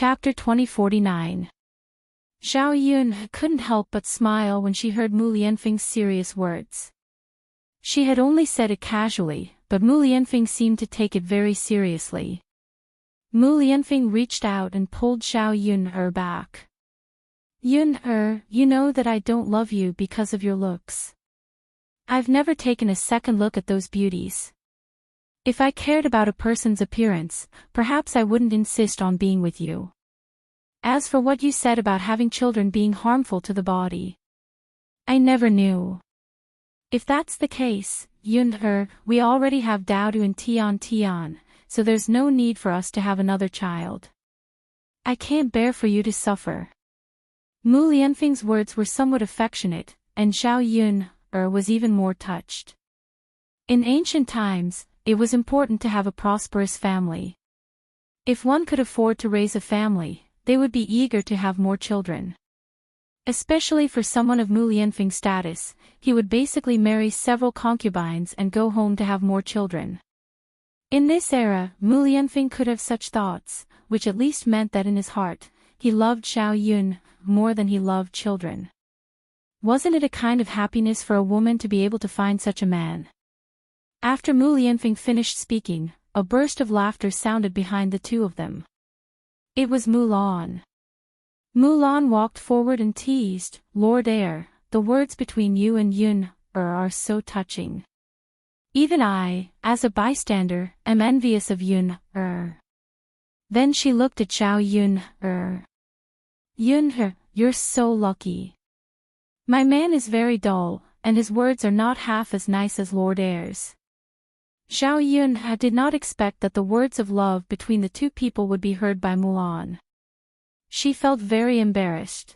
Chapter 2049. Zhao Yun couldn't help but smile when she heard Mu Lianfeng's serious words. She had only said it casually, but Mu Lianfeng seemed to take it very seriously. Mu Lianfeng reached out and pulled Zhao Yun back. Yun you know that I don't love you because of your looks. I've never taken a second look at those beauties. If I cared about a person's appearance, perhaps I wouldn't insist on being with you. As for what you said about having children being harmful to the body, I never knew. If that's the case, Yun we already have Daodu and Tian, so there's no need for us to have another child. I can't bear for you to suffer. Mu Lianfeng's words were somewhat affectionate, and Zhao Yun was even more touched. In ancient times, it was important to have a prosperous family. If one could afford to raise a family, they would be eager to have more children. Especially for someone of Mu Lianfeng's status, he would basically marry several concubines and go home to have more children. In this era, Mu Lianfeng could have such thoughts, which at least meant that in his heart, he loved Zhao Yun more than he loved children. Wasn't it a kind of happiness for a woman to be able to find such a man? After Mu Lianfeng finished speaking, a burst of laughter sounded behind the two of them. It was Mulan. Mulan walked forward and teased, "Lord Heir, the words between you and Yun are so touching. Even I, as a bystander, am envious of Yun Then she looked at Zhao Yun Yun you're so lucky. My man is very dull, and his words are not half as nice as Lord Heir's." Zhao Yun did not expect that the words of love between the two people would be heard by Mulan. She felt very embarrassed.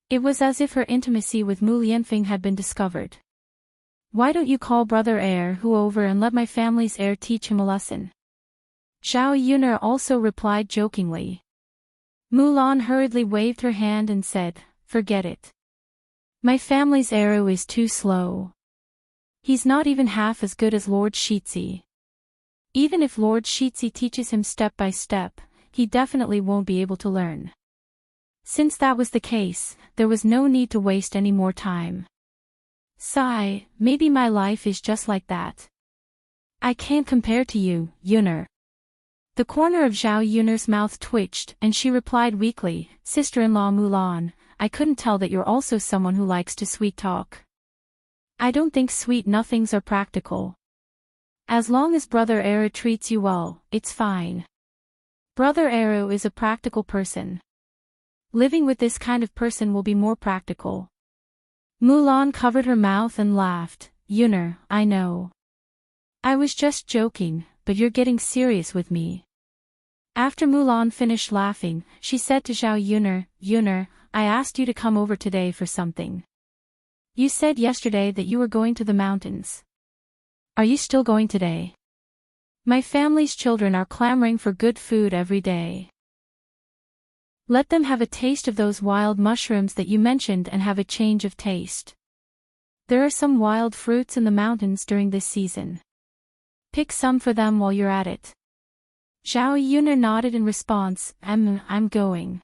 It was as if her intimacy with Mu Lianfeng had been discovered. "Why don't you call brother Heir over and let my family's heir teach him a lesson?" Zhao Yun also replied jokingly. Mulan hurriedly waved her hand and said, "Forget it. My family's heir is too slow. He's not even half as good as Lord Shitzi. Even if Lord Shitzi teaches him step by step, he definitely won't be able to learn." Since that was the case, there was no need to waste any more time. Sigh, maybe my life is just like that. I can't compare to you, Yun. The corner of Zhao Yun's mouth twitched and she replied weakly, "Sister-in-law Mulan, I couldn't tell that you're also someone who likes to sweet talk. I don't think sweet nothings are practical. As long as Brother Heir treats you well, it's fine. Brother Heir is a practical person. Living with this kind of person will be more practical." Mulan covered her mouth and laughed. "Yun, I know. I was just joking, but you're getting serious with me." After Mulan finished laughing, she said to Zhao Yun, "Yun, I asked you to come over today for something. You said yesterday that you were going to the mountains. Are you still going today? My family's children are clamoring for good food every day. Let them have a taste of those wild mushrooms that you mentioned and have a change of taste. There are some wild fruits in the mountains during this season. Pick some for them while you're at it." Zhao Yun nodded in response. I'm going.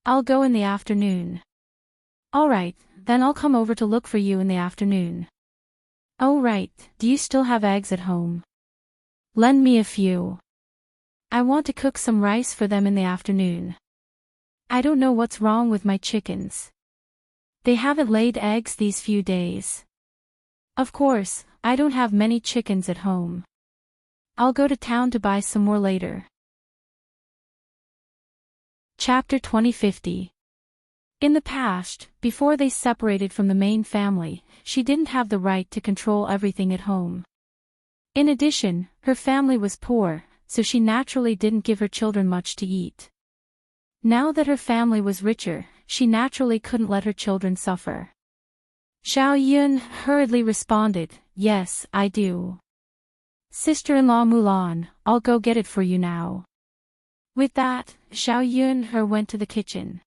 I'll go in the afternoon." "All right, then I'll come over to look for you in the afternoon." "Oh right, do you still have eggs at home? Lend me a few. I want to cook some rice for them in the afternoon. I don't know what's wrong with my chickens. They haven't laid eggs these few days. Of course, I don't have many chickens at home. I'll go to town to buy some more later." Chapter 2050. In the past, before they separated from the main family, she didn't have the right to control everything at home. In addition, her family was poor, so she naturally didn't give her children much to eat. Now that her family was richer, she naturally couldn't let her children suffer. Zhao Yun hurriedly responded, "Yes, I do. Sister-in-law Mulan, I'll go get it for you now." With that, Zhao Yun went to the kitchen.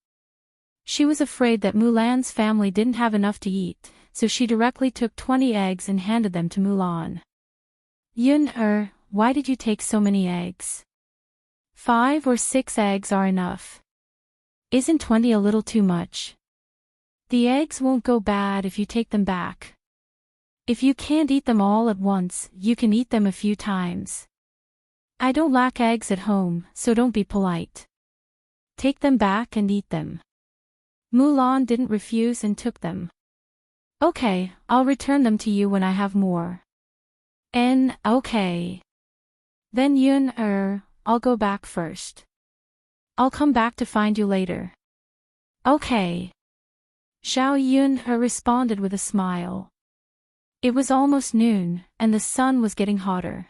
She was afraid that Mulan's family didn't have enough to eat, so she directly took 20 eggs and handed them to Mulan. "Yun why did you take so many eggs?" 5 or 6 eggs are enough. Isn't 20 a little too much? The eggs won't go bad if you take them back. If you can't eat them all at once, you can eat them a few times. I don't lack eggs at home, so don't be polite. Take them back and eat them. Mulan didn't refuse and took them. Okay, I'll return them to you when I have more. Okay. Then Yun, I'll go back first. I'll come back to find you later. Okay. Xiao Yun responded with a smile. It was almost noon, and the sun was getting hotter.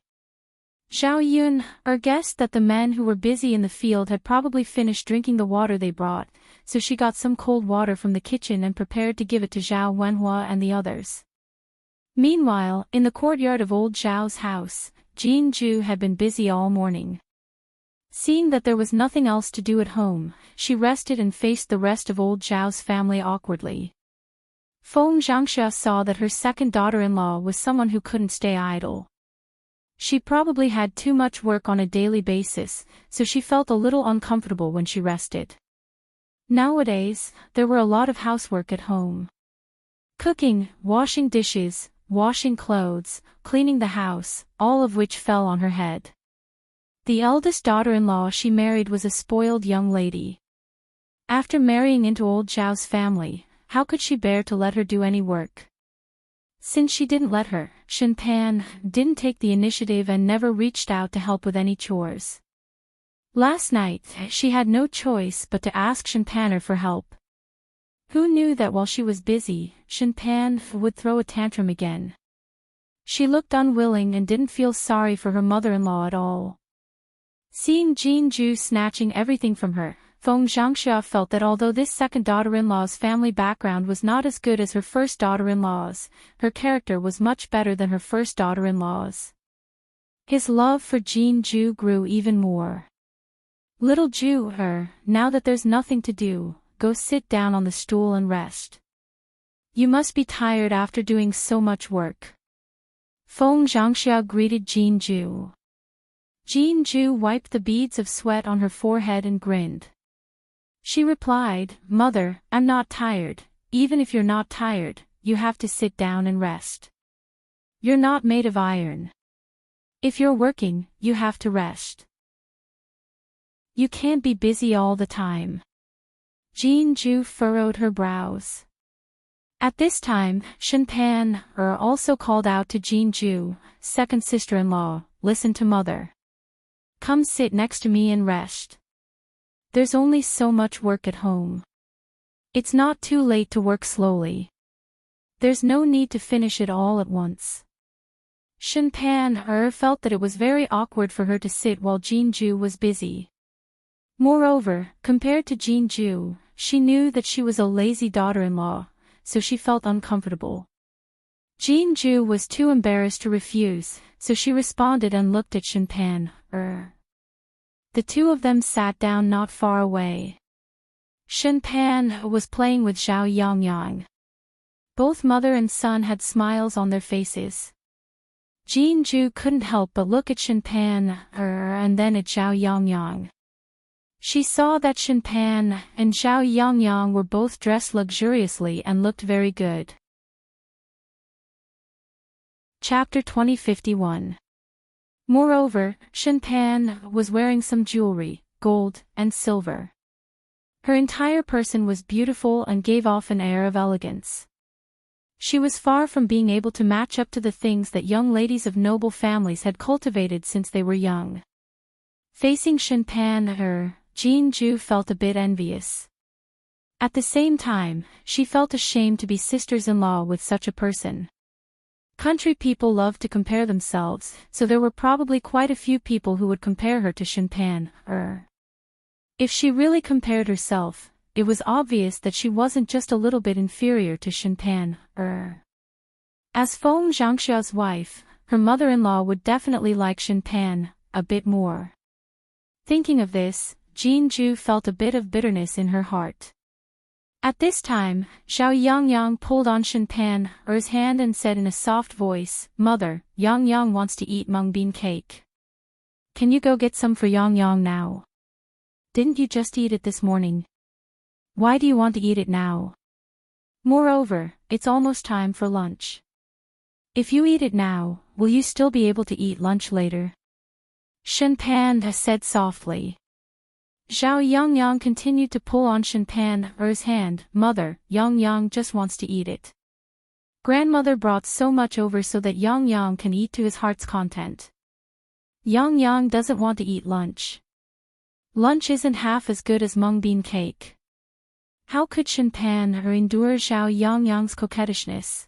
Xiao Yun guessed that the men who were busy in the field had probably finished drinking the water they brought, so she got some cold water from the kitchen and prepared to give it to Zhao Wenhua and the others. Meanwhile, in the courtyard of old Zhao's house, Jin Ju had been busy all morning. Seeing that there was nothing else to do at home, she rested and faced the rest of old Zhao's family awkwardly. Feng Zhangxia saw that her second daughter-in-law was someone who couldn't stay idle. She probably had too much work on a daily basis, so she felt a little uncomfortable when she rested. Nowadays, there were a lot of housework at home. Cooking, washing dishes, washing clothes, cleaning the house, all of which fell on her head. The eldest daughter-in-law she married was a spoiled young lady. After marrying into old Zhao's family, how could she bear to let her do any work? Since she didn't let her, Shenpan didn't take the initiative and never reached out to help with any chores. Last night, she had no choice but to ask Shenpan for help. Who knew that while she was busy, Shenpan would throw a tantrum again? She looked unwilling and didn't feel sorry for her mother-in-law at all. Seeing Jin Ju snatching everything from her, Feng Zhangxia felt that although this second daughter-in-law's family background was not as good as her first daughter-in-law's, her character was much better than her first daughter-in-law's. His love for Jin Ju grew even more. Little Ju, now that there's nothing to do, go sit down on the stool and rest. You must be tired after doing so much work. Feng Zhangxia greeted Jin Ju. Jin Ju wiped the beads of sweat on her forehead and grinned. She replied, Mother, I'm not tired. Even if you're not tired, you have to sit down and rest. You're not made of iron. If you're working, you have to rest. You can't be busy all the time. Jin Ju furrowed her brows. At this time, Shenpan also called out to Jin Ju, second sister-in-law, listen to Mother. Come sit next to me and rest. There's only so much work at home. It's not too late to work slowly. There's no need to finish it all at once. Shenpan felt that it was very awkward for her to sit while Jin Ju was busy. Moreover, compared to Jin Ju, she knew that she was a lazy daughter-in-law, so she felt uncomfortable. Jin Ju was too embarrassed to refuse, so she responded and looked at Shenpan. The two of them sat down not far away. Shenpan was playing with Zhao Yangyang. Both mother and son had smiles on their faces. Jin Ju couldn't help but look at Shenpan and then at Zhao Yangyang. She saw that Shenpan and Zhao Yangyang were both dressed luxuriously and looked very good. Chapter 2051. Moreover, Shenpan was wearing some jewelry, gold and silver. Her entire person was beautiful and gave off an air of elegance. She was far from being able to match up to the things that young ladies of noble families had cultivated since they were young. Facing Shenpan, Jin Ju felt a bit envious. At the same time, she felt ashamed to be sisters-in-law with such a person. Country people love to compare themselves, so there were probably quite a few people who would compare her to Shenpan. If she really compared herself, it was obvious that she wasn't just a little bit inferior to Shenpan. As Feng Zhangxia's wife, her mother-in-law would definitely like Shenpan a bit more. Thinking of this, Jin Ju felt a bit of bitterness in her heart. At this time, Zhao Yangyang pulled on Shenpan's hand and said in a soft voice, Mother, Yangyang wants to eat mung bean cake. can you go get some for Yang Yang now? Didn't you just eat it this morning? Why do you want to eat it now? Moreover, it's almost time for lunch. If you eat it now, will you still be able to eat lunch later? Shenpan said softly. Zhao Yangyang continued to pull on Shenpan's hand. Mother, Yangyang just wants to eat it. Grandmother brought so much over so that Yangyang can eat to his heart's content. Yangyang doesn't want to eat lunch. Lunch isn't half as good as mung bean cake. How could Shenpan endure Zhao Yangyang's coquettishness?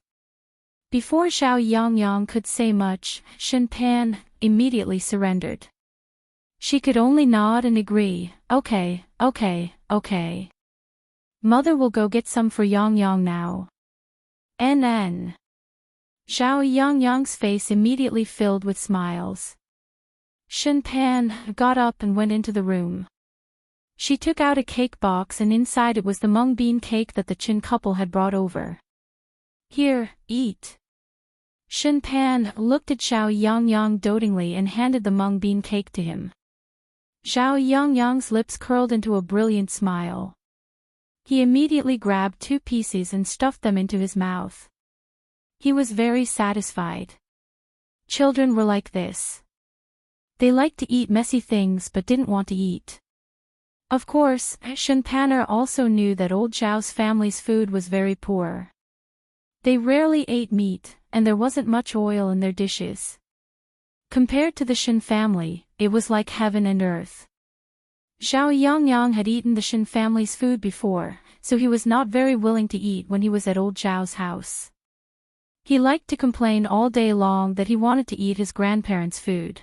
Before Zhao Yangyang could say much, Shenpan immediately surrendered. She could only nod and agree. Okay. Mother will go get some for Yangyang now. NN. Zhao Yangyang's face immediately filled with smiles. Shenpan got up and went into the room. She took out a cake box and inside it was the mung bean cake that the Chin couple had brought over. Here, eat. Shenpan looked at Zhao Yangyang dotingly and handed the mung bean cake to him. Zhao Yangyang's lips curled into a brilliant smile. He immediately grabbed 2 pieces and stuffed them into his mouth. He was very satisfied. Children were like this. They liked to eat messy things but didn't want to eat. Of course, Shenpan also knew that old Zhao's family's food was very poor. They rarely ate meat, and there wasn't much oil in their dishes. Compared to the Shen family, it was like heaven and earth. Zhao Yangyang had eaten the Shen family's food before, so he was not very willing to eat when he was at old Zhao's house. He liked to complain all day long that he wanted to eat his grandparents' food.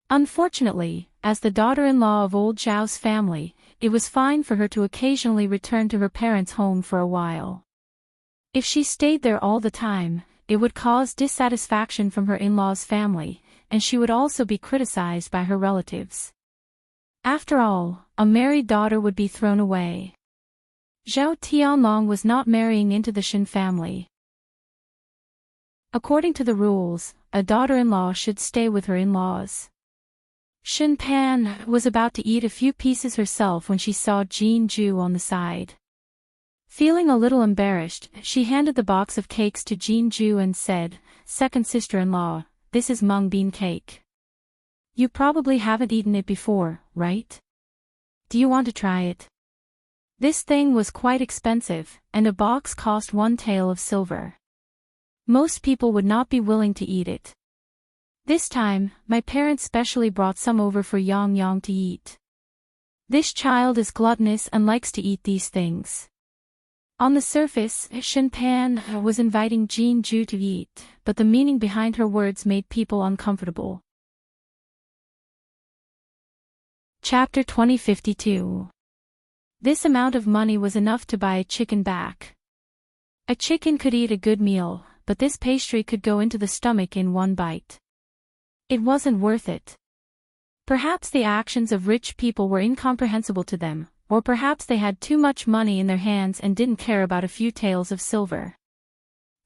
Unfortunately, as the daughter-in-law of old Zhao's family, it was fine for her to occasionally return to her parents' home for a while. If she stayed there all the time, it would cause dissatisfaction from her in-laws' family, and she would also be criticized by her relatives. After all, a married daughter would be thrown away. Zhao Tianlong was not marrying into the Shen family. According to the rules, a daughter-in-law should stay with her in-laws. Shenpan was about to eat a few pieces herself when she saw Jin Ju on the side. Feeling a little embarrassed, she handed the box of cakes to Jin Ju and said, "Second sister-in-law, this is mung bean cake. You probably haven't eaten it before, right? Do you want to try it?" This thing was quite expensive, and a box cost 1 tael of silver. Most people would not be willing to eat it. This time, my parents specially brought some over for Yang Yang to eat. This child is gluttonous and likes to eat these things. On the surface, Shenpan was inviting Jin Ju to eat, but the meaning behind her words made people uncomfortable. Chapter 2052. This amount of money was enough to buy a chicken back. A chicken could eat a good meal, but this pastry could go into the stomach in 1 bite. It wasn't worth it. Perhaps the actions of rich people were incomprehensible to them, or perhaps they had too much money in their hands and didn't care about a few taels of silver.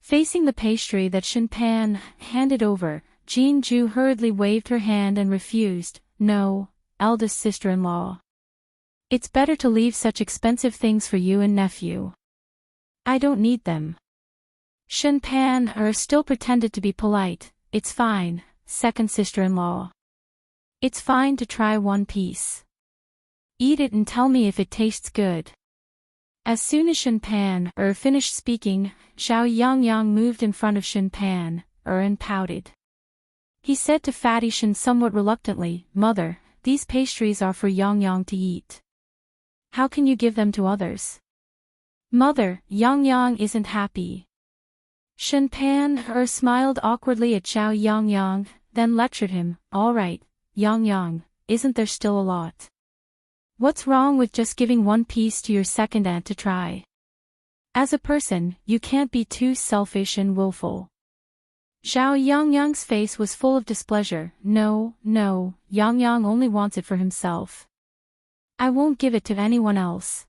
Facing the pastry that Shenpan handed over, Jin Ju hurriedly waved her hand and refused. "No, eldest sister-in-law. It's better to leave such expensive things for you and nephew. I don't need them." Shenpan still pretended to be polite. "It's fine, second sister-in-law. It's fine to try 1 piece. Eat it and tell me if it tastes good." As soon as Shenpan finished speaking, Zhao Yangyang moved in front of Shenpan and pouted. He said to Fatty Shen somewhat reluctantly, "Mother, these pastries are for Yangyang to eat. How can you give them to others?" "Mother, Yangyang isn't happy." Shenpan smiled awkwardly at Zhao Yangyang, then lectured him. "All right, Yangyang, isn't there still a lot? What's wrong with just giving 1 piece to your second aunt to try? As a person, you can't be too selfish and willful." Zhao Yangyang's face was full of displeasure. No, Yangyang only wants it for himself. I won't give it to anyone else."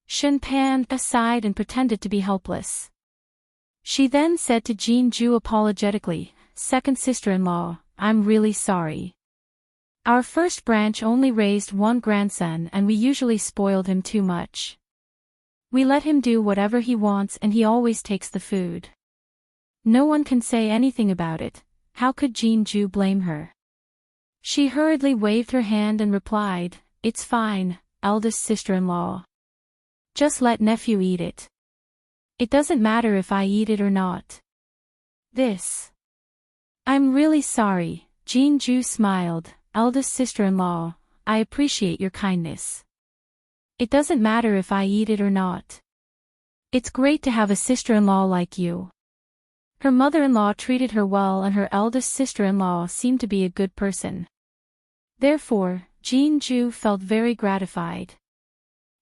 Shenpan sighed and pretended to be helpless. She then said to Jin Ju apologetically, "Second sister-in-law, I'm really sorry. Our first branch only raised one grandson and we usually spoiled him too much. We let him do whatever he wants and he always takes the food. No one can say anything about it. How could Jean-ju blame her? She hurriedly waved her hand and replied, "It's fine, eldest sister-in-law. Just let nephew eat it. It doesn't matter if I eat it or not." I'm really sorry, Jean-ju smiled, "Eldest sister-in-law, I appreciate your kindness. It doesn't matter if I eat it or not. It's great to have a sister-in-law like you." Her mother-in-law treated her well and her eldest sister-in-law seemed to be a good person. Therefore, Jean-ju felt very gratified.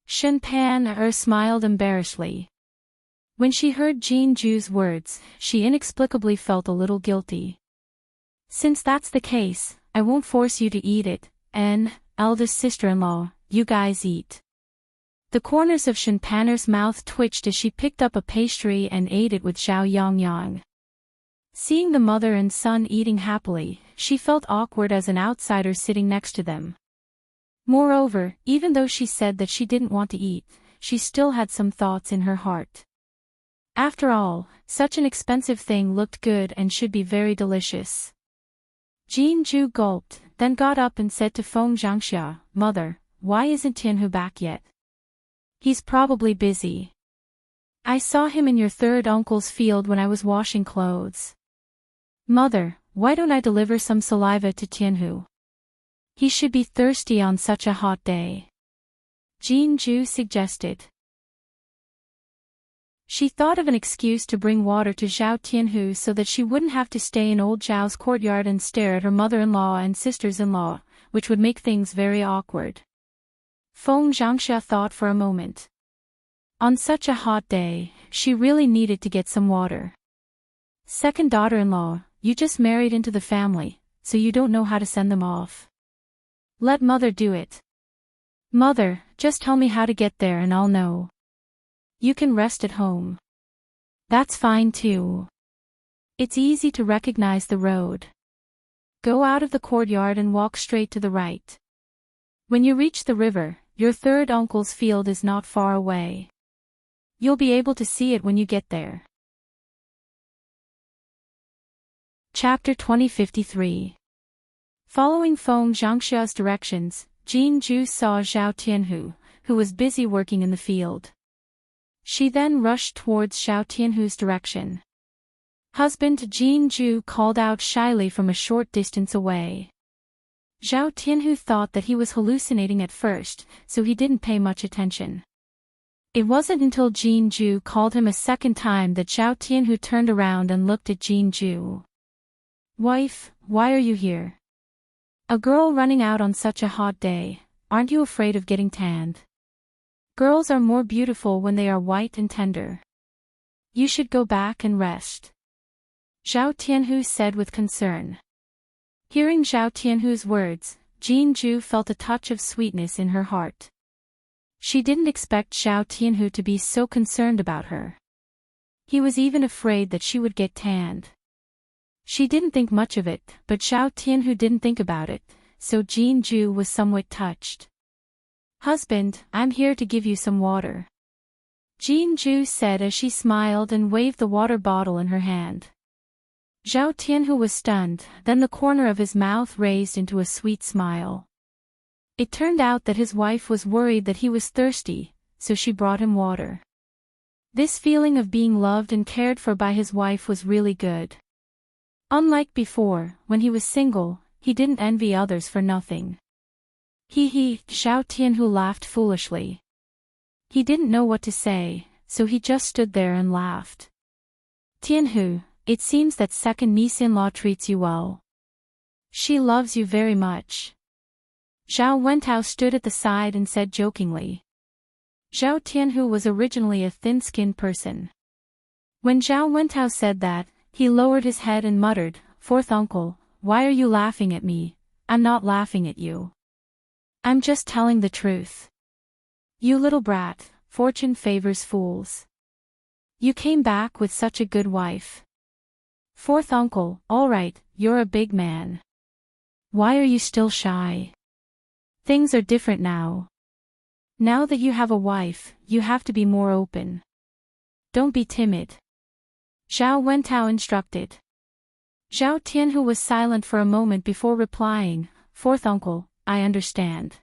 Shen-pan smiled embarrassedly. When she heard Jean-ju's words, she inexplicably felt a little guilty. "Since that's the case, I won't force you to eat it, and, eldest sister-in-law, you guys eat." The corners of Shen-pan's mouth twitched as she picked up a pastry and ate it with Zhao Yongyang. Seeing the mother and son eating happily, she felt awkward as an outsider sitting next to them. Moreover, even though she said that she didn't want to eat, she still had some thoughts in her heart. After all, such an expensive thing looked good and should be very delicious. Jean-ju gulped, then got up and said to Feng Zhangxia, "Mother, why isn't Tianhu back yet? He's probably busy. I saw him in your third uncle's field when I was washing clothes. Mother, why don't I deliver some saliva to Tianhu? He should be thirsty on such a hot day," Jean-ju suggested. She thought of an excuse to bring water to Zhao Tianhu so that she wouldn't have to stay in old Zhao's courtyard and stare at her mother-in-law and sisters-in-law, which would make things very awkward. Feng Zhangxia thought for a moment. On such a hot day, she really needed to get some water. "Second daughter-in-law, you just married into the family, so you don't know how to send them off. Let mother do it. Mother, just tell me how to get there and I'll know. You can rest at home. That's fine too. It's easy to recognize the road. Go out of the courtyard and walk straight to the right. When you reach the river, your third uncle's field is not far away. You'll be able to see it when you get there." Chapter 2053. Following Feng Zhangxia's directions, Jean-ju saw Zhao Tianhu, who was busy working in the field. She then rushed towards Zhao Tianhu's direction. "Husband," Jean-ju called out shyly from a short distance away. Zhao Tianhu thought that he was hallucinating at first, so he didn't pay much attention. It wasn't until Jean-ju called him a second time that Zhao Tianhu turned around and looked at Jean-ju. "Wife, why are you here? A girl running out on such a hot day, aren't you afraid of getting tanned? Girls are more beautiful when they are white and tender. You should go back and rest," Zhao Tianhu said with concern. Hearing Zhao Tianhu's words, Jean-ju felt a touch of sweetness in her heart. She didn't expect Zhao Tianhu to be so concerned about her. He was even afraid that she would get tanned. She didn't think much of it, but Zhao Tianhu didn't think about it, so Jean-ju was somewhat touched. "Husband, I'm here to give you some water," Jean-ju said as she smiled and waved the water bottle in her hand. Zhao Tianhu was stunned, then the corner of his mouth raised into a sweet smile. It turned out that his wife was worried that he was thirsty, so she brought him water. This feeling of being loved and cared for by his wife was really good. Unlike before, when he was single, he didn't envy others for nothing. Zhao Tianhu laughed foolishly. He didn't know what to say, so he just stood there and laughed. "Tianhu, it seems that second niece-in-law treats you well. She loves you very much." Zhao Wentao stood at the side and said jokingly. Zhao Tianhu was originally a thin-skinned person. When Zhao Wentao said that, he lowered his head and muttered, "Fourth uncle, why are you laughing at me? I'm not laughing at you. I'm just telling the truth. You little brat, fortune favors fools. You came back with such a good wife." "Fourth uncle, all right, you're a big man. Why are you still shy? Things are different now. Now that you have a wife, you have to be more open. Don't be timid. Zhao Wentao instructed. Zhao Tianhu was silent for a moment before replying, "Fourth uncle, I understand.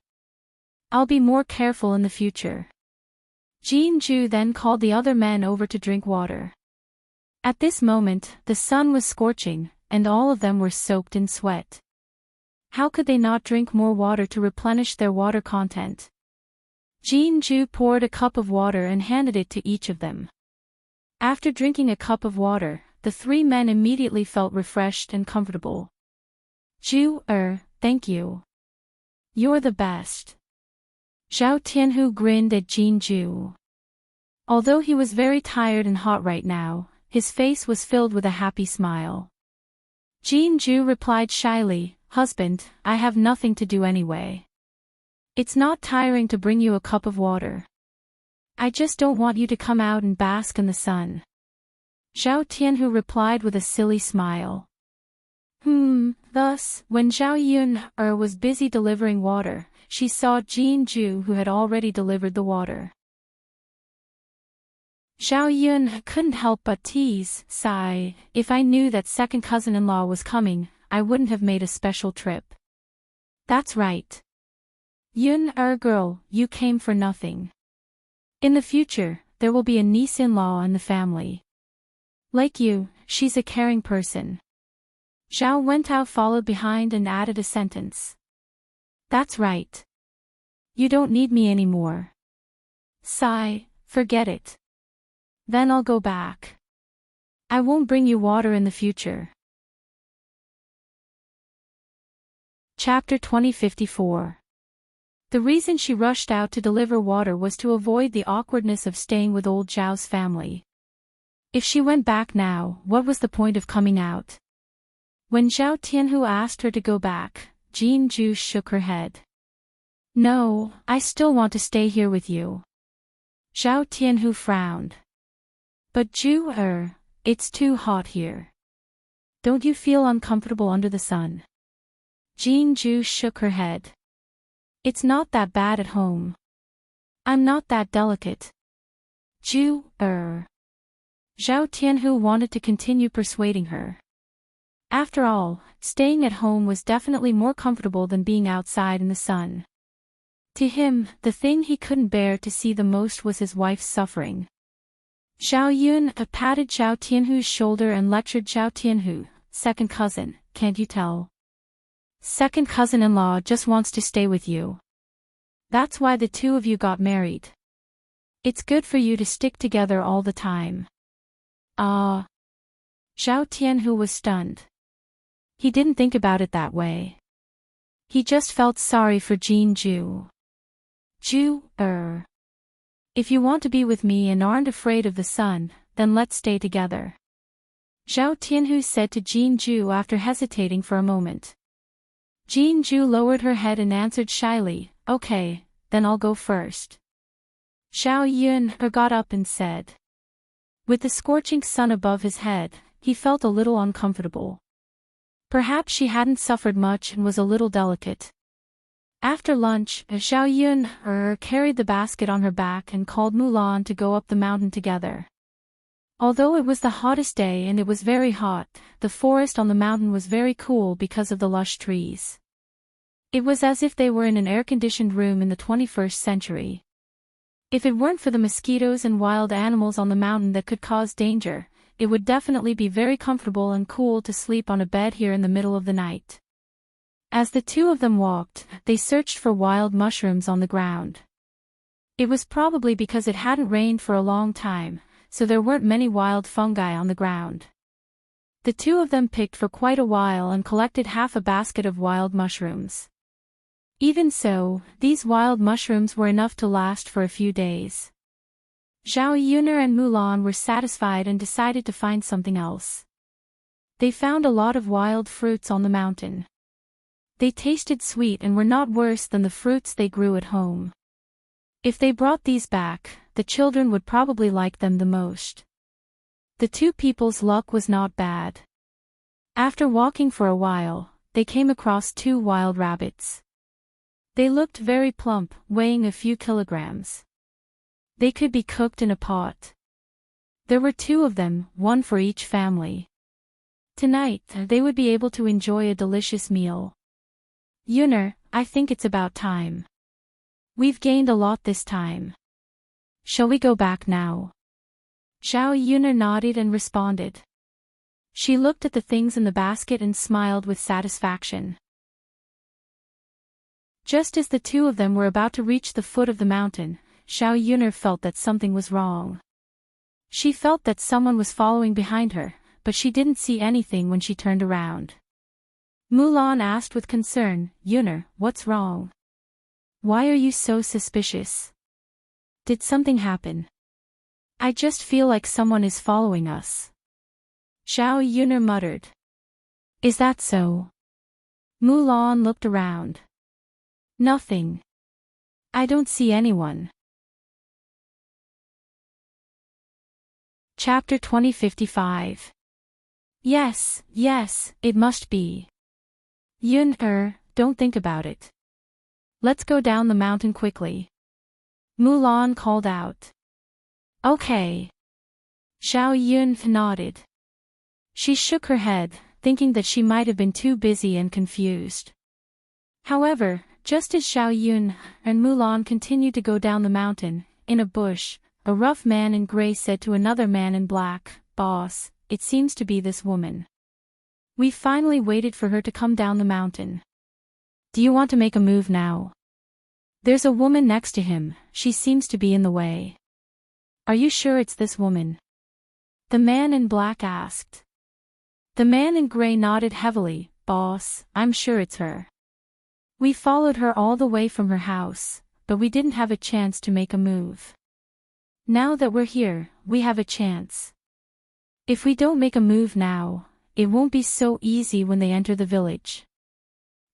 I'll be more careful in the future." Jin Ju then called the other men over to drink water. At this moment, the sun was scorching, and all of them were soaked in sweat. How could they not drink more water to replenish their water content? Jin Ju poured a cup of water and handed it to each of them. After drinking a cup of water, the three men immediately felt refreshed and comfortable. Ju, thank you. You're the best. Zhao Tianhu grinned at Jin Ju. Although he was very tired and hot right now, his face was filled with a happy smile. Jin Ju replied shyly, "Husband, I have nothing to do anyway. It's not tiring to bring you a cup of water. I just don't want you to come out and bask in the sun." Zhao Tianhu replied with a silly smile. Thus, when Zhao Yun was busy delivering water, she saw Jin Ju who had already delivered the water. Zhao Yun couldn't help but tease, sigh, "If I knew that second cousin-in-law was coming, I wouldn't have made a special trip." That's right. Yun, girl, you came for nothing. In the future, there will be a niece-in-law in the family. Like you, she's a caring person. Zhao Wentao followed behind and added a sentence. That's right. You don't need me anymore. Sigh, forget it. Then I'll go back. I won't bring you water in the future. Chapter 2054. The reason she rushed out to deliver water was to avoid the awkwardness of staying with old Zhao's family. If she went back now, what was the point of coming out? When Zhao Tianhu asked her to go back, Jin Ju shook her head. "No, I still want to stay here with you." Zhao Tianhu frowned. "But Ju, it's too hot here. Don't you feel uncomfortable under the sun?" Jin Ju shook her head. "It's not that bad at home. I'm not that delicate." Ju, Zhao Tianhu wanted to continue persuading her. After all, staying at home was definitely more comfortable than being outside in the sun. To him, the thing he couldn't bear to see the most was his wife's suffering. Zhao Yun patted Zhao Tianhu's shoulder and lectured Zhao Tianhu, "Second cousin, can't you tell? Second cousin-in-law just wants to stay with you. That's why the two of you got married. It's good for you to stick together all the time." Zhao Tianhu was stunned. He didn't think about it that way. He just felt sorry for Jin Ju. "Ju, if you want to be with me and aren't afraid of the sun, then let's stay together," Zhao Tianhu said to Jin Ju after hesitating for a moment. Jin Ju lowered her head and answered shyly, "Okay, then I'll go first." Zhao Yun got up and said. With the scorching sun above his head, he felt a little uncomfortable. Perhaps she hadn't suffered much and was a little delicate. After lunch, Zhao Yun carried the basket on her back and called Mulan to go up the mountain together. Although it was the hottest day and it was very hot, the forest on the mountain was very cool because of the lush trees. It was as if they were in an air-conditioned room in the 21st century. If it weren't for the mosquitoes and wild animals on the mountain that could cause danger, it would definitely be very comfortable and cool to sleep on a bed here in the middle of the night. As the two of them walked, they searched for wild mushrooms on the ground. It was probably because it hadn't rained for a long time, so there weren't many wild fungi on the ground. The two of them picked for quite a while and collected half a basket of wild mushrooms. Even so, these wild mushrooms were enough to last for a few days. Zhao Yuner and Mulan were satisfied and decided to find something else. They found a lot of wild fruits on the mountain. They tasted sweet and were not worse than the fruits they grew at home. If they brought these back, the children would probably like them the most. The two people's luck was not bad. After walking for a while, they came across 2 wild rabbits. They looked very plump, weighing a few kilograms. They could be cooked in a pot. There were 2 of them, 1 for each family. Tonight, they would be able to enjoy a delicious meal. Yunner, I think it's about time. We've gained a lot this time. Shall we go back now? Xiao Yunner nodded and responded. She looked at the things in the basket and smiled with satisfaction. Just as the 2 of them were about to reach the foot of the mountain, Xiao Yunner felt that something was wrong. She felt that someone was following behind her, but she didn't see anything when she turned around. Mulan asked with concern, Yunner, what's wrong? Why are you so suspicious? Did something happen? I just feel like someone is following us. Xiao Yunner muttered. Is that so? Mulan looked around. Nothing. I don't see anyone. Chapter 2055. Yes, it must be. Yun, don't think about it. Let's go down the mountain quickly. Mulan called out. Okay. Xiao Yun nodded. She shook her head, thinking that she might have been too busy and confused. However, just as Xiao Yun and Mulan continued to go down the mountain, in a bush, a rough man in gray said to another man in black, Boss, it seems to be this woman. We finally waited for her to come down the mountain. Do you want to make a move now? There's a woman next to him, she seems to be in the way. Are you sure it's this woman? The man in black asked. The man in gray nodded heavily, Boss, I'm sure it's her. We followed her all the way from her house, but we didn't have a chance to make a move. Now that we're here, we have a chance. If we don't make a move now, it won't be so easy when they enter the village.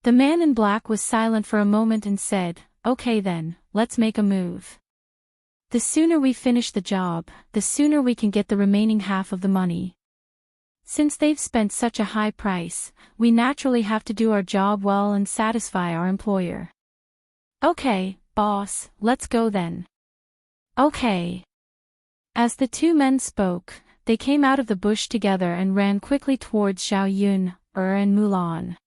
The man in black was silent for a moment and said, Okay then, let's make a move. The sooner we finish the job, the sooner we can get the remaining half of the money. Since they've spent such a high price, we naturally have to do our job well and satisfy our employer. Okay, boss, let's go then. Okay. As the 2 men spoke, they came out of the bush together and ran quickly towards Xiao Yun, and Mulan.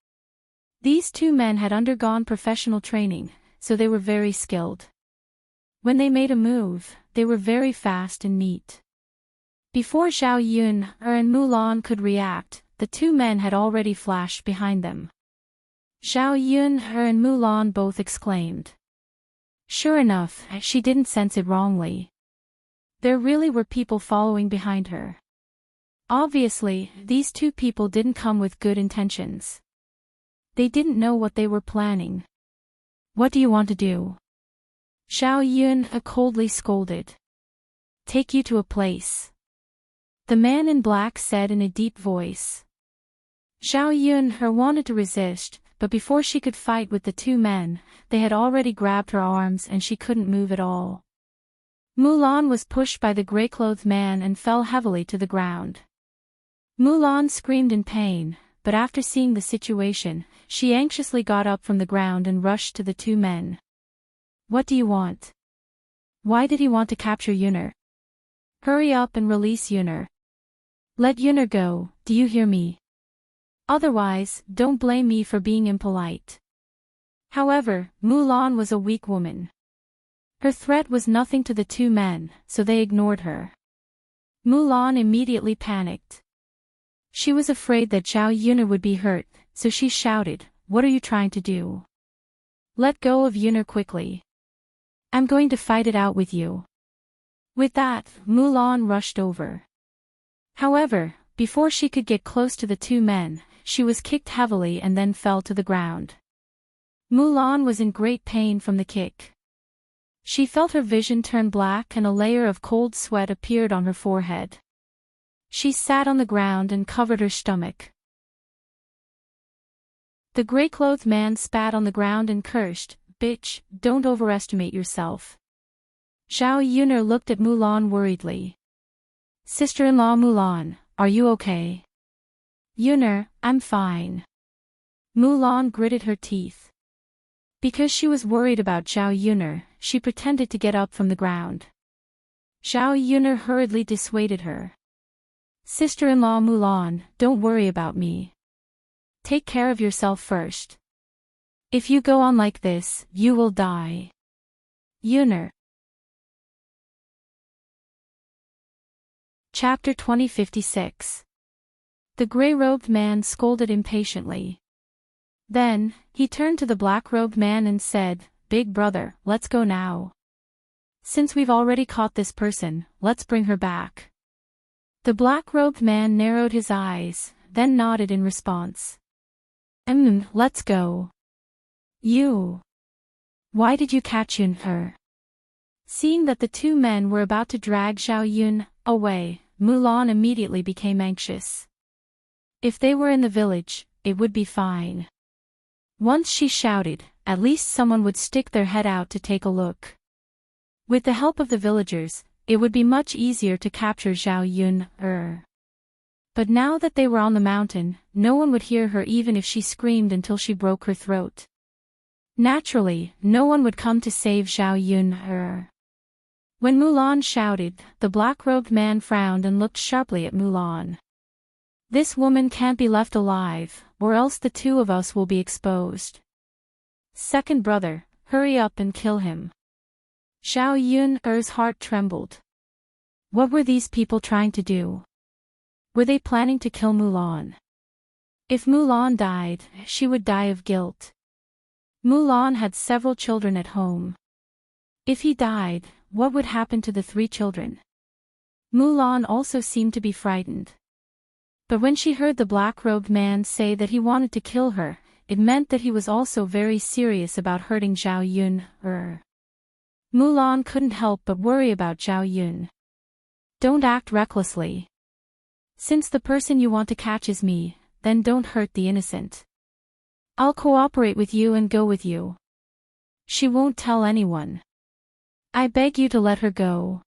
These 2 men had undergone professional training, so they were very skilled. When they made a move, they were very fast and neat. Before Xiao Yun and Mulan could react, the 2 men had already flashed behind them. Xiao Yun and Mulan both exclaimed. Sure enough, she didn't sense it wrongly. There really were people following behind her. Obviously, these 2 people didn't come with good intentions. They didn't know what they were planning. What do you want to do? Xiao Yun coldly scolded. Take you to a place. The man in black said in a deep voice. Xiao Yun wanted to resist, but before she could fight with the 2 men, they had already grabbed her arms and she couldn't move at all. Mulan was pushed by the gray-clothed man and fell heavily to the ground. Mulan screamed in pain, but after seeing the situation, she anxiously got up from the ground and rushed to the 2 men. What do you want? Why did he want to capture Yunner? Hurry up and release Yunner. Let Yunner go, do you hear me? Otherwise, don't blame me for being impolite. However, Mulan was a weak woman. Her threat was nothing to the 2 men, so they ignored her. Mulan immediately panicked. She was afraid that Xiao Yunner would be hurt, so she shouted, What are you trying to do? Let go of Yunner quickly. I'm going to fight it out with you. With that, Mulan rushed over. However, before she could get close to the 2 men, she was kicked heavily and then fell to the ground. Mulan was in great pain from the kick. She felt her vision turn black and a layer of cold sweat appeared on her forehead. She sat on the ground and covered her stomach. The gray-clothed man spat on the ground and cursed, Bitch, don't overestimate yourself. Xiao Yunner looked at Mulan worriedly. Sister-in-law Mulan, are you okay? Yunner, I'm fine. Mulan gritted her teeth. Because she was worried about Zhao Yun'er, she pretended to get up from the ground. Zhao Yun'er hurriedly dissuaded her. Sister-in-law Mulan, don't worry about me. Take care of yourself first. If you go on like this, you will die. Yun'er. Chapter 2056. The gray-robed man scolded impatiently. Then, he turned to the black-robed man and said, Big brother, let's go now. Since we've already caught this person, let's bring her back. The black-robed man narrowed his eyes, then nodded in response. Let's go. You. Why did you catch her? Seeing that the two men were about to drag Zhao Yun away, Mulan immediately became anxious. If they were in the village, it would be fine. Once she shouted, at least someone would stick their head out to take a look. With the help of the villagers, it would be much easier to capture Zhao Yun. But now that they were on the mountain, no one would hear her even if she screamed until she broke her throat. Naturally, no one would come to save Zhao Yun. When Mulan shouted, the black-robed man frowned and looked sharply at Mulan. This woman can't be left alive, or else the two of us will be exposed. Second brother, hurry up and kill him. Zhao Yun'er's heart trembled. What were these people trying to do? Were they planning to kill Mulan? If Mulan died, she would die of guilt. Mulan had several children at home. If he died, what would happen to the 3 children? Mulan also seemed to be frightened. But when she heard the black-robed man say that he wanted to kill her, it meant that he was also very serious about hurting Zhao Yun. Mulan couldn't help but worry about Zhao Yun. Don't act recklessly. Since the person you want to catch is me, then don't hurt the innocent. I'll cooperate with you and go with you. She won't tell anyone. I beg you to let her go.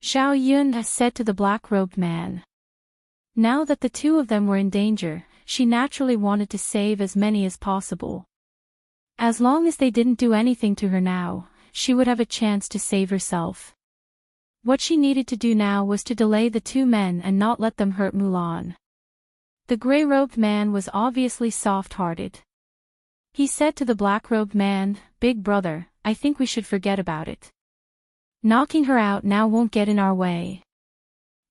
Zhao Yun said to the black-robed man. Now that the two of them were in danger, she naturally wanted to save as many as possible. As long as they didn't do anything to her now, she would have a chance to save herself. What she needed to do now was to delay the 2 men and not let them hurt Mulan. The gray-robed man was obviously soft-hearted. He said to the black-robed man, Big brother, I think we should forget about it. Knocking her out now won't get in our way.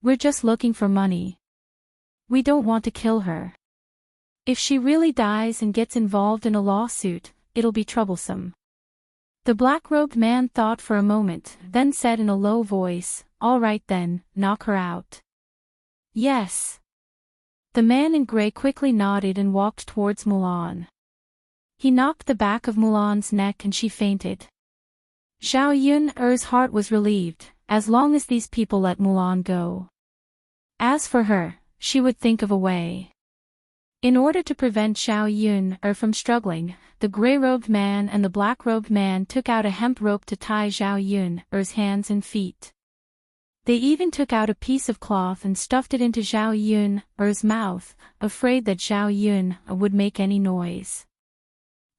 We're just looking for money. We don't want to kill her. If she really dies and gets involved in a lawsuit, it'll be troublesome. The black-robed man thought for a moment, then said in a low voice, All right then, knock her out. Yes. The man in gray quickly nodded and walked towards Mulan. He knocked the back of Mulan's neck and she fainted. Zhao Yun'er's heart was relieved, as long as these people let Mulan go. As for her, she would think of a way. In order to prevent Zhao Yun'er from struggling, the gray-robed man and the black-robed man took out a hemp rope to tie Zhao Yun'er's hands and feet. They even took out a piece of cloth and stuffed it into Zhao Yun'er's mouth, afraid that Zhao Yun would make any noise.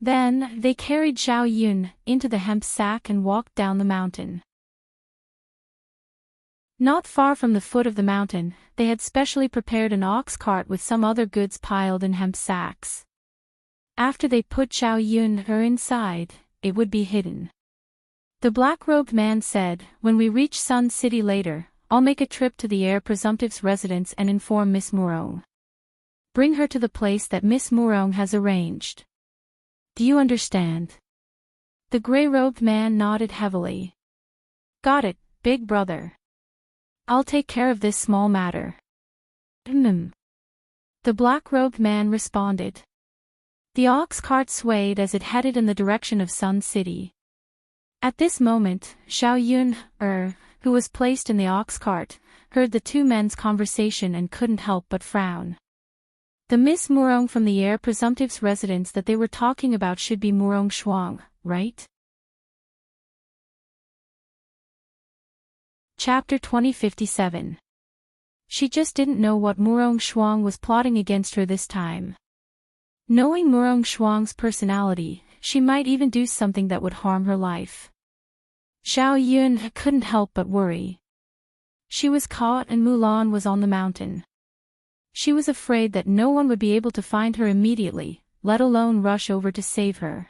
Then, they carried Zhao Yun into the hemp sack and walked down the mountain. Not far from the foot of the mountain, they had specially prepared an ox cart with some other goods piled in hemp sacks. After they put Zhao Yun'er inside, it would be hidden. The black-robed man said, When we reach Sun City later, I'll make a trip to the heir presumptive's residence and inform Miss Murong. Bring her to the place that Miss Murong has arranged. Do you understand? The gray-robed man nodded heavily. Got it, big brother. I'll take care of this small matter. The black-robed man responded. The ox cart swayed as it headed in the direction of Sun City. At this moment, Zhao Yun'er, who was placed in the ox cart, heard the 2 men's conversation and couldn't help but frown. The Miss Murong from the heir presumptive's residence that they were talking about should be Murong Shuang, right? Chapter 2057. She just didn't know what Murong Shuang was plotting against her this time. Knowing Murong Shuang's personality, she might even do something that would harm her life. Xiao Yun couldn't help but worry. She was caught and Mulan was on the mountain. She was afraid that no one would be able to find her immediately, let alone rush over to save her.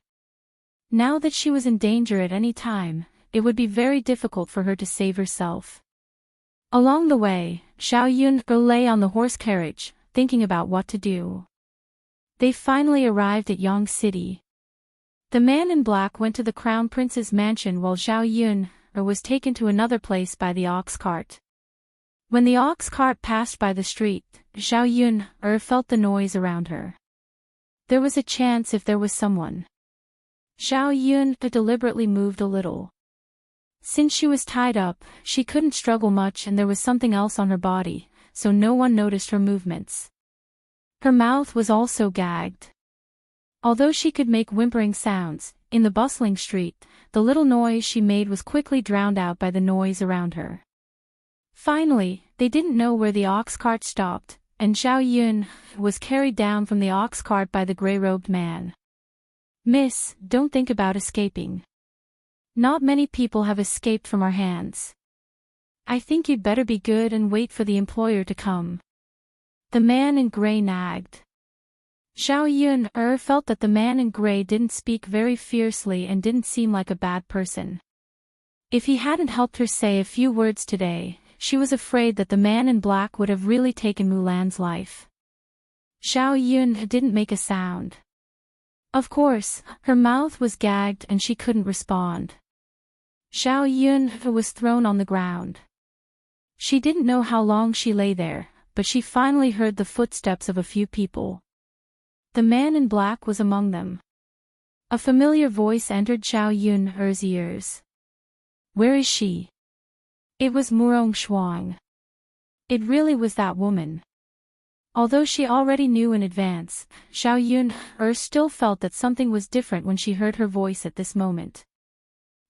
Now that she was in danger at any time, it would be very difficult for her to save herself. Along the way, Xiao Yun lay on the horse carriage, thinking about what to do. They finally arrived at Yang City. The man in black went to the crown prince's mansion while Xiao Yun was taken to another place by the ox cart. When the ox cart passed by the street, Xiao Yun felt the noise around her. There was a chance if there was someone. Xiao Yun deliberately moved a little. Since she was tied up, she couldn't struggle much and there was something else on her body, so no one noticed her movements. Her mouth was also gagged. Although she could make whimpering sounds, in the bustling street, the little noise she made was quickly drowned out by the noise around her. Finally, they didn't know where the ox cart stopped, and Xiao Yun was carried down from the ox cart by the gray-robed man. "Miss, don't think about escaping. Not many people have escaped from our hands. I think you'd better be good and wait for the employer to come." The man in gray nagged. Xiao Yun felt that the man in gray didn't speak very fiercely and didn't seem like a bad person. If he hadn't helped her say a few words today, she was afraid that the man in black would have really taken Mulan's life. Xiao Yun didn't make a sound. Of course, her mouth was gagged and she couldn't respond. Xiao Yun was thrown on the ground. She didn't know how long she lay there, but she finally heard the footsteps of a few people. The man in black was among them. A familiar voice entered Xiao Yun's ears. "Where is she?" It was Murong Shuang. It really was that woman. Although she already knew in advance, Xiao Yun still felt that something was different when she heard her voice at this moment.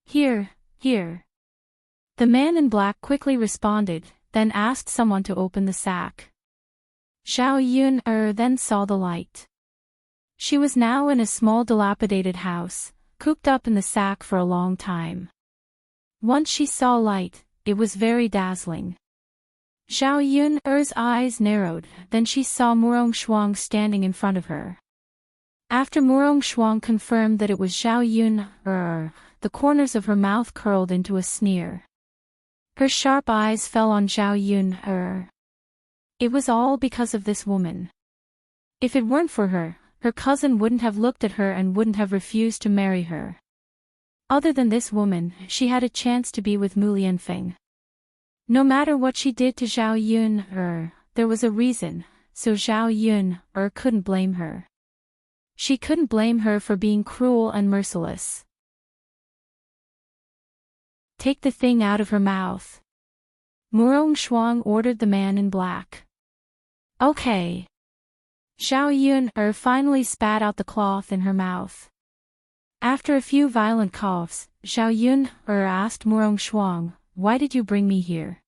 Here. The man in black quickly responded, then asked someone to open the sack. Xiao Yun then saw the light. She was now in a small dilapidated house, cooped up in the sack for a long time. Once she saw light, it was very dazzling. Xiao Yun's eyes narrowed, then she saw Murong Shuang standing in front of her. After Murong Shuang confirmed that it was Xiao Yun, the corners of her mouth curled into a sneer. Her sharp eyes fell on Xiao Yun. It was all because of this woman. If it weren't for her, her cousin wouldn't have looked at her and wouldn't have refused to marry her. Other than this woman, she had a chance to be with Mu Lianfeng. No matter what she did to Xiao Yun, there was a reason, so Xiao Yun couldn't blame her. She couldn't blame her for being cruel and merciless. "Take the thing out of her mouth." Murong Shuang ordered the man in black. "Okay." Xiao Yun finally spat out the cloth in her mouth. After a few violent coughs, Xiao Yun asked Murong Shuang, "Why did you bring me here?"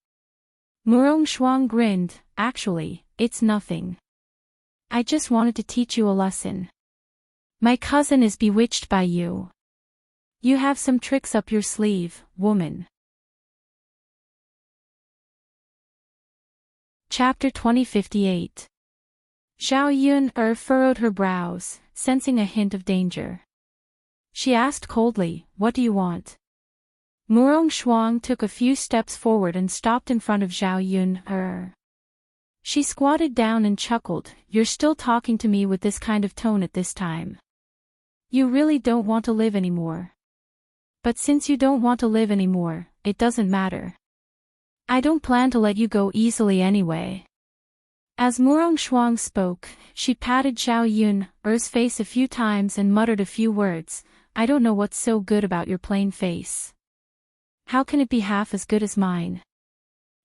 Murong Shuang grinned, "Actually, it's nothing. I just wanted to teach you a lesson. My cousin is bewitched by you. You have some tricks up your sleeve, woman." Chapter 2058. Xiao Yun furrowed her brows, sensing a hint of danger. She asked coldly, "What do you want?" Murong Shuang took a few steps forward and stopped in front of Xiao Yun. She squatted down and chuckled, "You're still talking to me with this kind of tone at this time. You really don't want to live anymore. But since you don't want to live anymore, it doesn't matter. I don't plan to let you go easily anyway." As Murong Shuang spoke, she patted Xiao Yun's face a few times and muttered a few words. "I don't know what's so good about your plain face. How can it be half as good as mine?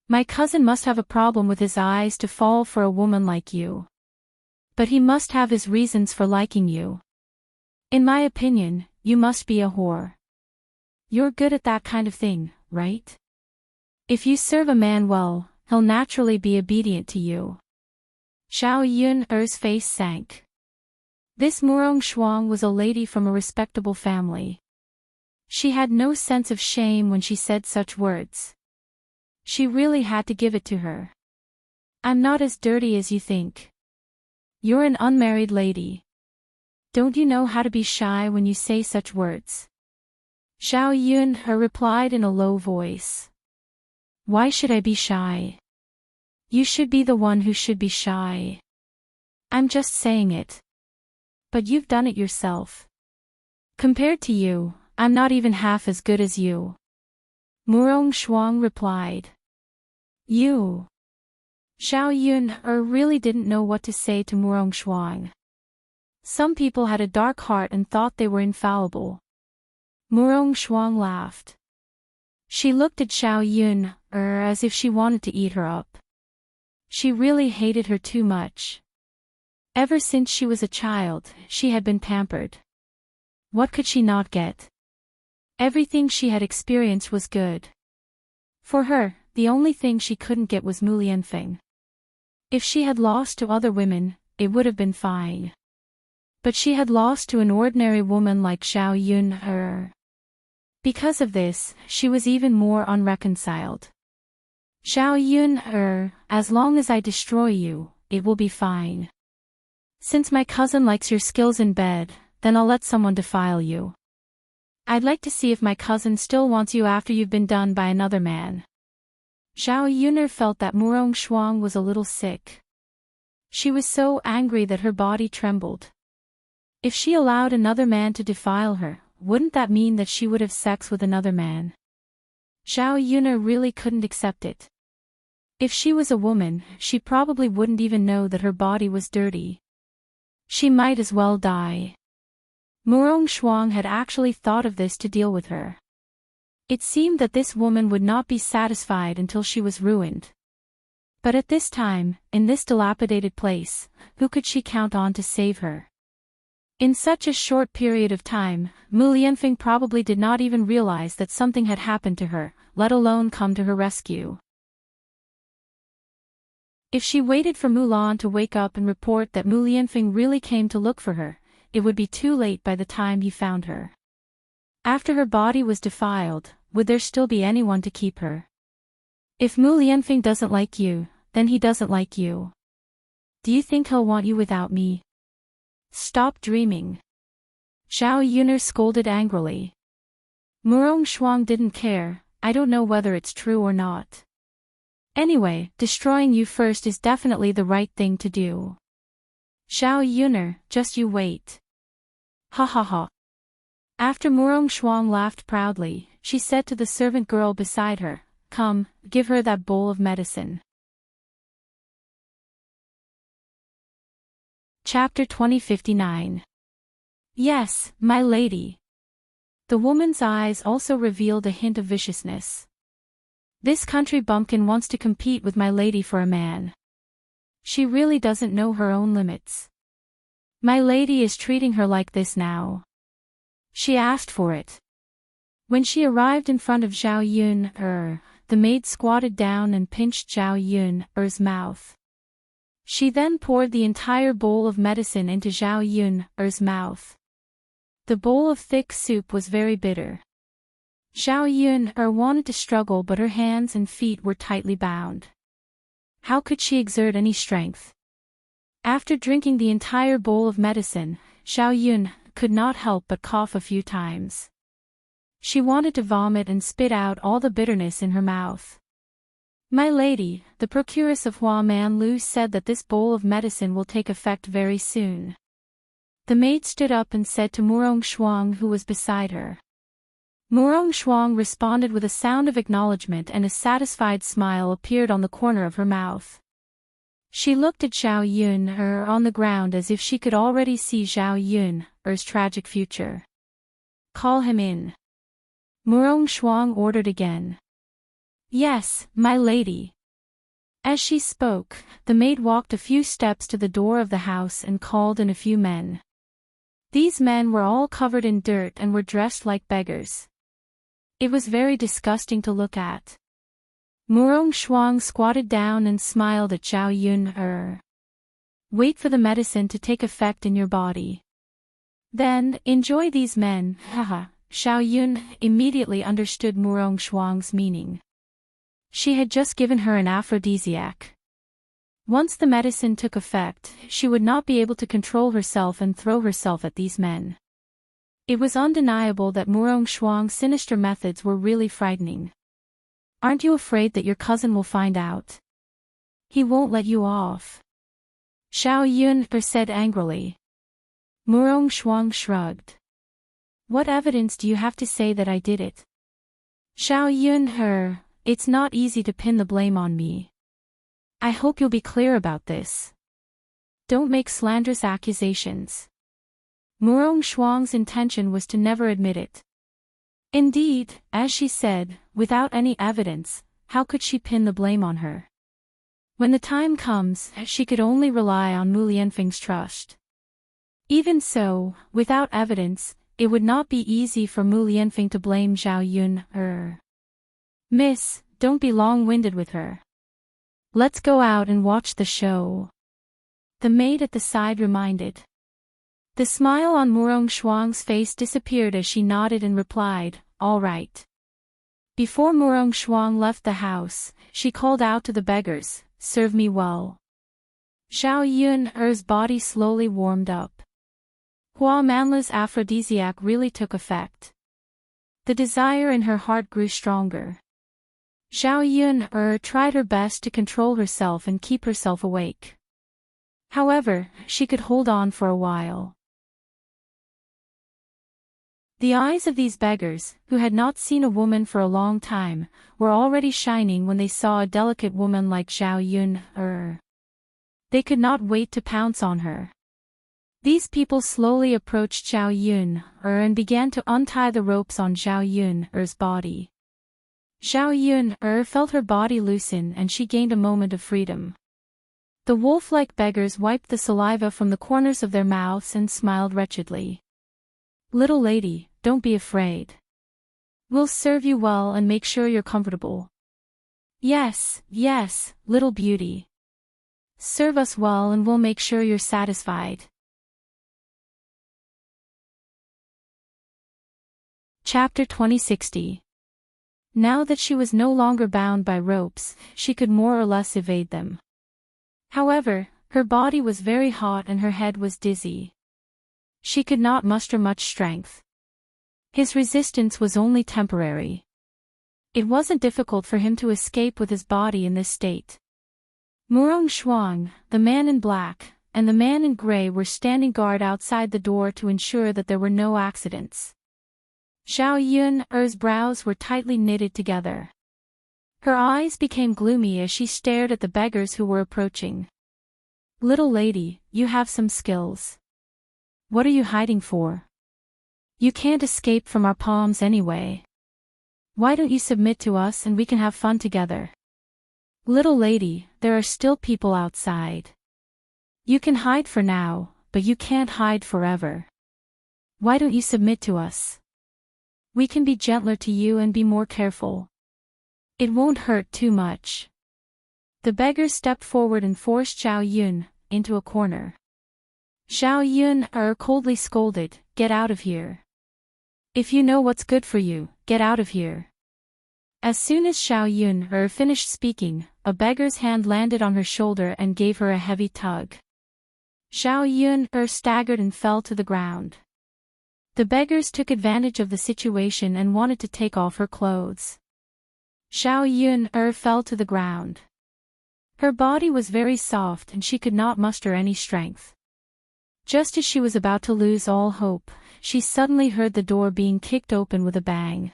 My cousin must have a problem with his eyes to fall for a woman like you. But he must have his reasons for liking you. In my opinion, you must be a whore. You're good at that kind of thing, right? If you serve a man well, he'll naturally be obedient to you." Xiao Yun's face sank. This Murong Shuang was a lady from a respectable family. She had no sense of shame when she said such words. She really had to give it to her. I'm not as dirty as you think. You're an unmarried lady. Don't you know how to be shy when you say such words? Zhao Yun replied in a low voice. Why should I be shy? You should be the one who should be shy. I'm just saying it. But you've done it yourself. Compared to you, I'm not even half as good as you. Murong Shuang replied. You. Zhao Yun really didn't know what to say to Murong Shuang. Some people had a dark heart and thought they were infallible. Murong Shuang laughed. She looked at Zhao Yun as if she wanted to eat her up. She really hated her too much. Ever since she was a child, she had been pampered. What could she not get? Everything she had experienced was good. For her, the only thing she couldn't get was Mu Lianfeng. If she had lost to other women, it would have been fine. But she had lost to an ordinary woman like Zhao Yun. Because of this, she was even more unreconciled. Zhao Yun, as long as I destroy you, it will be fine. Since my cousin likes your skills in bed, then I'll let someone defile you. I'd like to see if my cousin still wants you after you've been done by another man. Zhao Yun felt that Murong Shuang was a little sick. She was so angry that her body trembled. If she allowed another man to defile her, wouldn't that mean that she would have sex with another man? Zhao Yun really couldn't accept it. If she was a woman, she probably wouldn't even know that her body was dirty. She might as well die. Murong Shuang had actually thought of this to deal with her. It seemed that this woman would not be satisfied until she was ruined. But at this time, in this dilapidated place, who could she count on to save her? In such a short period of time, Mu Lianfeng probably did not even realize that something had happened to her, let alone come to her rescue. If she waited for Mulan to wake up and report that Mu Lianfeng really came to look for her, it would be too late by the time he found her. After her body was defiled, would there still be anyone to keep her? If Mu Lianfeng doesn't like you, then he doesn't like you. Do you think he'll want you without me? Stop dreaming. Zhao Yun scolded angrily. Murong Shuang didn't care. I don't know whether it's true or not. Anyway, destroying you first is definitely the right thing to do. Zhao Yun, just you wait. Ha ha ha. After Murong Shuang laughed proudly, she said to the servant girl beside her, Come, give her that bowl of medicine. Chapter 2059. Yes, my lady. The woman's eyes also revealed a hint of viciousness. This country bumpkin wants to compete with my lady for a man. She really doesn't know her own limits. My lady is treating her like this now. She asked for it. When she arrived in front of Zhao Yun, the maid squatted down and pinched Zhao Yun's mouth. She then poured the entire bowl of medicine into Zhao Yun's mouth. The bowl of thick soup was very bitter. Zhao Yun wanted to struggle, but her hands and feet were tightly bound. How could she exert any strength? After drinking the entire bowl of medicine, Zhao Yun could not help but cough a few times. She wanted to vomit and spit out all the bitterness in her mouth. My lady, the procuress of Hua Man Lu said that this bowl of medicine will take effect very soon. The maid stood up and said to Murong Shuang, who was beside her. Murong Shuang responded with a sound of acknowledgement, and a satisfied smile appeared on the corner of her mouth. She looked at Zhao Yun on the ground as if she could already see Zhao Yun's tragic future. Call him in. Murong Shuang ordered again. Yes, my lady. As she spoke, the maid walked a few steps to the door of the house and called in a few men. These men were all covered in dirt and were dressed like beggars. It was very disgusting to look at. Murong Shuang squatted down and smiled at Zhao Yun. Wait for the medicine to take effect in your body. Then, enjoy these men, haha. Xiao Yun immediately understood Murong Shuang's meaning. She had just given her an aphrodisiac. Once the medicine took effect, she would not be able to control herself and throw herself at these men. It was undeniable that Murong Shuang's sinister methods were really frightening. Aren't you afraid that your cousin will find out? He won't let you off. Xiao Yun said angrily. Murong Shuang shrugged. What evidence do you have to say that I did it? Xiao Yun, it's not easy to pin the blame on me. I hope you'll be clear about this. Don't make slanderous accusations. Murong Shuang's intention was to never admit it. Indeed, as she said, without any evidence, how could she pin the blame on her? When the time comes, she could only rely on Mu Lianfeng's trust. Even so, without evidence, it would not be easy for Mu Lianfeng to blame Xiao Yun. Miss, don't be long-winded with her. Let's go out and watch the show. The maid at the side reminded. The smile on Murong Shuang's face disappeared as she nodded and replied, all right. Before Murong Shuang left the house, she called out to the beggars, serve me well. Xiao Yun's body slowly warmed up. Hua Manla's aphrodisiac really took effect. The desire in her heart grew stronger. Xiao Yun tried her best to control herself and keep herself awake. However, she could hold on for a while. The eyes of these beggars, who had not seen a woman for a long time, were already shining when they saw a delicate woman like Xiao Yun. They could not wait to pounce on her. These people slowly approached Xiao Yun and began to untie the ropes on Xiao Yun's body. Xiao Yun felt her body loosen and she gained a moment of freedom. The wolf-like beggars wiped the saliva from the corners of their mouths and smiled wretchedly. Little lady, don't be afraid. We'll serve you well and make sure you're comfortable. Yes, yes, little beauty. Serve us well and we'll make sure you're satisfied. Chapter 2060. Now that she was no longer bound by ropes, she could more or less evade them. However, her body was very hot and her head was dizzy. She could not muster much strength. His resistance was only temporary. It wasn't difficult for him to escape with his body in this state. Murong Shuang, the man in black, and the man in gray were standing guard outside the door to ensure that there were no accidents. Xiao Yun's brows were tightly knitted together. Her eyes became gloomy as she stared at the beggars who were approaching. Little lady, you have some skills. What are you hiding for? You can't escape from our palms anyway. Why don't you submit to us and we can have fun together? Little lady, there are still people outside. You can hide for now, but you can't hide forever. Why don't you submit to us? We can be gentler to you and be more careful. It won't hurt too much. The beggar stepped forward and forced Xiao Yun into a corner. Xiao Yun coldly scolded, get out of here. If you know what's good for you, get out of here. As soon as Xiao Yun finished speaking, a beggar's hand landed on her shoulder and gave her a heavy tug. Xiao Yun staggered and fell to the ground. The beggars took advantage of the situation and wanted to take off her clothes. Xiao Yun fell to the ground. Her body was very soft and she could not muster any strength. Just as she was about to lose all hope, she suddenly heard the door being kicked open with a bang.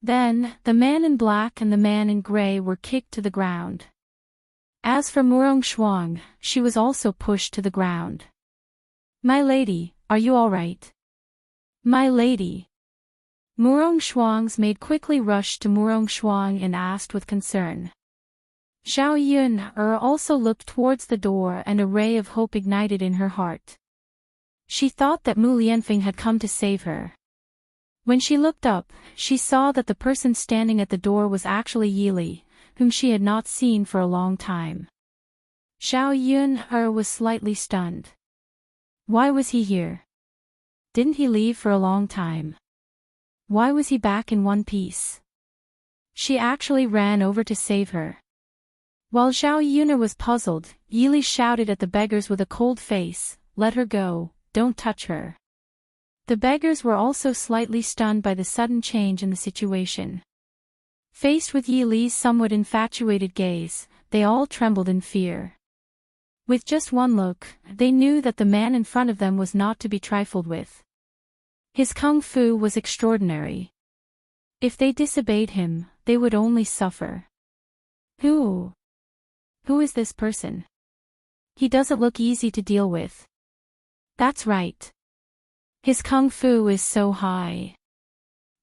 Then, the man in black and the man in gray were kicked to the ground. As for Murong Shuang, she was also pushed to the ground. My lady, are you all right? My lady. Murong Shuang's maid quickly rushed to Murong Shuang and asked with concern. Xiao Yun also looked towards the door and a ray of hope ignited in her heart. She thought that Mu Lianfeng had come to save her. When she looked up, she saw that the person standing at the door was actually Yili, whom she had not seen for a long time. Xiao Yun was slightly stunned. Why was he here? Didn't he leave for a long time? Why was he back in one piece? She actually ran over to save her. While Zhao Yun'er was puzzled, Yi shouted at the beggars with a cold face, "Let her go, don't touch her." The beggars were also slightly stunned by the sudden change in the situation. Faced with Yi Li's somewhat infatuated gaze, they all trembled in fear. With just one look, they knew that the man in front of them was not to be trifled with. His kung fu was extraordinary. If they disobeyed him, they would only suffer. Who is this person? He doesn't look easy to deal with. That's right. His kung fu is so high.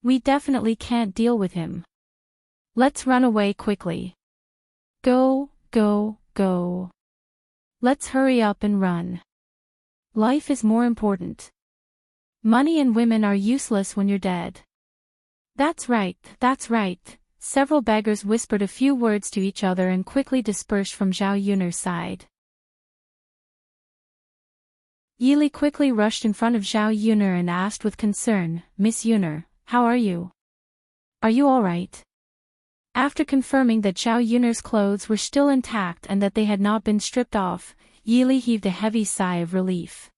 We definitely can't deal with him. Let's run away quickly. Go, go, go. Let's hurry up and run. Life is more important. Money and women are useless when you're dead. That's right, that's right. Several beggars whispered a few words to each other and quickly dispersed from Zhao Yun'er's side. Yi Li quickly rushed in front of Zhao Yun'er and asked with concern, "Miss Yun'er, how are you? Are you all right?" After confirming that Zhao Yun'er's clothes were still intact and that they had not been stripped off, Yi Li heaved a heavy sigh of relief.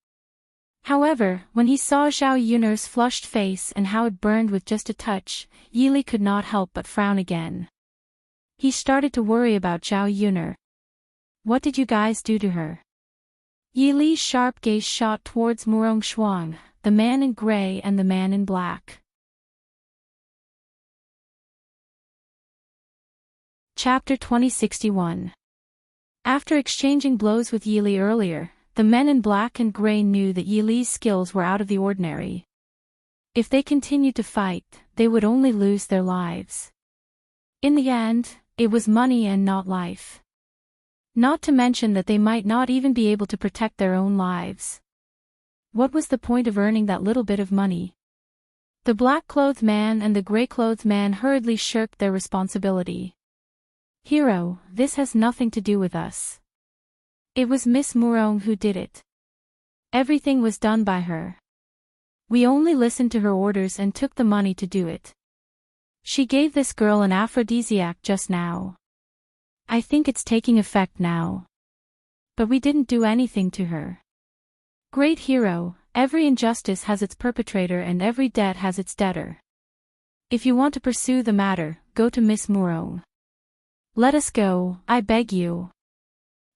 However, when he saw Zhao Yun'er's flushed face and how it burned with just a touch, Yi Li could not help but frown again. He started to worry about Zhao Yun'er. What did you guys do to her? Yi Li's sharp gaze shot towards Murong Shuang, the man in gray and the man in black. Chapter 2061. After exchanging blows with Yi Li earlier, the men in black and gray knew that Yi Li's skills were out of the ordinary. If they continued to fight, they would only lose their lives. In the end, it was money and not life. Not to mention that they might not even be able to protect their own lives. What was the point of earning that little bit of money? The black-clothed man and the gray-clothed man hurriedly shirked their responsibility. "Hero, this has nothing to do with us. It was Miss Murong who did it. Everything was done by her. We only listened to her orders and took the money to do it. She gave this girl an aphrodisiac just now. I think it's taking effect now. But we didn't do anything to her. Great hero, every injustice has its perpetrator and every debt has its debtor. If you want to pursue the matter, go to Miss Murong. Let us go, I beg you."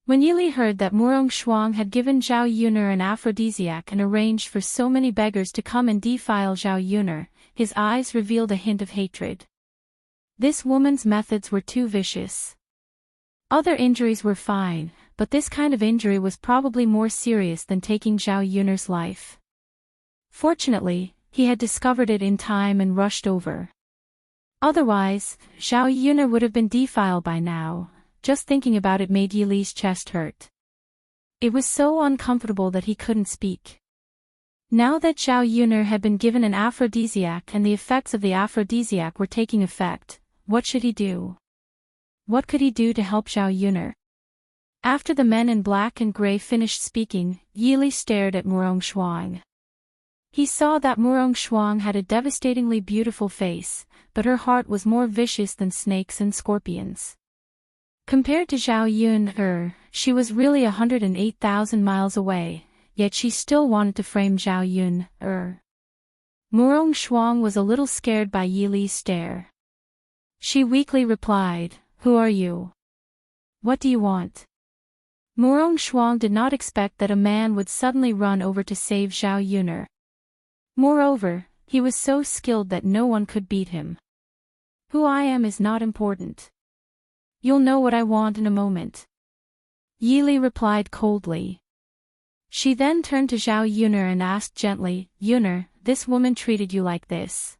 When Yi Li heard that Murong Shuang had given Zhao Yun'er an aphrodisiac and arranged for so many beggars to come and defile Zhao Yun'er, his eyes revealed a hint of hatred. This woman's methods were too vicious. Other injuries were fine, but this kind of injury was probably more serious than taking Zhao Yun'er's life. Fortunately, he had discovered it in time and rushed over. Otherwise, Zhao Yun'er would have been defiled by now. Just thinking about it made Yi Li's chest hurt. It was so uncomfortable that he couldn't speak. Now that Zhao Yun'er had been given an aphrodisiac and the effects of the aphrodisiac were taking effect, what should he do? What could he do to help Zhao Yun'er? After the men in black and gray finished speaking, Yi Li stared at Murong Shuang. He saw that Murong Shuang had a devastatingly beautiful face, but her heart was more vicious than snakes and scorpions. Compared to Zhao Yun'er, she was really 108,000 miles away, yet she still wanted to frame Zhao Yun'er. Murong Shuang was a little scared by Yi Li's stare. She weakly replied, "Who are you? What do you want?" Murong Shuang did not expect that a man would suddenly run over to save Zhao Yun'er. Moreover, he was so skilled that no one could beat him. "Who I am is not important. You'll know what I want in a moment," Yi Li replied coldly. She then turned to Zhao Yun'er and asked gently, "Yun'er, this woman treated you like this.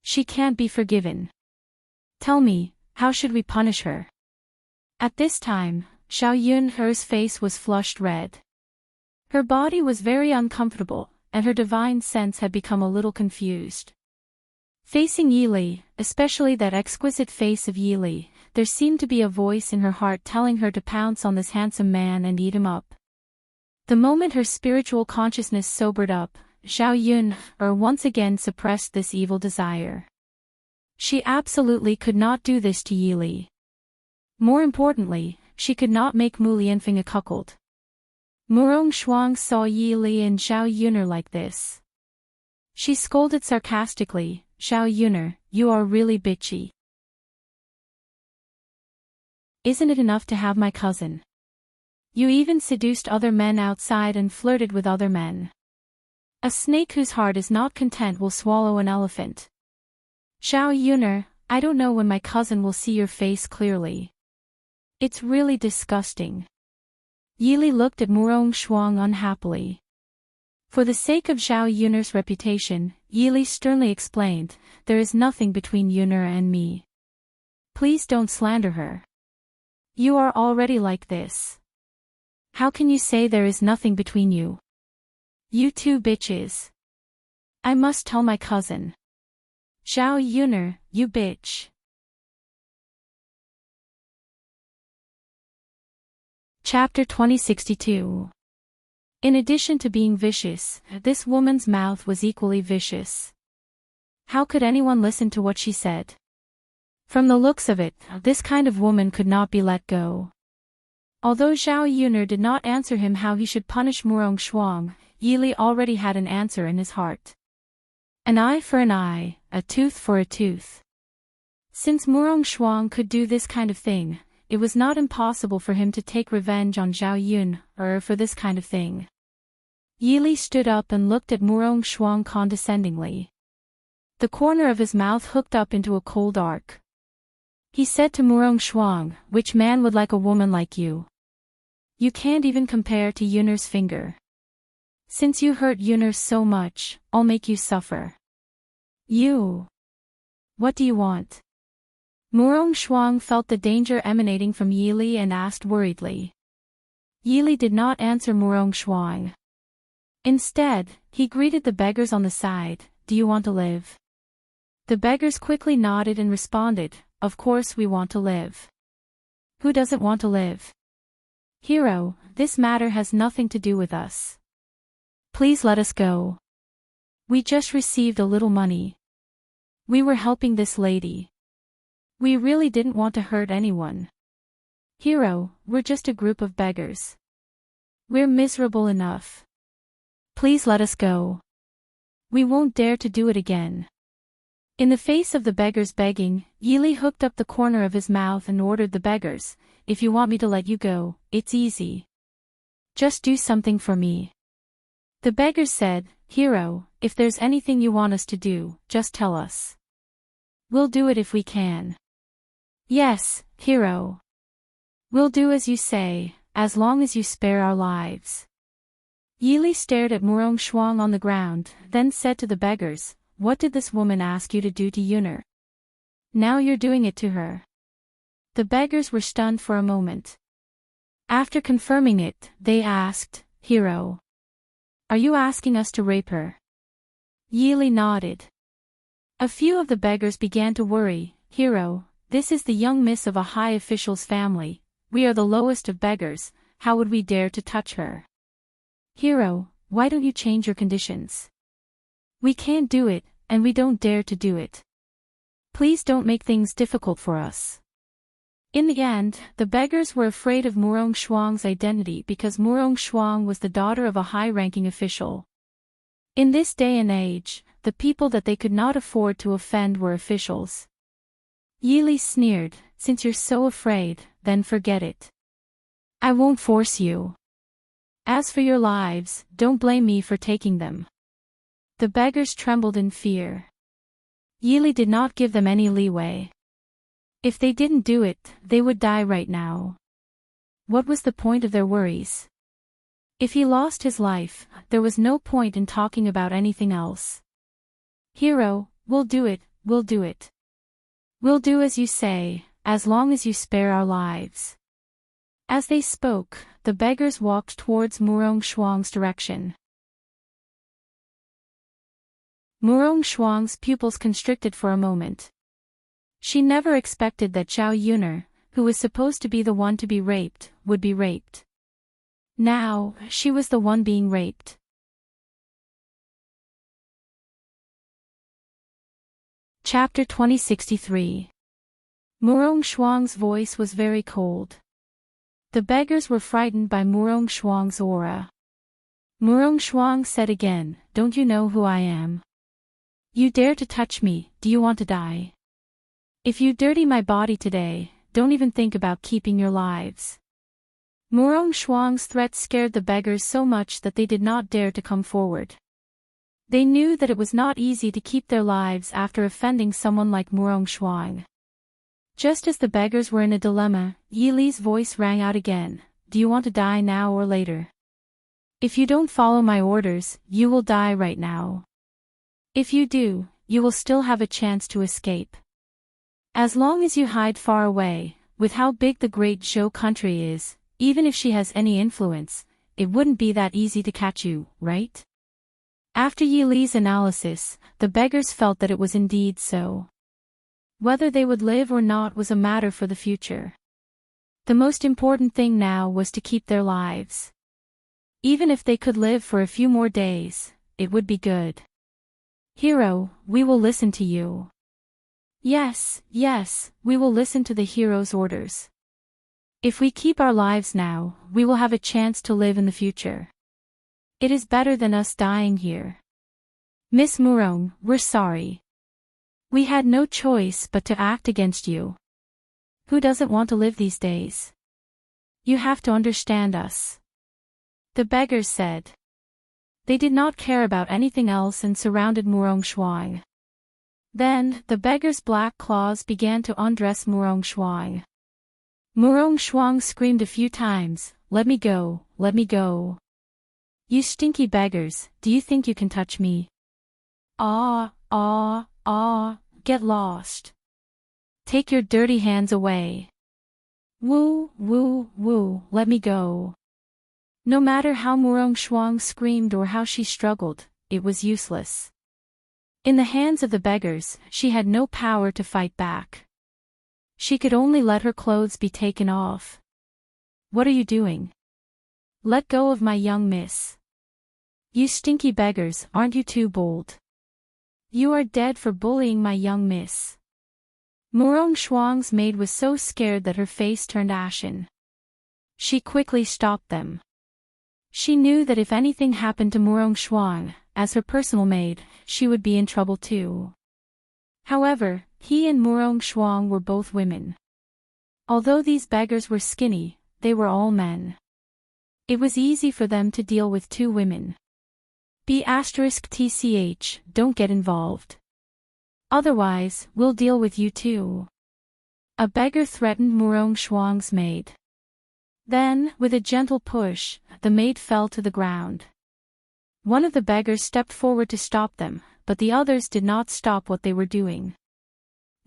She can't be forgiven. Tell me, how should we punish her?" At this time, Zhao Yun'er's face was flushed red. Her body was very uncomfortable, and her divine sense had become a little confused. Facing Yi Li, especially that exquisite face of Yi Li, there seemed to be a voice in her heart telling her to pounce on this handsome man and eat him up. The moment her spiritual consciousness sobered up, Xiao Yun once again suppressed this evil desire. She absolutely could not do this to Yi Li. More importantly, she could not make Mu Lianfeng a cuckold. Murong Shuang saw Yi Li and Xiao Yuner like this. She scolded sarcastically, "Xiao Yuner, you are really bitchy. Isn't it enough to have my cousin? You even seduced other men outside and flirted with other men. A snake whose heart is not content will swallow an elephant. Xiao Yuner, I don't know when my cousin will see your face clearly. It's really disgusting." Yi Li looked at Murong Shuang unhappily. For the sake of Xiao Yuner's reputation, Yi Li sternly explained, "There is nothing between Yuner and me. Please don't slander her. You are already like this. How can you say there is nothing between you? You two bitches. I must tell my cousin. Xiao Yuner, you bitch." Chapter 2062. In addition to being vicious, this woman's mouth was equally vicious. How could anyone listen to what she said? From the looks of it, this kind of woman could not be let go. Although Xiao Yuner did not answer him how he should punish Murong Shuang, Yi Li already had an answer in his heart. An eye for an eye, a tooth for a tooth. Since Murong Shuang could do this kind of thing, it was not impossible for him to take revenge on Xiao Yun, for this kind of thing. Yi Li stood up and looked at Murong Shuang condescendingly. The corner of his mouth hooked up into a cold arc. He said to Murong Shuang, "Which man would like a woman like you? You can't even compare to Yuner's finger. Since you hurt Yuner so much, I'll make you suffer. You. What do you want?" Murong Shuang felt the danger emanating from Yi Li and asked worriedly. Yi Li did not answer Murong Shuang. Instead, he greeted the beggars on the side, "Do you want to live?" The beggars quickly nodded and responded, "Of course we want to live. Who doesn't want to live? Hero, this matter has nothing to do with us. Please let us go. We just received a little money. We were helping this lady. We really didn't want to hurt anyone. Hero, we're just a group of beggars. We're miserable enough. Please let us go. We won't dare to do it again." In the face of the beggars begging, Yi Li hooked up the corner of his mouth and ordered the beggars, "If you want me to let you go, it's easy. Just do something for me." The beggars said, "Hero, if there's anything you want us to do, just tell us. We'll do it if we can." "Yes, Hero. We'll do as you say, as long as you spare our lives." Yi Li stared at Murong Shuang on the ground, then said to the beggars, "What did this woman ask you to do to Yuner? Now you're doing it to her." The beggars were stunned for a moment. After confirming it, they asked, "Hero, are you asking us to rape her?" Yi Li nodded. A few of the beggars began to worry, "Hero, this is the young miss of a high official's family. We are the lowest of beggars. How would we dare to touch her? Hero, why don't you change your conditions? We can't do it, and we don't dare to do it. Please don't make things difficult for us." In the end, the beggars were afraid of Murong Shuang's identity because Murong Shuang was the daughter of a high-ranking official. In this day and age, the people that they could not afford to offend were officials. Yi Li sneered, "Since you're so afraid, then forget it. I won't force you. As for your lives, don't blame me for taking them." The beggars trembled in fear. Yi Li did not give them any leeway. If they didn't do it, they would die right now. What was the point of their worries? If he lost his life, there was no point in talking about anything else. "Hero, we'll do it, we'll do it. We'll do as you say, as long as you spare our lives." As they spoke, the beggars walked towards Murong Shuang's direction. Murong Shuang's pupils constricted for a moment. She never expected that Xiao Yuner, who was supposed to be the one to be raped, would be raped. Now, she was the one being raped. Chapter 2063. Murong Shuang's voice was very cold. The beggars were frightened by Murong Shuang's aura. Murong Shuang said again, "Don't you know who I am? You dare to touch me, do you want to die? If you dirty my body today, don't even think about keeping your lives." Murong Shuang's threat scared the beggars so much that they did not dare to come forward. They knew that it was not easy to keep their lives after offending someone like Murong Shuang. Just as the beggars were in a dilemma, Yi Li's voice rang out again, "Do you want to die now or later? If you don't follow my orders, you will die right now. If you do, you will still have a chance to escape. As long as you hide far away, with how big the Great Zhou country is, even if she has any influence, it wouldn't be that easy to catch you, right?" After Yi Li's analysis, the beggars felt that it was indeed so. Whether they would live or not was a matter for the future. The most important thing now was to keep their lives. Even if they could live for a few more days, it would be good. "Hero, we will listen to you." Yes, we will listen to the hero's orders. If we keep our lives now, we will have a chance to live in the future. It is better than us dying here. Miss Murong, we're sorry. We had no choice but to act against you. Who doesn't want to live these days? You have to understand us. The beggars said. They did not care about anything else and surrounded Murong Shuang. Then, the beggars' black claws began to undress Murong Shuang. Murong Shuang screamed a few times, "Let me go, let me go. You stinky beggars, do you think you can touch me? Get lost. Take your dirty hands away. Woo, let me go." No matter how Murong Shuang screamed or how she struggled, it was useless. In the hands of the beggars, she had no power to fight back. She could only let her clothes be taken off. "What are you doing? Let go of my young miss. You stinky beggars, aren't you too bold? You are dead for bullying my young miss." Murong Shuang's maid was so scared that her face turned ashen. She quickly stopped them. She knew that if anything happened to Murong Shuang, as her personal maid, she would be in trouble too. However, he and Murong Shuang were both women. Although these beggars were skinny, they were all men. It was easy for them to deal with two women. *TCH, don't get involved. Otherwise, we'll deal with you too. A beggar threatened Murong Shuang's maid. Then, with a gentle push, the maid fell to the ground. One of the beggars stepped forward to stop them, but the others did not stop what they were doing.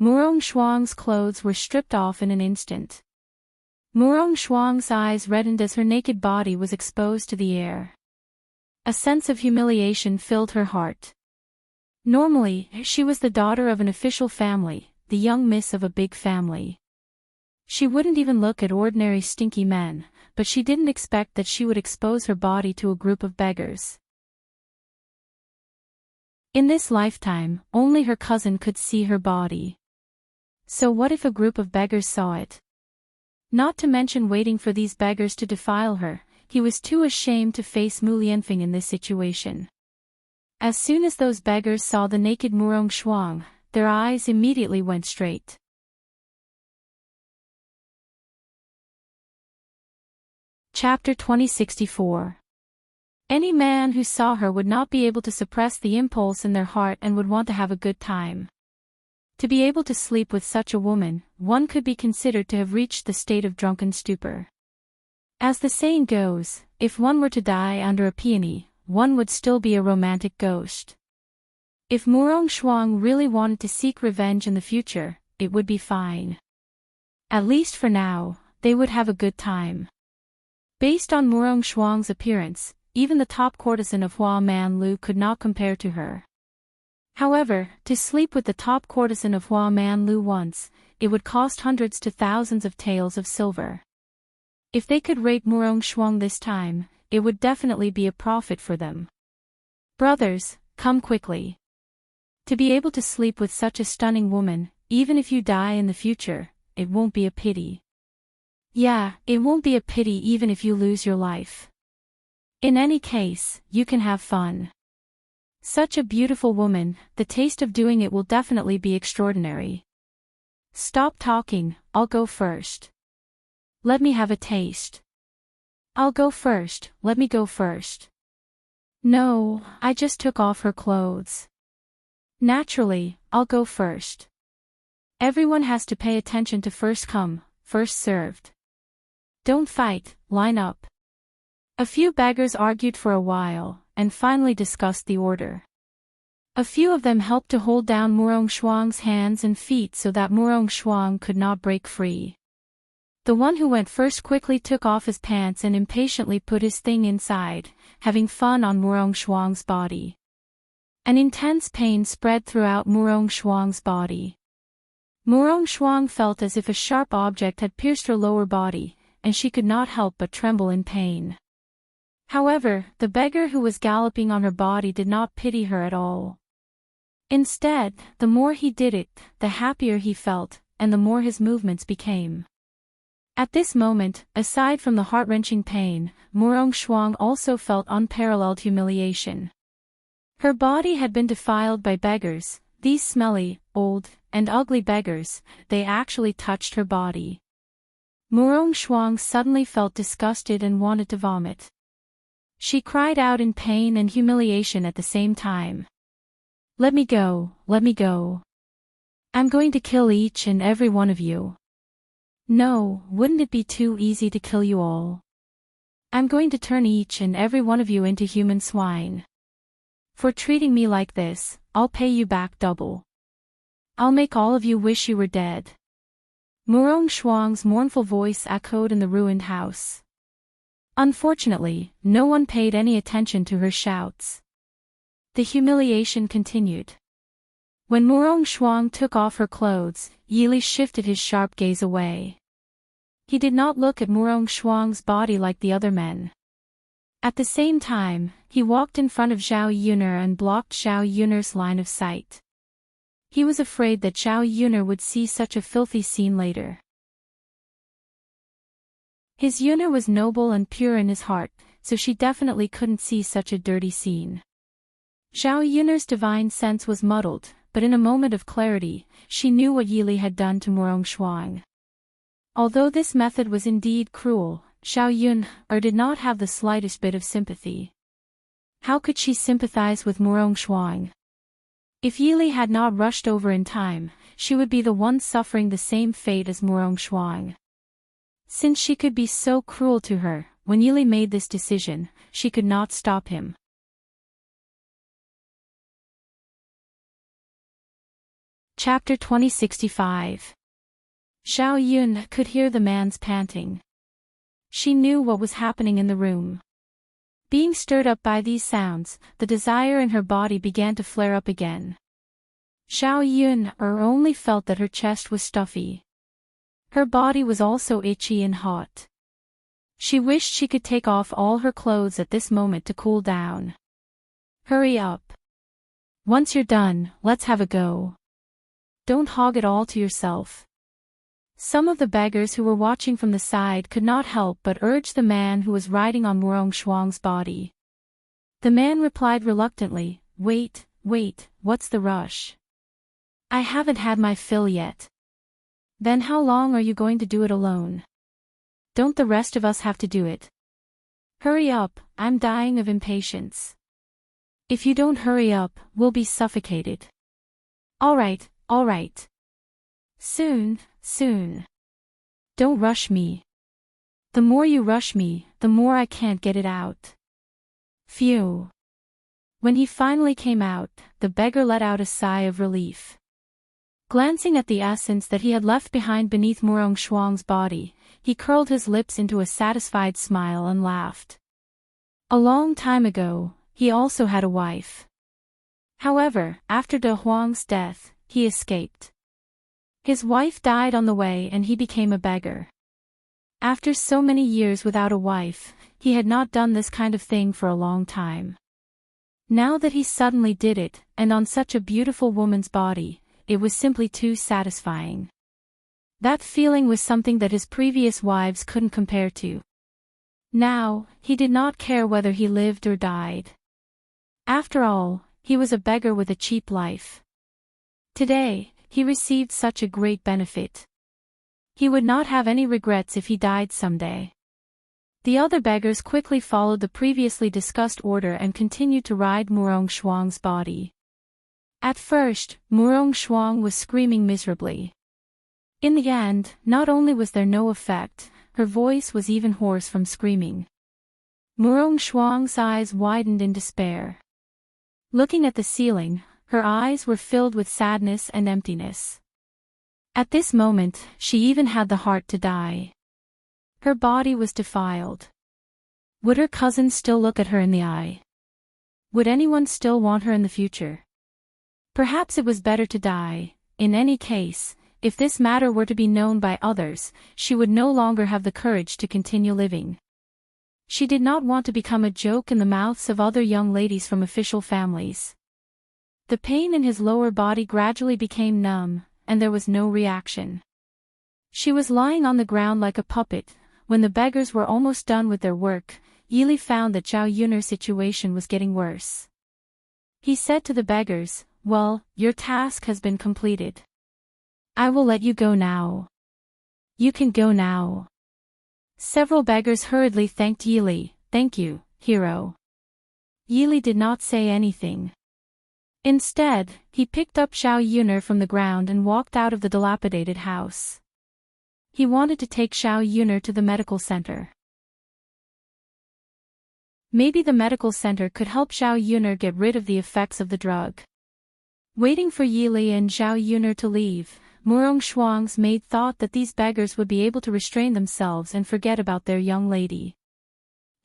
Murong Shuang's clothes were stripped off in an instant. Murong Shuang's eyes reddened as her naked body was exposed to the air. A sense of humiliation filled her heart. Normally, she was the daughter of an official family, the young miss of a big family. She wouldn't even look at ordinary stinky men, but she didn't expect that she would expose her body to a group of beggars. In this lifetime, only her cousin could see her body. So what if a group of beggars saw it? Not to mention waiting for these beggars to defile her, he was too ashamed to face Mu Lianfeng in this situation. As soon as those beggars saw the naked Murong Shuang, their eyes immediately went straight. Chapter 2064. Any man who saw her would not be able to suppress the impulse in their heart and would want to have a good time. To be able to sleep with such a woman, one could be considered to have reached the state of drunken stupor. As the saying goes, if one were to die under a peony, one would still be a romantic ghost. If Murong Shuang really wanted to seek revenge in the future, it would be fine. At least for now, they would have a good time. Based on Murong Shuang's appearance, even the top courtesan of Hua Man Lu could not compare to her. However, to sleep with the top courtesan of Hua Man Lu once, it would cost hundreds to thousands of taels of silver. If they could rape Murong Shuang this time, it would definitely be a profit for them. Brothers, come quickly. To be able to sleep with such a stunning woman, even if you die in the future, it won't be a pity. Yeah, it won't be a pity even if you lose your life. In any case, you can have fun. Such a beautiful woman, the taste of doing it will definitely be extraordinary. Stop talking, I'll go first. Let me have a taste. I'll go first, let me go first. No, I just took off her clothes. Naturally, I'll go first. Everyone has to pay attention to first come, first served. Don't fight, line up. A few beggars argued for a while, and finally discussed the order. A few of them helped to hold down Murong Shuang's hands and feet so that Murong Shuang could not break free. The one who went first quickly took off his pants and impatiently put his thing inside, having fun on Murong Shuang's body. An intense pain spread throughout Murong Shuang's body. Murong Shuang felt as if a sharp object had pierced her lower body, and she could not help but tremble in pain. However, the beggar who was galloping on her body did not pity her at all. Instead, the more he did it, the happier he felt, and the more his movements became. At this moment, aside from the heart-wrenching pain, Murong Shuang also felt unparalleled humiliation. Her body had been defiled by beggars, these smelly, old, and ugly beggars. They actually touched her body. Murong Shuang suddenly felt disgusted and wanted to vomit. She cried out in pain and humiliation at the same time. Let me go, let me go. I'm going to kill each and every one of you. No, wouldn't it be too easy to kill you all? I'm going to turn each and every one of you into human swine. For treating me like this, I'll pay you back double. I'll make all of you wish you were dead. Murong Shuang's mournful voice echoed in the ruined house. Unfortunately, no one paid any attention to her shouts. The humiliation continued. When Murong Shuang took off her clothes, Yili shifted his sharp gaze away. He did not look at Murong Shuang's body like the other men. At the same time, he walked in front of Zhao Yuner and blocked Zhao Yuner's line of sight. He was afraid that Zhao Yuner would see such a filthy scene later. His Yuner was noble and pure in his heart, so she definitely couldn't see such a dirty scene. Zhao Yuner's divine sense was muddled, but in a moment of clarity, she knew what Yili had done to Murong Shuang. Although this method was indeed cruel, Zhao Yuner did not have the slightest bit of sympathy. How could she sympathize with Murong Shuang? If Yili had not rushed over in time, she would be the one suffering the same fate as Murong Shuang. Since she could be so cruel to her, when Yili made this decision, she could not stop him. Chapter 2065. Zhao Yun could hear the man's panting. She knew what was happening in the room. Being stirred up by these sounds, the desire in her body began to flare up again. Zhao Yun only felt that her chest was stuffy. Her body was also itchy and hot. She wished she could take off all her clothes at this moment to cool down. Hurry up. Once you're done, let's have a go. Don't hog it all to yourself. Some of the beggars who were watching from the side could not help but urge the man who was riding on Murong Shuang's body. The man replied reluctantly, wait, what's the rush? I haven't had my fill yet. Then how long are you going to do it alone? Don't the rest of us have to do it? Hurry up, I'm dying of impatience. If you don't hurry up, we'll be suffocated. All right. Soon. Don't rush me. The more you rush me, the more I can't get it out. Phew. When he finally came out, the beggar let out a sigh of relief. Glancing at the essence that he had left behind beneath Murong Shuang's body, he curled his lips into a satisfied smile and laughed. A long time ago, he also had a wife. However, after De Huang's death, he escaped. His wife died on the way and he became a beggar. After so many years without a wife, he had not done this kind of thing for a long time. Now that he suddenly did it, and on such a beautiful woman's body, it was simply too satisfying. That feeling was something that his previous wives couldn't compare to. Now, he did not care whether he lived or died. After all, he was a beggar with a cheap life. Today, he received such a great benefit. He would not have any regrets if he died someday. The other beggars quickly followed the previously discussed order and continued to ride Murong Shuang's body. At first, Murong Shuang was screaming miserably. In the end, not only was there no effect, her voice was even hoarse from screaming. Murong Shuang's eyes widened in despair. Looking at the ceiling, her eyes were filled with sadness and emptiness. At this moment, she even had the heart to die. Her body was defiled. Would her cousins still look at her in the eye? Would anyone still want her in the future? Perhaps it was better to die. In any case, if this matter were to be known by others, she would no longer have the courage to continue living. She did not want to become a joke in the mouths of other young ladies from official families. The pain in his lower body gradually became numb, and there was no reaction. She was lying on the ground like a puppet. When the beggars were almost done with their work, Yili found that Zhao Yun'er's situation was getting worse. He said to the beggars, "Well, your task has been completed. I will let you go now. You can go now." Several beggars hurriedly thanked Yili. "Thank you, hero." Yili did not say anything. Instead, he picked up Zhao Yun'er from the ground and walked out of the dilapidated house. He wanted to take Zhao Yun'er to the medical center. Maybe the medical center could help Zhao Yun'er get rid of the effects of the drug. Waiting for Yili and Zhao Yun'er to leave, Murong Shuang's maid thought that these beggars would be able to restrain themselves and forget about their young lady.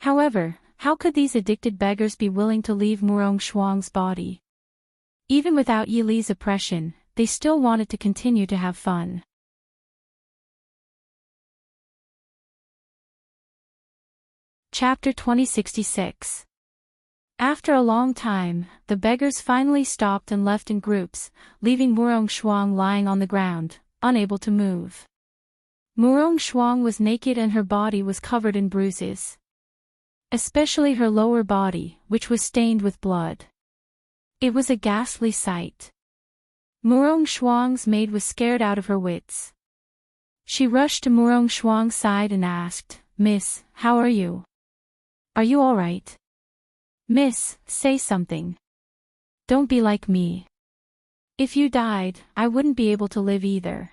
However, how could these addicted beggars be willing to leave Murong Shuang's body? Even without Yili's oppression, they still wanted to continue to have fun. Chapter 2066. After a long time, the beggars finally stopped and left in groups, leaving Murong Shuang lying on the ground, unable to move. Murong Shuang was naked and her body was covered in bruises. Especially her lower body, which was stained with blood. It was a ghastly sight. Murong Shuang's maid was scared out of her wits. She rushed to Murong Shuang's side and asked, "Miss, how are you? Are you all right? Miss, say something. Don't be like me. If you died, I wouldn't be able to live either."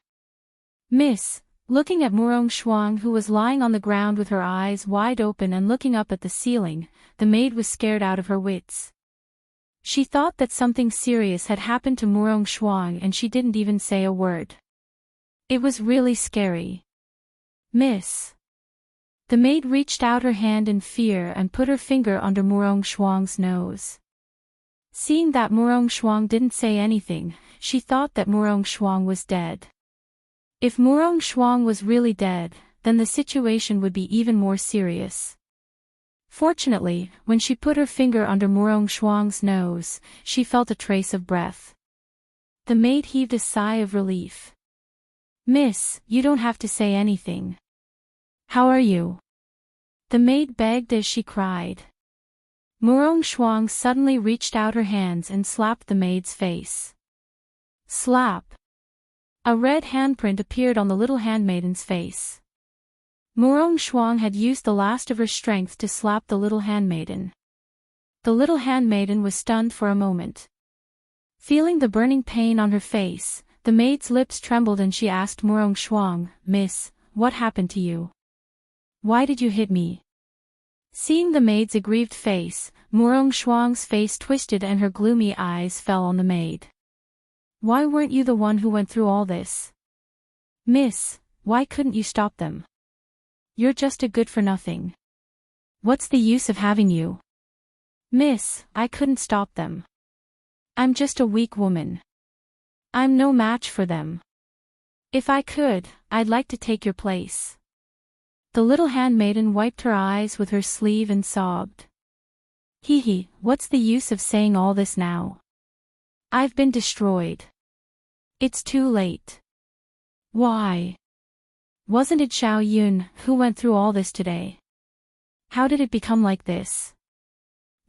Miss, looking at Murong Shuang who was lying on the ground with her eyes wide open and looking up at the ceiling, the maid was scared out of her wits. She thought that something serious had happened to Murong Shuang and she didn't even say a word. It was really scary. "Miss." The maid reached out her hand in fear and put her finger under Murong Shuang's nose. Seeing that Murong Shuang didn't say anything, she thought that Murong Shuang was dead. If Murong Shuang was really dead, then the situation would be even more serious. Fortunately, when she put her finger under Murong Shuang's nose, she felt a trace of breath. The maid heaved a sigh of relief. "Miss, you don't have to say anything. How are you?" the maid begged as she cried. Murong Shuang suddenly reached out her hands and slapped the maid's face. Slap! A red handprint appeared on the little handmaiden's face. Murong Shuang had used the last of her strength to slap the little handmaiden. The little handmaiden was stunned for a moment. Feeling the burning pain on her face, the maid's lips trembled and she asked Murong Shuang, "Miss, what happened to you? Why did you hit me?" Seeing the maid's aggrieved face, Murong Shuang's face twisted and her gloomy eyes fell on the maid. "Why weren't you the one who went through all this? Miss, why couldn't you stop them? You're just a good-for-nothing. What's the use of having you?" "Miss, I couldn't stop them. I'm just a weak woman. I'm no match for them. If I could, I'd like to take your place." The little handmaiden wiped her eyes with her sleeve and sobbed. Hee hee, what's the use of saying all this now? I've been destroyed. It's too late. Why? Wasn't it Xiao Yun who went through all this today? How did it become like this?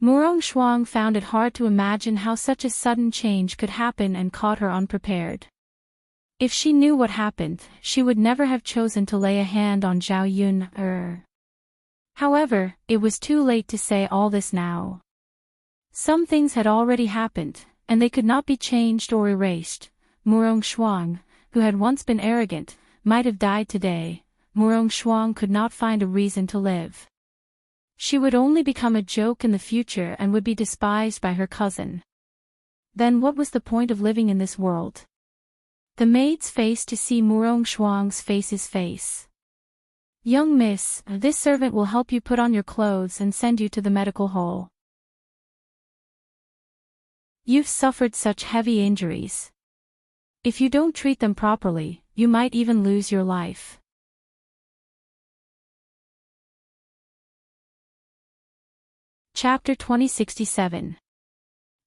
Murong Shuang found it hard to imagine how such a sudden change could happen and caught her unprepared. If she knew what happened, she would never have chosen to lay a hand on Xiao Yun. However, it was too late to say all this now. Some things had already happened, and they could not be changed or erased. Murong Shuang, who had once been arrogant, might have died today. Murong Shuang could not find a reason to live. She would only become a joke in the future and would be despised by her cousin. Then what was the point of living in this world? The maid's face to see Murong Shuang's face. Young miss, this servant will help you put on your clothes and send you to the medical hall. You've suffered such heavy injuries. If you don't treat them properly, you might even lose your life. Chapter 2067.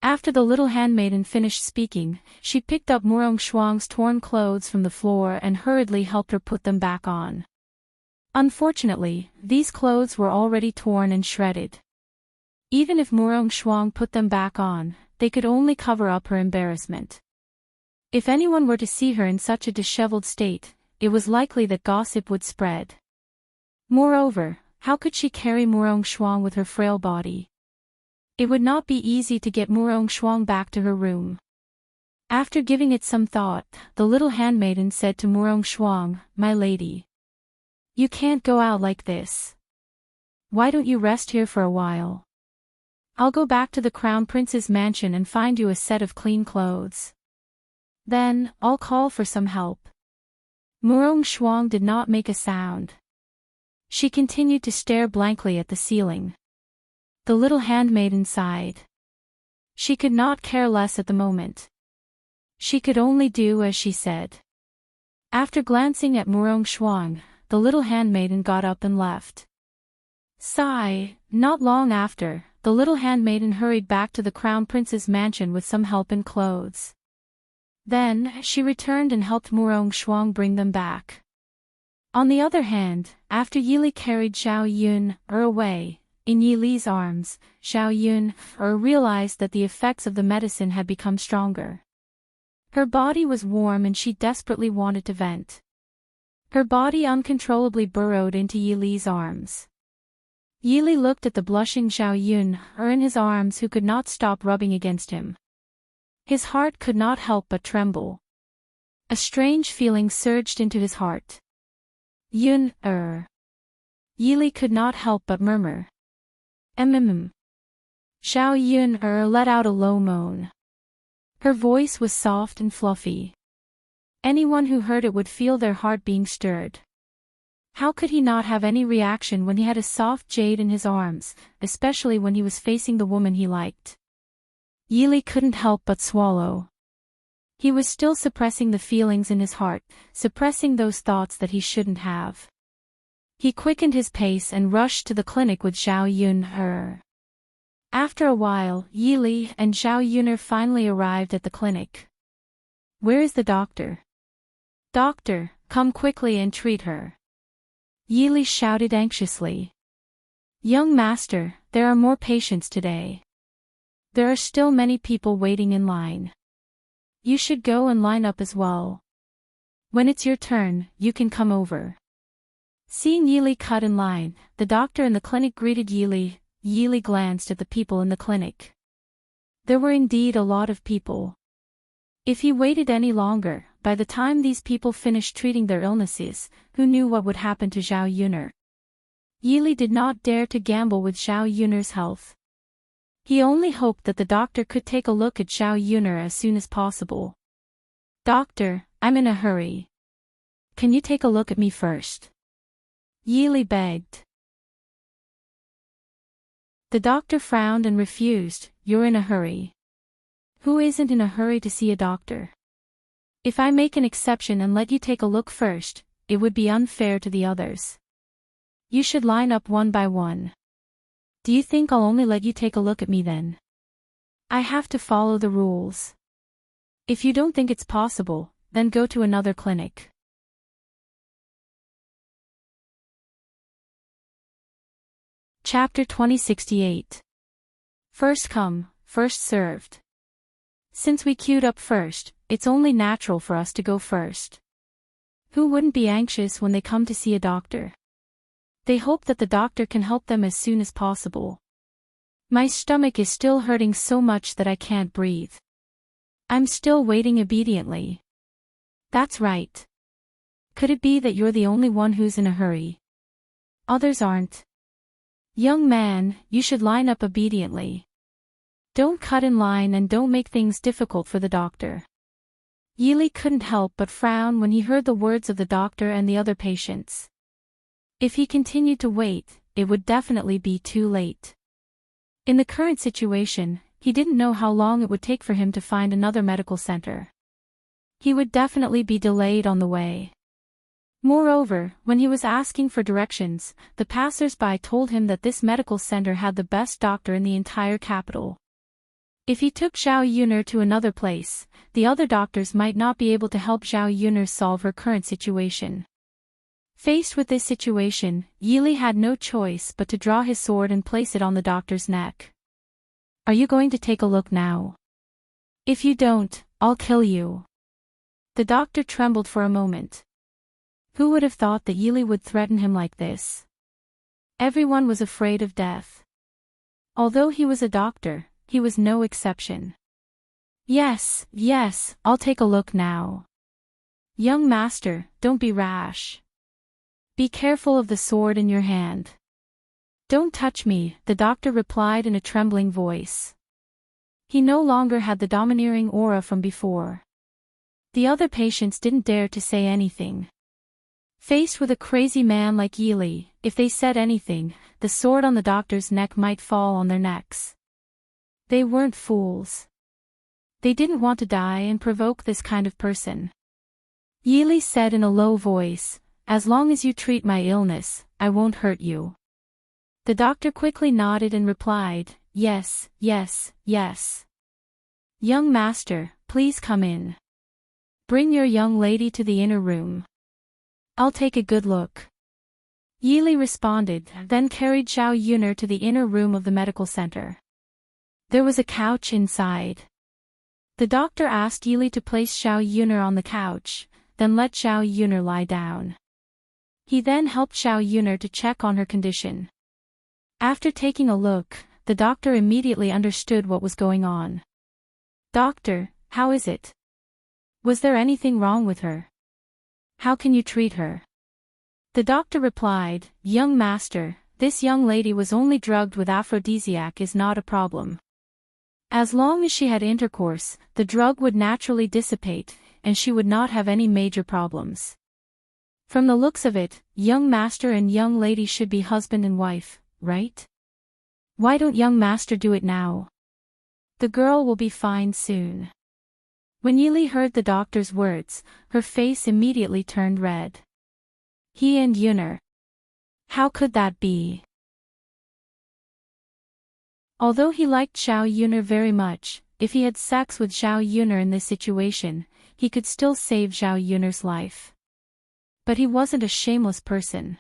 After the little handmaiden finished speaking, she picked up Murong Shuang's torn clothes from the floor and hurriedly helped her put them back on. Unfortunately, these clothes were already torn and shredded. Even if Murong Shuang put them back on, they could only cover up her embarrassment. If anyone were to see her in such a disheveled state, it was likely that gossip would spread. Moreover, how could she carry Murong Shuang with her frail body? It would not be easy to get Murong Shuang back to her room. After giving it some thought, the little handmaiden said to Murong Shuang, "My lady, you can't go out like this. Why don't you rest here for a while? I'll go back to the Crown Prince's mansion and find you a set of clean clothes. Then, I'll call for some help." Murong Shuang did not make a sound. She continued to stare blankly at the ceiling. The little handmaiden sighed. She could not care less at the moment. She could only do as she said. After glancing at Murong Shuang, the little handmaiden got up and left. Sigh. Not long after, the little handmaiden hurried back to the Crown Prince's mansion with some help and clothes. Then, she returned and helped Murong Shuang bring them back. On the other hand, after Yili carried Xiao Yun away, in Yili's arms, Xiao Yun realized that the effects of the medicine had become stronger. Her body was warm and she desperately wanted to vent. Her body uncontrollably burrowed into Yili's arms. Yili looked at the blushing Xiao Yun in his arms who could not stop rubbing against him. His heart could not help but tremble. A strange feeling surged into his heart. Yun, Yili could not help but murmur. Xiao Yun let out a low moan. Her voice was soft and fluffy. Anyone who heard it would feel their heart being stirred. How could he not have any reaction when he had a soft jade in his arms, especially when he was facing the woman he liked? Yili couldn't help but swallow. He was still suppressing the feelings in his heart, suppressing those thoughts that he shouldn't have. He quickened his pace and rushed to the clinic with Xiao Yun. After a while, Yili and Xiao Yun finally arrived at the clinic. "Where is the doctor?" "Doctor, come quickly and treat her," Yili shouted anxiously. "Young master, there are more patients today. There are still many people waiting in line. You should go and line up as well. When it's your turn, you can come over." Seeing Yili cut in line, the doctor in the clinic greeted Yili. Yili glanced at the people in the clinic. There were indeed a lot of people. If he waited any longer, by the time these people finished treating their illnesses, who knew what would happen to Xiao Yun? Yili did not dare to gamble with Xiao Yun's health. He only hoped that the doctor could take a look at Xiao Yun as soon as possible. "Doctor, I'm in a hurry. Can you take a look at me first?" Yili begged. The doctor frowned and refused. "You're in a hurry. Who isn't in a hurry to see a doctor? If I make an exception and let you take a look first, it would be unfair to the others. You should line up one by one." Do you think I'll only let you take a look at me then? I have to follow the rules. If you don't think it's possible, then go to another clinic. Chapter 2068. First come, first served. Since we queued up first, it's only natural for us to go first. Who wouldn't be anxious when they come to see a doctor? They hope that the doctor can help them as soon as possible. My stomach is still hurting so much that I can't breathe. I'm still waiting obediently. That's right. Could it be that you're the only one who's in a hurry? Others aren't. Young man, you should line up obediently. Don't cut in line and don't make things difficult for the doctor. Yili couldn't help but frown when he heard the words of the doctor and the other patients. If he continued to wait, it would definitely be too late. In the current situation, he didn't know how long it would take for him to find another medical center. He would definitely be delayed on the way. Moreover, when he was asking for directions, the passers-by told him that this medical center had the best doctor in the entire capital. If he took Zhao Yuner to another place, the other doctors might not be able to help Zhao Yuner solve her current situation. Faced with this situation, Yili had no choice but to draw his sword and place it on the doctor's neck. Are you going to take a look now? If you don't, I'll kill you. The doctor trembled for a moment. Who would have thought that Yili would threaten him like this? Everyone was afraid of death. Although he was a doctor, he was no exception. Yes, I'll take a look now. Young master, don't be rash. Be careful of the sword in your hand. Don't touch me, the doctor replied in a trembling voice. He no longer had the domineering aura from before. The other patients didn't dare to say anything. Faced with a crazy man like Yili, if they said anything, the sword on the doctor's neck might fall on their necks. They weren't fools. They didn't want to die and provoke this kind of person. Yili said in a low voice, "As long as you treat my illness, I won't hurt you." The doctor quickly nodded and replied, yes. Young master, please come in. Bring your young lady to the inner room. I'll take a good look. Yili responded, then carried Zhao Yuner to the inner room of the medical center. There was a couch inside. The doctor asked Yili to place Zhao Yuner on the couch, then let Zhao Yuner lie down. He then helped Zhao Yuner to check on her condition. After taking a look, the doctor immediately understood what was going on. Doctor, how is it? Was there anything wrong with her? How can you treat her? The doctor replied, Young master, this young lady was only drugged with aphrodisiac is not a problem. As long as she had intercourse, the drug would naturally dissipate, and she would not have any major problems. From the looks of it, young master and young lady should be husband and wife, right? Why don't young master do it now? The girl will be fine soon. When Yili heard the doctor's words, her face immediately turned red. He and Yuner. How could that be? Although he liked Zhao Yuner very much, if he had sex with Zhao Yuner in this situation, he could still save Zhao Yuner's life. But he wasn't a shameless person.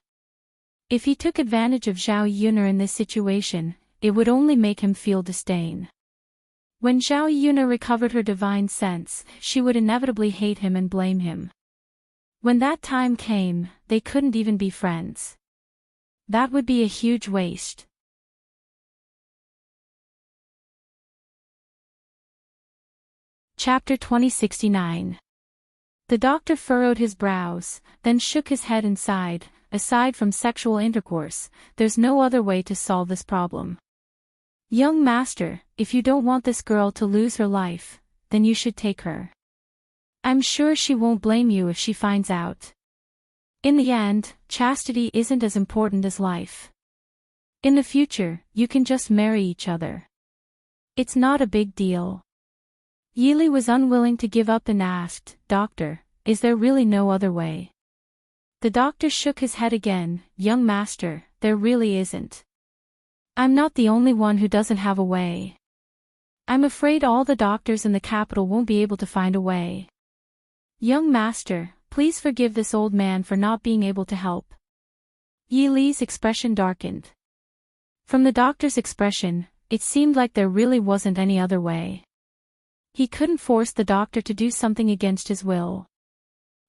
If he took advantage of Zhao Yuner in this situation, it would only make him feel disdain. When Zhao Yuner recovered her divine sense, she would inevitably hate him and blame him. When that time came, they couldn't even be friends. That would be a huge waste. Chapter 2069. The doctor furrowed his brows, then shook his head and sighed. Aside from sexual intercourse, there's no other way to solve this problem. Young master, if you don't want this girl to lose her life, then you should take her. I'm sure she won't blame you if she finds out. In the end, chastity isn't as important as life. In the future, you can just marry each other. It's not a big deal. Yili was unwilling to give up and asked, Doctor, is there really no other way? The doctor shook his head again, Young master, there really isn't. I'm not the only one who doesn't have a way. I'm afraid all the doctors in the capital won't be able to find a way. Young master, please forgive this old man for not being able to help. Yi Li's expression darkened. From the doctor's expression, it seemed like there really wasn't any other way. He couldn't force the doctor to do something against his will.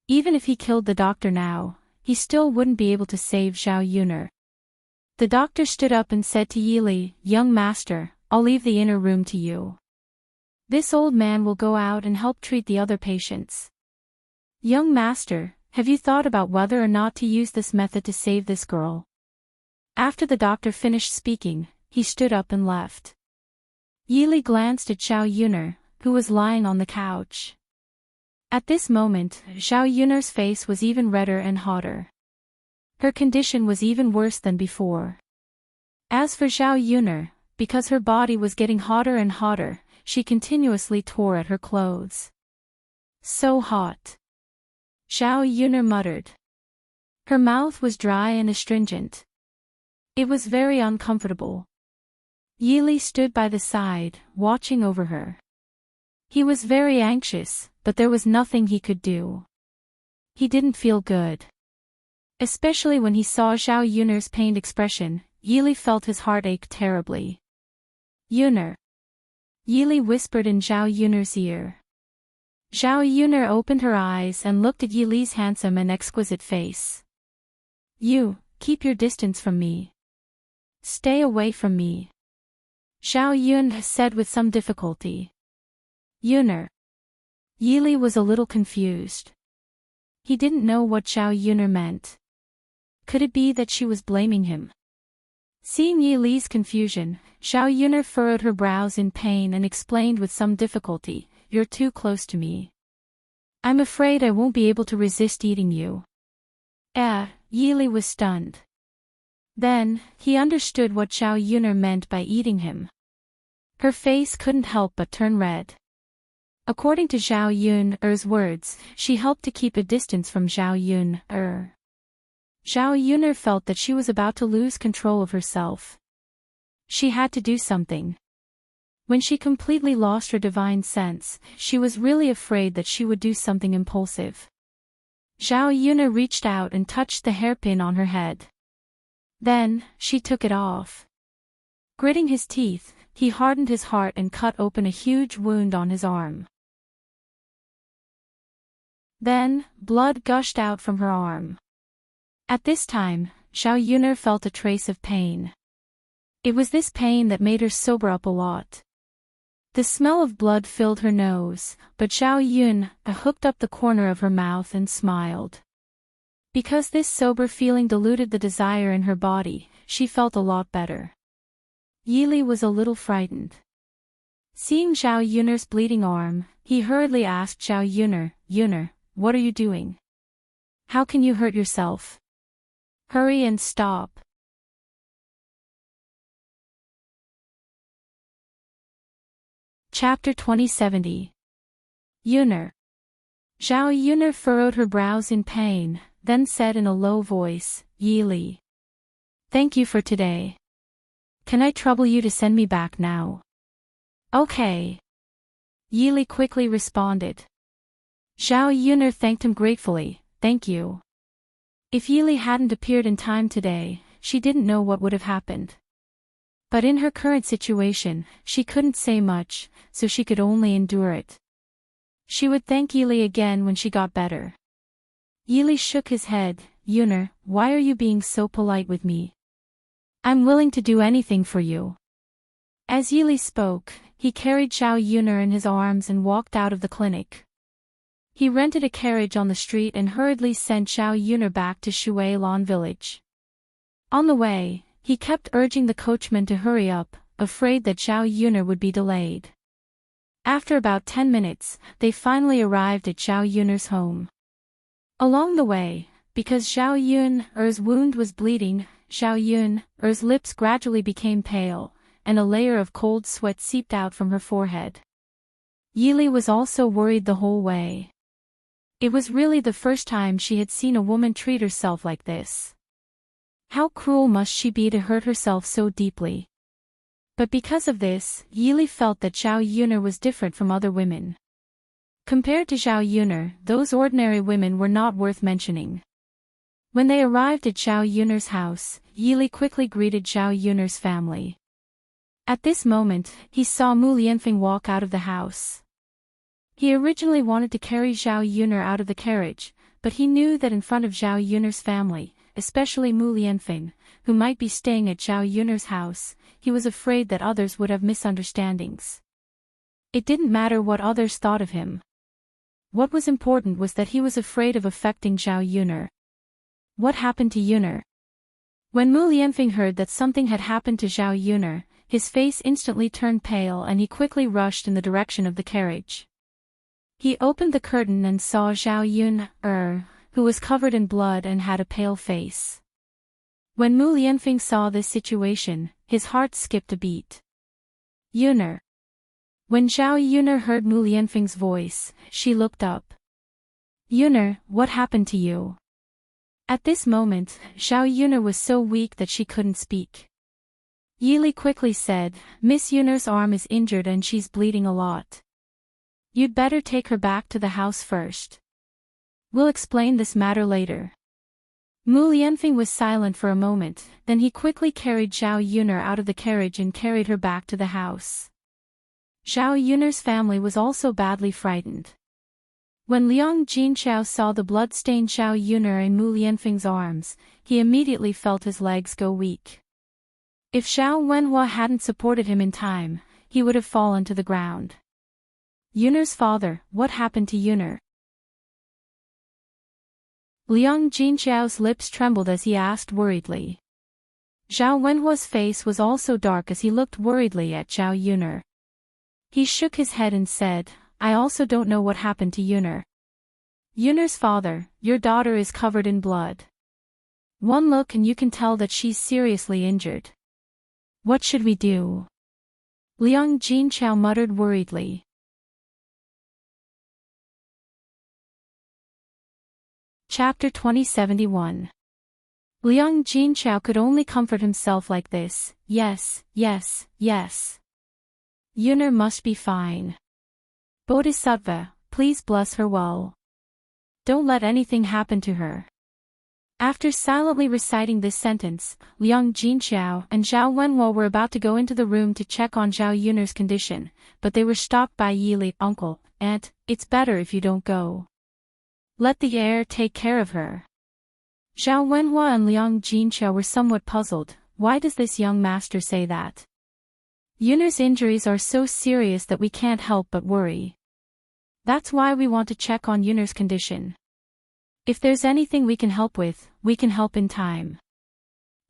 Even if he killed the doctor now, he still wouldn't be able to save Zhao Yuner. The doctor stood up and said to Yi Li, "Young master, I'll leave the inner room to you. This old man will go out and help treat the other patients. Young master, have you thought about whether or not to use this method to save this girl?" After the doctor finished speaking, he stood up and left. Yi Li glanced at Zhao Yuner, who was lying on the couch. At this moment, Zhao Yuner's face was even redder and hotter. Her condition was even worse than before. As for Zhao Yuner, because her body was getting hotter and hotter, she continuously tore at her clothes. "So hot," Zhao Yuner muttered. Her mouth was dry and astringent. It was very uncomfortable. Yi Li stood by the side, watching over her. He was very anxious, but there was nothing he could do. He didn't feel good. Especially when he saw Zhao Yuner's pained expression, Yi Li felt his heart ache terribly. "Yuner," Yi Li whispered in Zhao Yuner's ear. Zhao Yuner opened her eyes and looked at Yi Li's handsome and exquisite face. "You, keep your distance from me. Stay away from me," Zhao Yun said with some difficulty. "Yuner." Yi Li was a little confused. He didn't know what Zhao Yuner meant. Could it be that she was blaming him? Seeing Yi Li's confusion, Zhao Yuner furrowed her brows in pain and explained with some difficulty, "You're too close to me. I'm afraid I won't be able to resist eating you." Yi Li was stunned. Then, he understood what Zhao Yuner meant by eating him. Her face couldn't help but turn red. According to Zhao Yuner's words, she helped to keep a distance from Zhao Yuner. Zhao Yuner felt that she was about to lose control of herself. She had to do something. When she completely lost her divine sense, she was really afraid that she would do something impulsive. Zhao Yuner reached out and touched the hairpin on her head. Then, she took it off. Gritting his teeth, he hardened his heart and cut open a huge wound on his arm. Then, blood gushed out from her arm. At this time, Zhao Yuner felt a trace of pain. It was this pain that made her sober up a lot. The smell of blood filled her nose, but Zhao Yun hooked up the corner of her mouth and smiled. Because this sober feeling diluted the desire in her body, she felt a lot better. Yi Li was a little frightened. Seeing Zhao Yuner's bleeding arm, he hurriedly asked Zhao Yuner, "Yuner, what are you doing? How can you hurt yourself? Hurry and stop." Chapter 2070. Yuner. Zhao Yuner furrowed her brows in pain, then said in a low voice, "Yi Li. Thank you for today. Can I trouble you to send me back now?" "Okay." Yi Li quickly responded. Zhao Yuner thanked him gratefully, "Thank you." If Yi Li hadn't appeared in time today, she didn't know what would have happened. But in her current situation, she couldn't say much, so she could only endure it. She would thank Yi Li again when she got better. Yi Li shook his head, "Yuner, why are you being so polite with me? I'm willing to do anything for you." As Yi Li spoke, he carried Zhao Yuner in his arms and walked out of the clinic. He rented a carriage on the street and hurriedly sent Zhao Yuner back to Shuilan village. On the way, he kept urging the coachman to hurry up, afraid that Zhao Yuner would be delayed. After about 10 minutes, they finally arrived at Zhao Yuner's home. Along the way, because Zhao Yuner's wound was bleeding, Zhao Yuner's lips gradually became pale, and a layer of cold sweat seeped out from her forehead. Yi Li was also worried the whole way. It was really the first time she had seen a woman treat herself like this. How cruel must she be to hurt herself so deeply? But because of this, Yili felt that Zhao Yuner was different from other women. Compared to Zhao Yuner, those ordinary women were not worth mentioning. When they arrived at Zhao Yuner's house, Yili quickly greeted Zhao Yuner's family. At this moment, he saw Mu Lianfeng walk out of the house. He originally wanted to carry Zhao Yuner out of the carriage, but he knew that in front of Zhao Yuner's family, especially Mu Lianfeng, who might be staying at Zhao Yuner's house, he was afraid that others would have misunderstandings. It didn't matter what others thought of him. What was important was that he was afraid of affecting Zhao Yuner. What happened to Yuner? When Mu Lianfeng heard that something had happened to Zhao Yuner, his face instantly turned pale and he quickly rushed in the direction of the carriage. He opened the curtain and saw Zhao Yuner, who was covered in blood and had a pale face. When Mu Lianfeng saw this situation, his heart skipped a beat. Yuner. When Zhao Yuner heard Mu Lianfeng's voice, she looked up. Yuner, what happened to you? At this moment, Zhao Yuner was so weak that she couldn't speak. Yili quickly said, Miss Yuner's arm is injured and she's bleeding a lot. You'd better take her back to the house first. We'll explain this matter later. Mu Lianfeng was silent for a moment, then he quickly carried Zhao Yuner out of the carriage and carried her back to the house. Zhao Yuner's family was also badly frightened. When Liang Jinqiao saw the blood-stained Zhao Yuner in Mu Lianfeng's arms, he immediately felt his legs go weak. If Zhao Wenhua hadn't supported him in time, he would have fallen to the ground. Yuner's father, what happened to Yuner? Liang Jinqiao's lips trembled as he asked worriedly. Zhao Wenhua's face was also dark as he looked worriedly at Zhao Yuner. He shook his head and said, I also don't know what happened to Yuner. Yuner's father, your daughter is covered in blood. One look and you can tell that she's seriously injured. What should we do? Liang Jinqiao muttered worriedly. Chapter 2071. Liang Jinqiao could only comfort himself like this, yes, yes, yes. Yuner must be fine. Bodhisattva, please bless her well. Don't let anything happen to her. After silently reciting this sentence, Liang Jinqiao and Zhao Wenhua were about to go into the room to check on Zhao Yuner's condition, but they were stopped by Yili. Uncle, Aunt, it's better if you don't go. Let the heir take care of her. Zhao Wenhua and Liang Jinqiao were somewhat puzzled. Why does this young master say that? Yuner's injuries are so serious that we can't help but worry. That's why we want to check on Yuner's condition. If there's anything we can help with, we can help in time.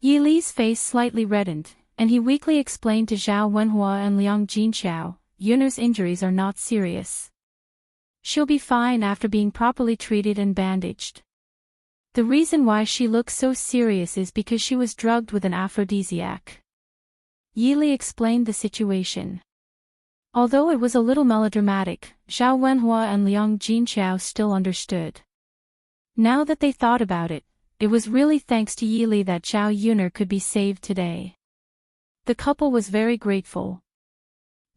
Yili's face slightly reddened, and he weakly explained to Zhao Wenhua and Liang Jinqiao, Yuner's injuries are not serious. She'll be fine after being properly treated and bandaged. The reason why she looks so serious is because she was drugged with an aphrodisiac. Yili explained the situation. Although it was a little melodramatic, Zhao Wenhua and Liang Jinqiao still understood. Now that they thought about it, it was really thanks to Yili that Zhao Yuner could be saved today. The couple was very grateful.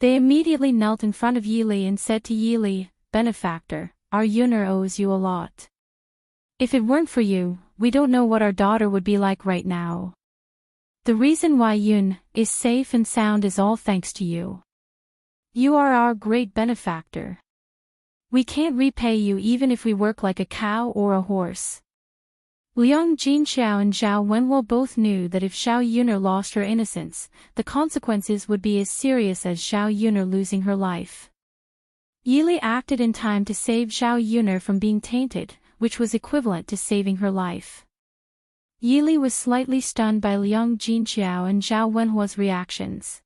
They immediately knelt in front of Yili and said to Yili, Benefactor, our Yuner owes you a lot. If it weren't for you, we don't know what our daughter would be like right now. The reason why Yun is safe and sound is all thanks to you. You are our great benefactor. We can't repay you even if we work like a cow or a horse. Liang Jinqiao and Zhao Wenhua both knew that if Zhao Yuner lost her innocence, the consequences would be as serious as Zhao Yuner losing her life. Yili acted in time to save Zhao Yuner from being tainted, which was equivalent to saving her life. Yili was slightly stunned by Liang Jinqiao and Zhao Wenhua's reactions.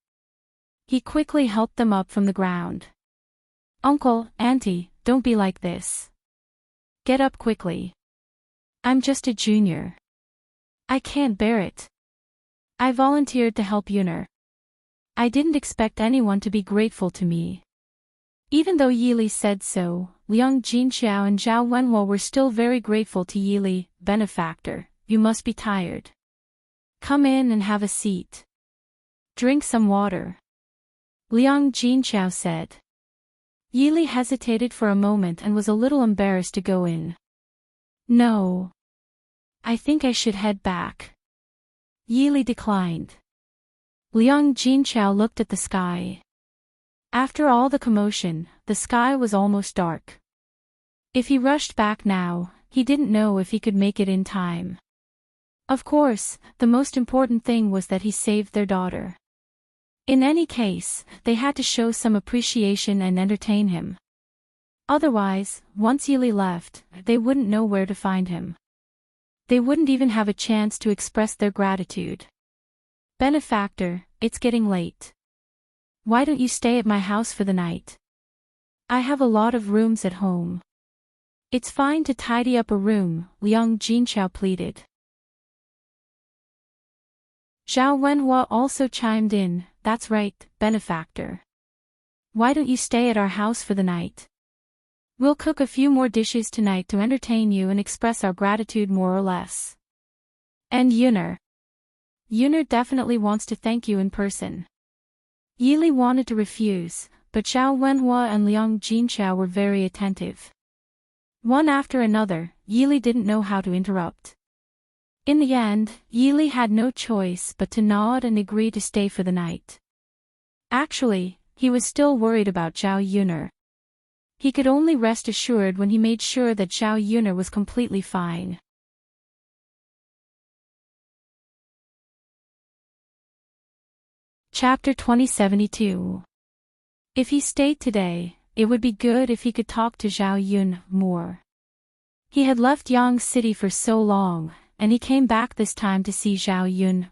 He quickly helped them up from the ground. Uncle, Auntie, don't be like this. Get up quickly. I'm just a junior. I can't bear it. I volunteered to help Yuner. I didn't expect anyone to be grateful to me. Even though Yili said so, Liang Jinqiao and Zhao Wenhua were still very grateful to Yili. Benefactor, you must be tired. Come in and have a seat. Drink some water. Liang Jinchao said. Yili hesitated for a moment and was a little embarrassed to go in. No. I think I should head back. Yili declined. Liang Jinchao looked at the sky. After all the commotion, the sky was almost dark. If he rushed back now, he didn't know if he could make it in time. Of course, the most important thing was that he saved their daughter. In any case, they had to show some appreciation and entertain him. Otherwise, once Yili left, they wouldn't know where to find him. They wouldn't even have a chance to express their gratitude. Benefactor, it's getting late. Why don't you stay at my house for the night? I have a lot of rooms at home. It's fine to tidy up a room, Liang Jinchao pleaded. Zhao Wenhua also chimed in, that's right, benefactor. Why don't you stay at our house for the night? We'll cook a few more dishes tonight to entertain you and express our gratitude more or less. And Yuner. Yuner definitely wants to thank you in person. Yili wanted to refuse, but Zhao Wenhua and Liang Jinchao were very attentive. One after another, Yili didn't know how to interrupt. In the end, Yili had no choice but to nod and agree to stay for the night. Actually, he was still worried about Zhao Yuner. He could only rest assured when he made sure that Zhao Yuner was completely fine. Chapter 2072. If he stayed today, it would be good if he could talk to Zhao Yun more. He had left Yang City for so long, and he came back this time to see Zhao Yun.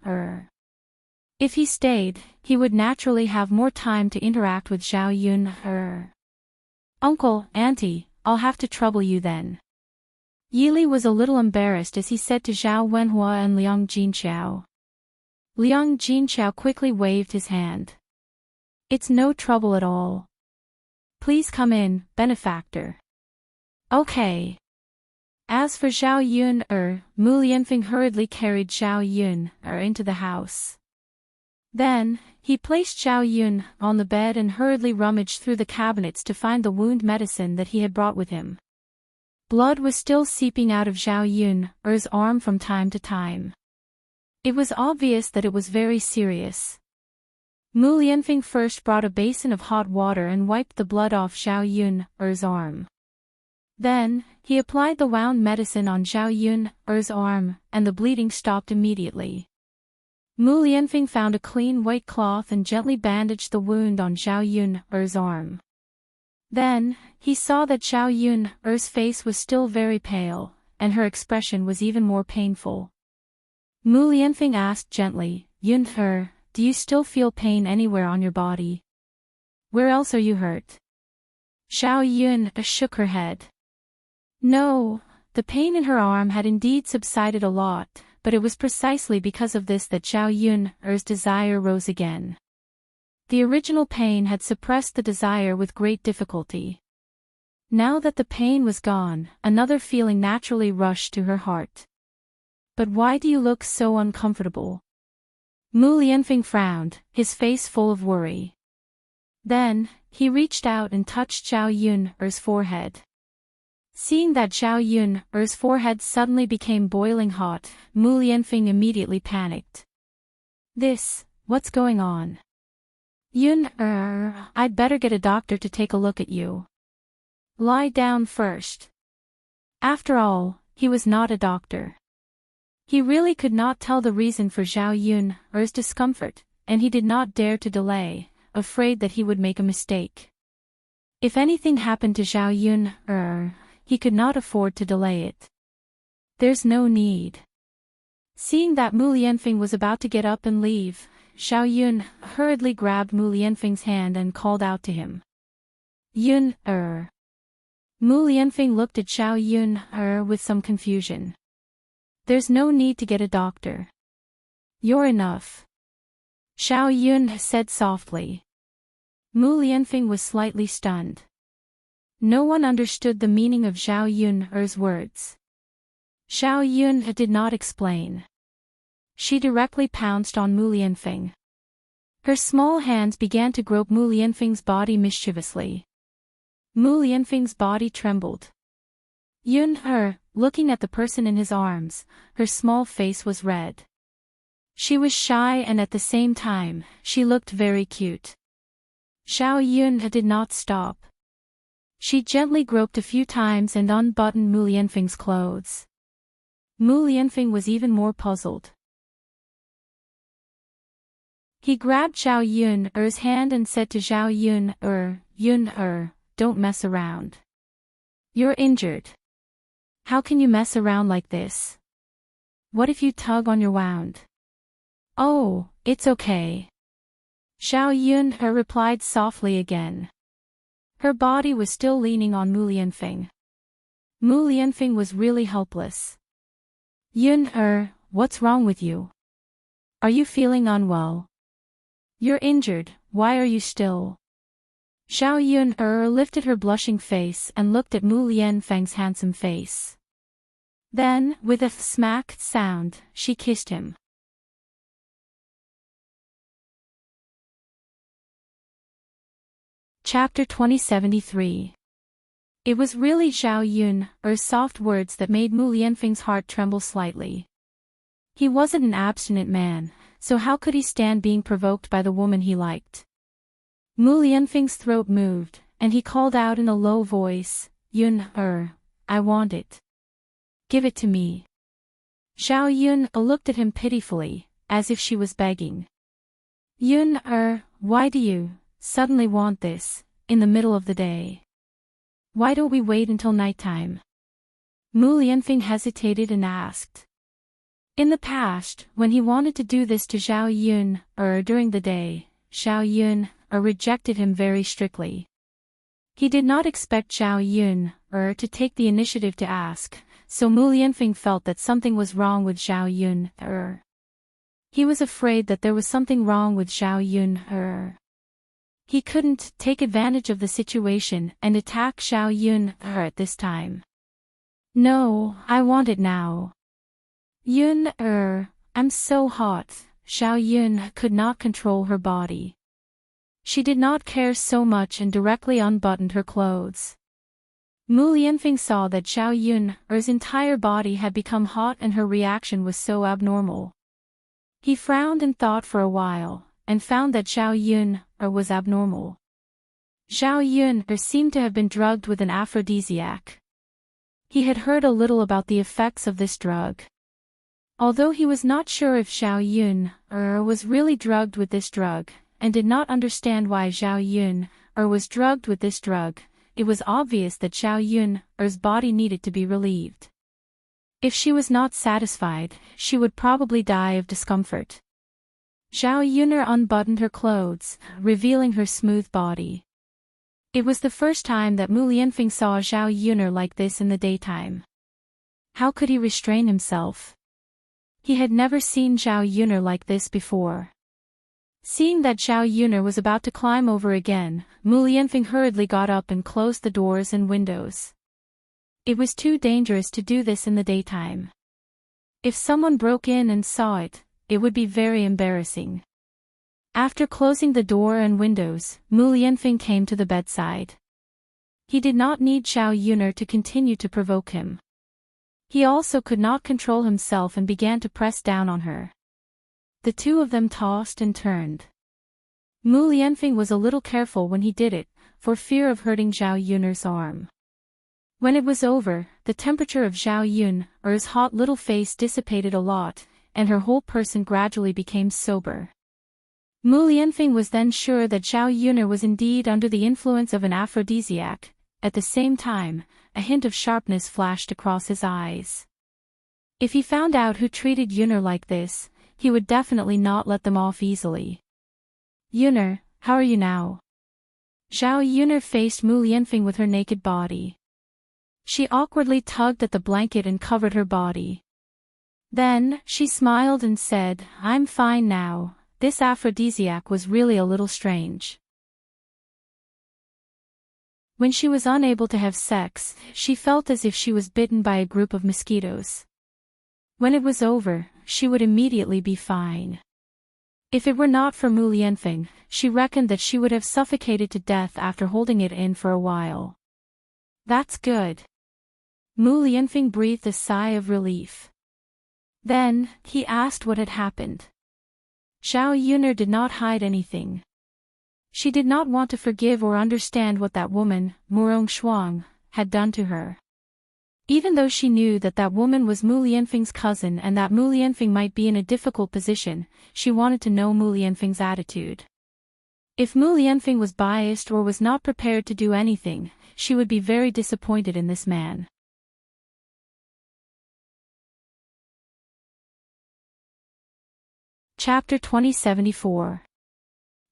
If he stayed, he would naturally have more time to interact with Zhao Yun. Uncle, Auntie, I'll have to trouble you then. Yili was a little embarrassed as he said to Zhao Wenhua and Liang Jinchao. Liang Jinchao quickly waved his hand. It's no trouble at all. Please come in, benefactor. Okay. As for Zhao Yun, Mu Lianfeng hurriedly carried Zhao Yun into the house. Then, he placed Zhao Yun on the bed and hurriedly rummaged through the cabinets to find the wound medicine that he had brought with him. Blood was still seeping out of Zhao Yun's arm from time to time. It was obvious that it was very serious. Mu Lianfeng first brought a basin of hot water and wiped the blood off Zhao Yun's arm. Then, he applied the wound medicine on Zhao Yun's arm, and the bleeding stopped immediately. Mu Lianfeng found a clean white cloth and gently bandaged the wound on Zhao Yun's arm. Then, he saw that Zhao Yun's face was still very pale, and her expression was even more painful. Mu Lianfeng asked gently, Yun, do you still feel pain anywhere on your body? Where else are you hurt? Zhao Yun shook her head. No, the pain in her arm had indeed subsided a lot, but it was precisely because of this that Zhao Yun's desire rose again. The original pain had suppressed the desire with great difficulty. Now that the pain was gone, another feeling naturally rushed to her heart. But why do you look so uncomfortable? Mu Lianfeng frowned, his face full of worry. Then, he reached out and touched Zhao Yun's forehead. Seeing that Zhao Yun's forehead suddenly became boiling hot, Mu Lianfeng immediately panicked. What's going on? Yun, I'd better get a doctor to take a look at you. Lie down first. After all, he was not a doctor. He really could not tell the reason for Zhao Yun's discomfort, and he did not dare to delay, afraid that he would make a mistake. If anything happened to Zhao Yun, he could not afford to delay it. There's no need. Seeing that Mu Lianfeng was about to get up and leave, Zhao Yun hurriedly grabbed Mu Lianfeng's hand and called out to him. Yun, Mu Lianfeng looked at Zhao Yun, with some confusion. There's no need to get a doctor. You're enough. Zhao Yun said softly. Mu Lianfeng was slightly stunned. No one understood the meaning of Zhao Yun's words. Zhao Yun did not explain. She directly pounced on Mu Lianfeng. Her small hands began to grope Mu Lianfeng's body mischievously. Mu Lianfeng's body trembled. Yun-er, looking at the person in his arms, her small face was red. She was shy and at the same time, she looked very cute. Xiao Yun did not stop. She gently groped a few times and unbuttoned Mu Lianfeng's clothes. Mu Lianfeng was even more puzzled. He grabbed Xiao Yun-er's hand and said to Xiao Yun-er, Yun-er, don't mess around. You're injured. How can you mess around like this? What if you tug on your wound? Oh, it's okay. Xiao Yun-er replied softly again. Her body was still leaning on Mu Lianfeng. Mu Lianfeng was really helpless. Yun-er, what's wrong with you? Are you feeling unwell? You're injured, why are you still? Xiao Yun-er lifted her blushing face and looked at Mu Lianfeng's handsome face. Then, with a smack sound, she kissed him. Chapter 2073. It was really Xiao Yun-er's soft words that made Mu Lianfeng's heart tremble slightly. He wasn't an abstinent man, so how could he stand being provoked by the woman he liked? Mu Lianfeng's throat moved, and he called out in a low voice, Yun-er, I want it. Give it to me. Xiao Yun looked at him pitifully, as if she was begging. Yun-er, why do you suddenly want this, in the middle of the day? Why don't we wait until nighttime? Mu Lianfeng hesitated and asked. In the past, when he wanted to do this to Xiao Yun-er during the day, Xiao Yun-er rejected him very strictly. He did not expect Xiao Yun-er to take the initiative to ask, so Mu Lianfeng felt that something was wrong with Xiao Yun-er. He was afraid that there was something wrong with Xiao Yun-er. He couldn't take advantage of the situation and attack Xiao Yun-er at this time. No, I want it now. Yun-er, I'm so hot. Xiao Yun could not control her body. She did not care so much and directly unbuttoned her clothes. Mu Lianfeng saw that Xiao Yun-er's entire body had become hot and her reaction was so abnormal. He frowned and thought for a while, and found that Xiao Yun-er was abnormal. Xiao Yun-er seemed to have been drugged with an aphrodisiac. He had heard a little about the effects of this drug. Although he was not sure if Xiao Yun-er was really drugged with this drug, and did not understand why Xiao Yun-er was drugged with this drug, it was obvious that Xiao Yun-er's body needed to be relieved. If she was not satisfied, she would probably die of discomfort. Xiao Yun-er unbuttoned her clothes, revealing her smooth body. It was the first time that Mu Lianfeng saw Xiao Yun-er like this in the daytime. How could he restrain himself? He had never seen Xiao Yun-er like this before. Seeing that Xiao Yun-er was about to climb over again, Mu Lianfeng hurriedly got up and closed the doors and windows. It was too dangerous to do this in the daytime. If someone broke in and saw it, it would be very embarrassing. After closing the door and windows, Mu Lianfeng came to the bedside. He did not need Xiao Yun-er to continue to provoke him. He also could not control himself and began to press down on her. The two of them tossed and turned. Mu Lianfeng was a little careful when he did it, for fear of hurting Xiao Yun-er's arm. When it was over, the temperature of Xiao Yun-er's hot little face dissipated a lot, and her whole person gradually became sober. Mu Lianfeng was then sure that Xiao Yun-er was indeed under the influence of an aphrodisiac. At the same time, a hint of sharpness flashed across his eyes. If he found out who treated Yun-er like this, he would definitely not let them off easily. Yun-er, how are you now? Xiao Yun-er faced Mu Lianfeng with her naked body. She awkwardly tugged at the blanket and covered her body. Then, she smiled and said, I'm fine now. This aphrodisiac was really a little strange. When she was unable to have sex, she felt as if she was bitten by a group of mosquitoes. When it was over, she would immediately be fine. If it were not for Mu Lianfeng, she reckoned that she would have suffocated to death after holding it in for a while. That's good. Mu Lianfeng breathed a sigh of relief. Then, he asked what had happened. Xiao Yuner did not hide anything. She did not want to forgive or understand what that woman, Murong Shuang, had done to her. Even though she knew that that woman was Mu Lianfeng's cousin and that Mu Lianfeng might be in a difficult position, she wanted to know Mu Lianfeng's attitude. If Mu Lianfeng was biased or was not prepared to do anything, she would be very disappointed in this man. Chapter 2074.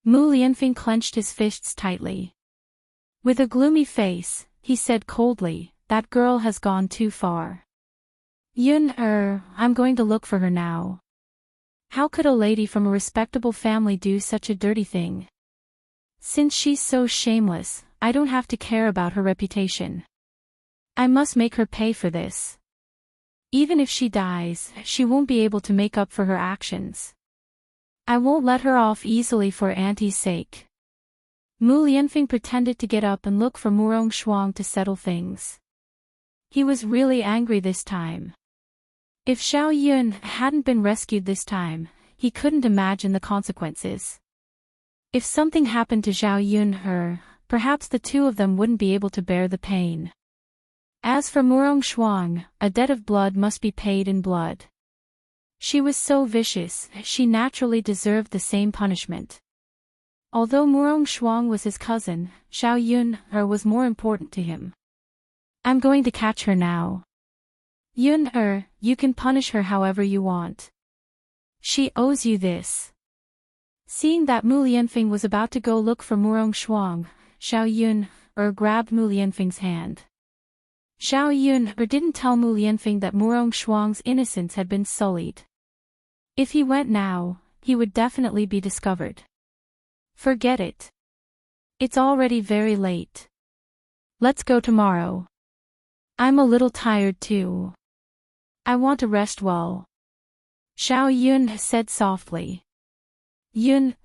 Mu Lianfeng clenched his fists tightly. With a gloomy face, he said coldly, "That girl has gone too far. I'm going to look for her now." How could a lady from a respectable family do such a dirty thing? Since she's so shameless, I don't have to care about her reputation. I must make her pay for this. Even if she dies, she won't be able to make up for her actions. I won't let her off easily for Auntie's sake. Mu Lianfeng pretended to get up and look for Murong Shuang to settle things. He was really angry this time. If Xiao Yun hadn't been rescued this time, he couldn't imagine the consequences. If something happened to Xiao Yun, perhaps the two of them wouldn't be able to bear the pain. As for Murong Shuang, a debt of blood must be paid in blood. She was so vicious, she naturally deserved the same punishment. Although Murong Shuang was his cousin, Xiao Yun was more important to him. I'm going to catch her now. Yun you can punish her however you want. She owes you this. Seeing that Mu Lianfeng was about to go look for Murong Shuang, Xiao Yun grabbed Mu Lianfeng's hand. Xiao Yun didn't tell Mu Lianfeng that Murong Shuang's innocence had been sullied. If he went now, he would definitely be discovered. Forget it. It's already very late. Let's go tomorrow. I'm a little tired too. I want to rest well. Xiao Yun said softly. Yun,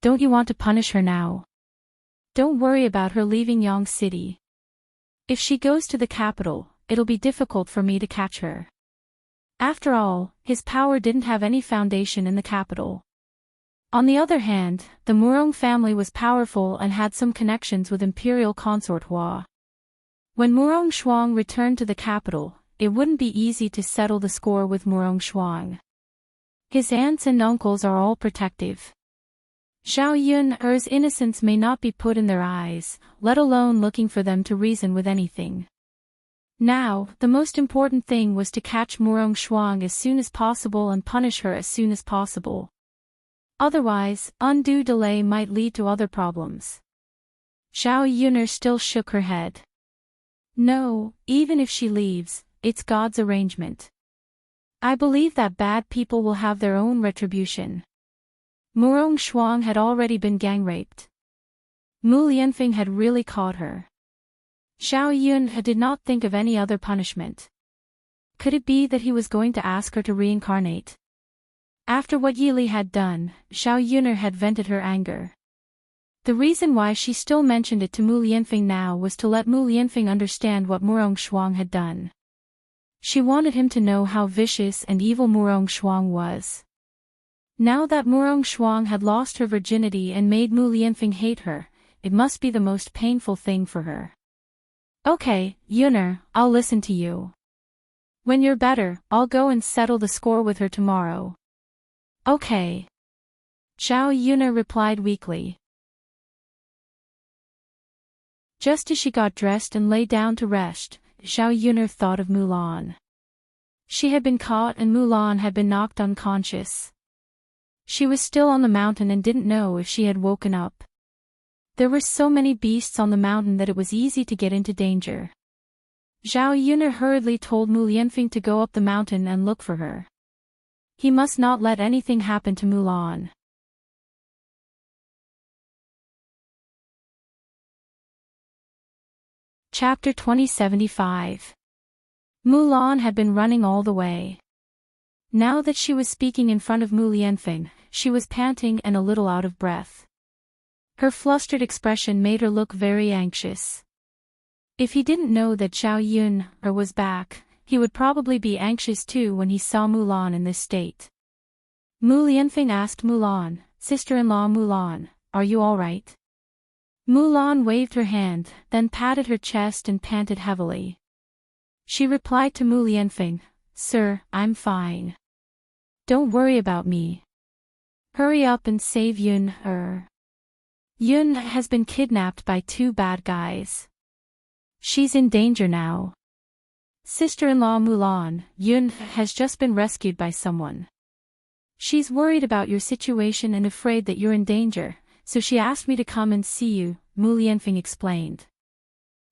don't you want to punish her now? Don't worry about her leaving Yang City. If she goes to the capital, it'll be difficult for me to catch her. After all, his power didn't have any foundation in the capital. On the other hand, the Murong family was powerful and had some connections with Imperial Consort Hua. When Murong Shuang returned to the capital, it wouldn't be easy to settle the score with Murong Shuang. His aunts and uncles are all protective. Xiao Yun's innocence may not be put in their eyes, let alone looking for them to reason with anything. Now, the most important thing was to catch Murong Shuang as soon as possible and punish her as soon as possible. Otherwise, undue delay might lead to other problems. Xiao Yuner still shook her head. No, even if she leaves, it's God's arrangement. I believe that bad people will have their own retribution. Murong Shuang had already been gang-raped. Mu Lianfeng had really caught her. Xiao Yun did not think of any other punishment. Could it be that he was going to ask her to reincarnate? After what Yili had done, Xiao Yuner had vented her anger. The reason why she still mentioned it to Mu Lianfeng now was to let Mu Lianfeng understand what Murong Shuang had done. She wanted him to know how vicious and evil Murong Shuang was. Now that Murong Shuang had lost her virginity and made Mu Lianfeng hate her, it must be the most painful thing for her. Okay, Yuner, I'll listen to you. When you're better, I'll go and settle the score with her tomorrow. Okay. Xiao Yuner replied weakly. Just as she got dressed and lay down to rest, Xiao Yuner thought of Mulan. She had been caught and Mulan had been knocked unconscious. She was still on the mountain and didn't know if she had woken up. There were so many beasts on the mountain that it was easy to get into danger. Xiao Yuner hurriedly told Mu Lianfeng to go up the mountain and look for her. He must not let anything happen to Mulan. Chapter 2075. Mulan had been running all the way. Now that she was speaking in front of Mu Lianfeng, she was panting and a little out of breath. Her flustered expression made her look very anxious. If he didn't know that Zhao Yun was back, he would probably be anxious too when he saw Mulan in this state. Mu Lianfeng asked Mulan, "Sister-in-law Mulan, are you all right?" Mulan waved her hand, then patted her chest and panted heavily. She replied to Mu Lianfeng, "Sir, I'm fine. Don't worry about me. Hurry up and save Yun. Yun has been kidnapped by 2 bad guys. She's in danger now. Sister-in-law Mulan, Yun has just been rescued by someone. She's worried about your situation and afraid that you're in danger, so she asked me to come and see you," Mu Lianfeng explained.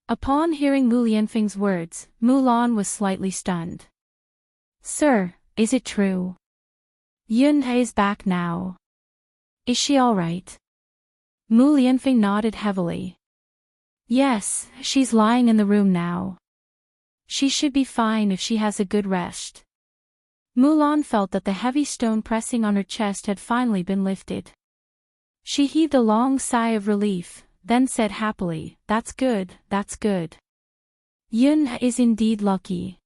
Upon hearing Mu Lianfeng's words, Mulan was slightly stunned. "Sir, is it true? Yun is back now. Is she all right?" Mu Lianfeng nodded heavily. "Yes, she's lying in the room now. She should be fine if she has a good rest." Mulan felt that the heavy stone pressing on her chest had finally been lifted. She heaved a long sigh of relief, then said happily, "That's good, that's good. Yun is indeed lucky.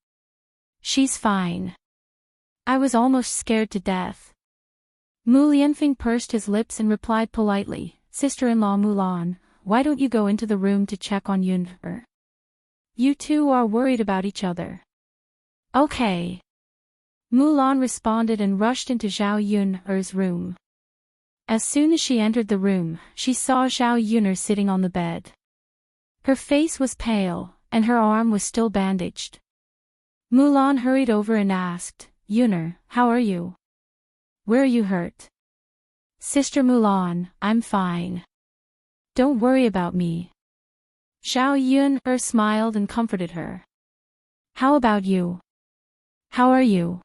She's fine. I was almost scared to death." Mu Lianfeng pursed his lips and replied politely, "Sister-in-law Mulan, why don't you go into the room to check on Yun? You two are worried about each other." "Okay." Mulan responded and rushed into Zhao Yun's room. As soon as she entered the room, she saw Zhao Yun sitting on the bed. Her face was pale, and her arm was still bandaged. Mulan hurried over and asked, "Yun, how are you? Where are you hurt?" "Sister Mulan, I'm fine. Don't worry about me." Zhao Yun smiled and comforted her. "How about you? How are you?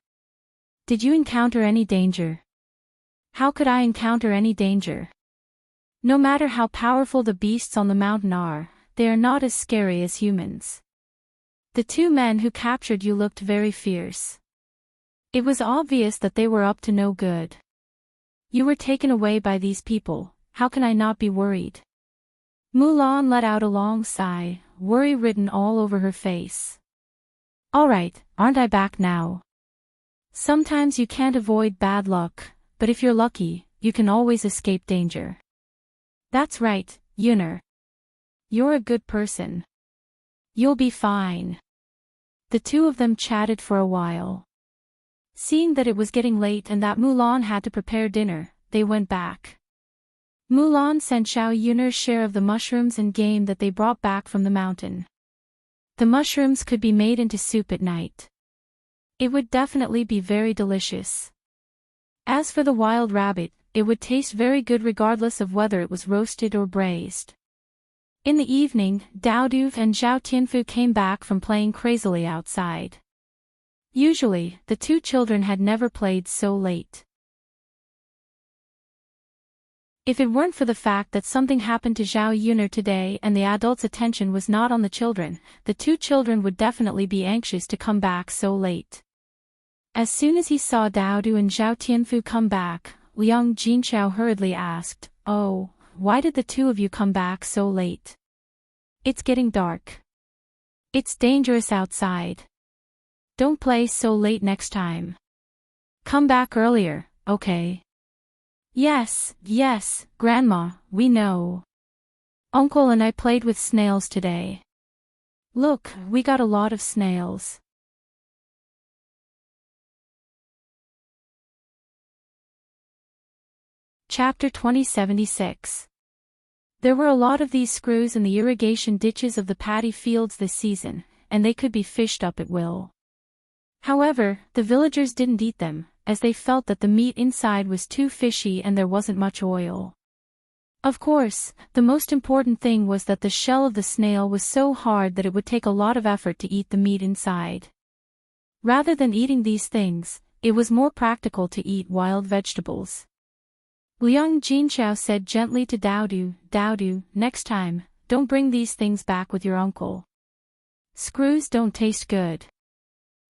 Did you encounter any danger?" "How could I encounter any danger? No matter how powerful the beasts on the mountain are, they are not as scary as humans. The 2 men who captured you looked very fierce. It was obvious that they were up to no good. You were taken away by these people, how can I not be worried?" Mulan let out a long sigh, worry written all over her face. "All right, aren't I back now? Sometimes you can't avoid bad luck, but if you're lucky, you can always escape danger." "That's right, Yun. You're a good person. You'll be fine." The 2 of them chatted for a while. Seeing that it was getting late and that Mulan had to prepare dinner, they went back. Mulan sent Zhao Yun's share of the mushrooms and game that they brought back from the mountain. The mushrooms could be made into soup at night. It would definitely be very delicious. As for the wild rabbit, it would taste very good regardless of whether it was roasted or braised. In the evening, Daodu and Zhao Tianfu came back from playing crazily outside. Usually, the 2 children had never played so late. If it weren't for the fact that something happened to Zhao Yun today and the adults' attention was not on the children, the 2 children would definitely be anxious to come back so late. As soon as he saw Daodu and Zhao Tianfu come back, Liang Jinchao hurriedly asked, "Oh, why did the 2 of you come back so late? It's getting dark. It's dangerous outside. Don't play so late next time. Come back earlier, okay?" Yes, Grandma, we know. Uncle and I played with snails today. Look, we got a lot of snails. Chapter 2076. There were a lot of these screws in the irrigation ditches of the paddy fields this season, and they could be fished up at will. However, the villagers didn't eat them, as they felt that the meat inside was too fishy and there wasn't much oil. Of course, the most important thing was that the shell of the snail was so hard that it would take a lot of effort to eat the meat inside. Rather than eating these things, it was more practical to eat wild vegetables. Liang Jinchao said gently to Daodu, "Next time, don't bring these things back with your uncle. Screws don't taste good."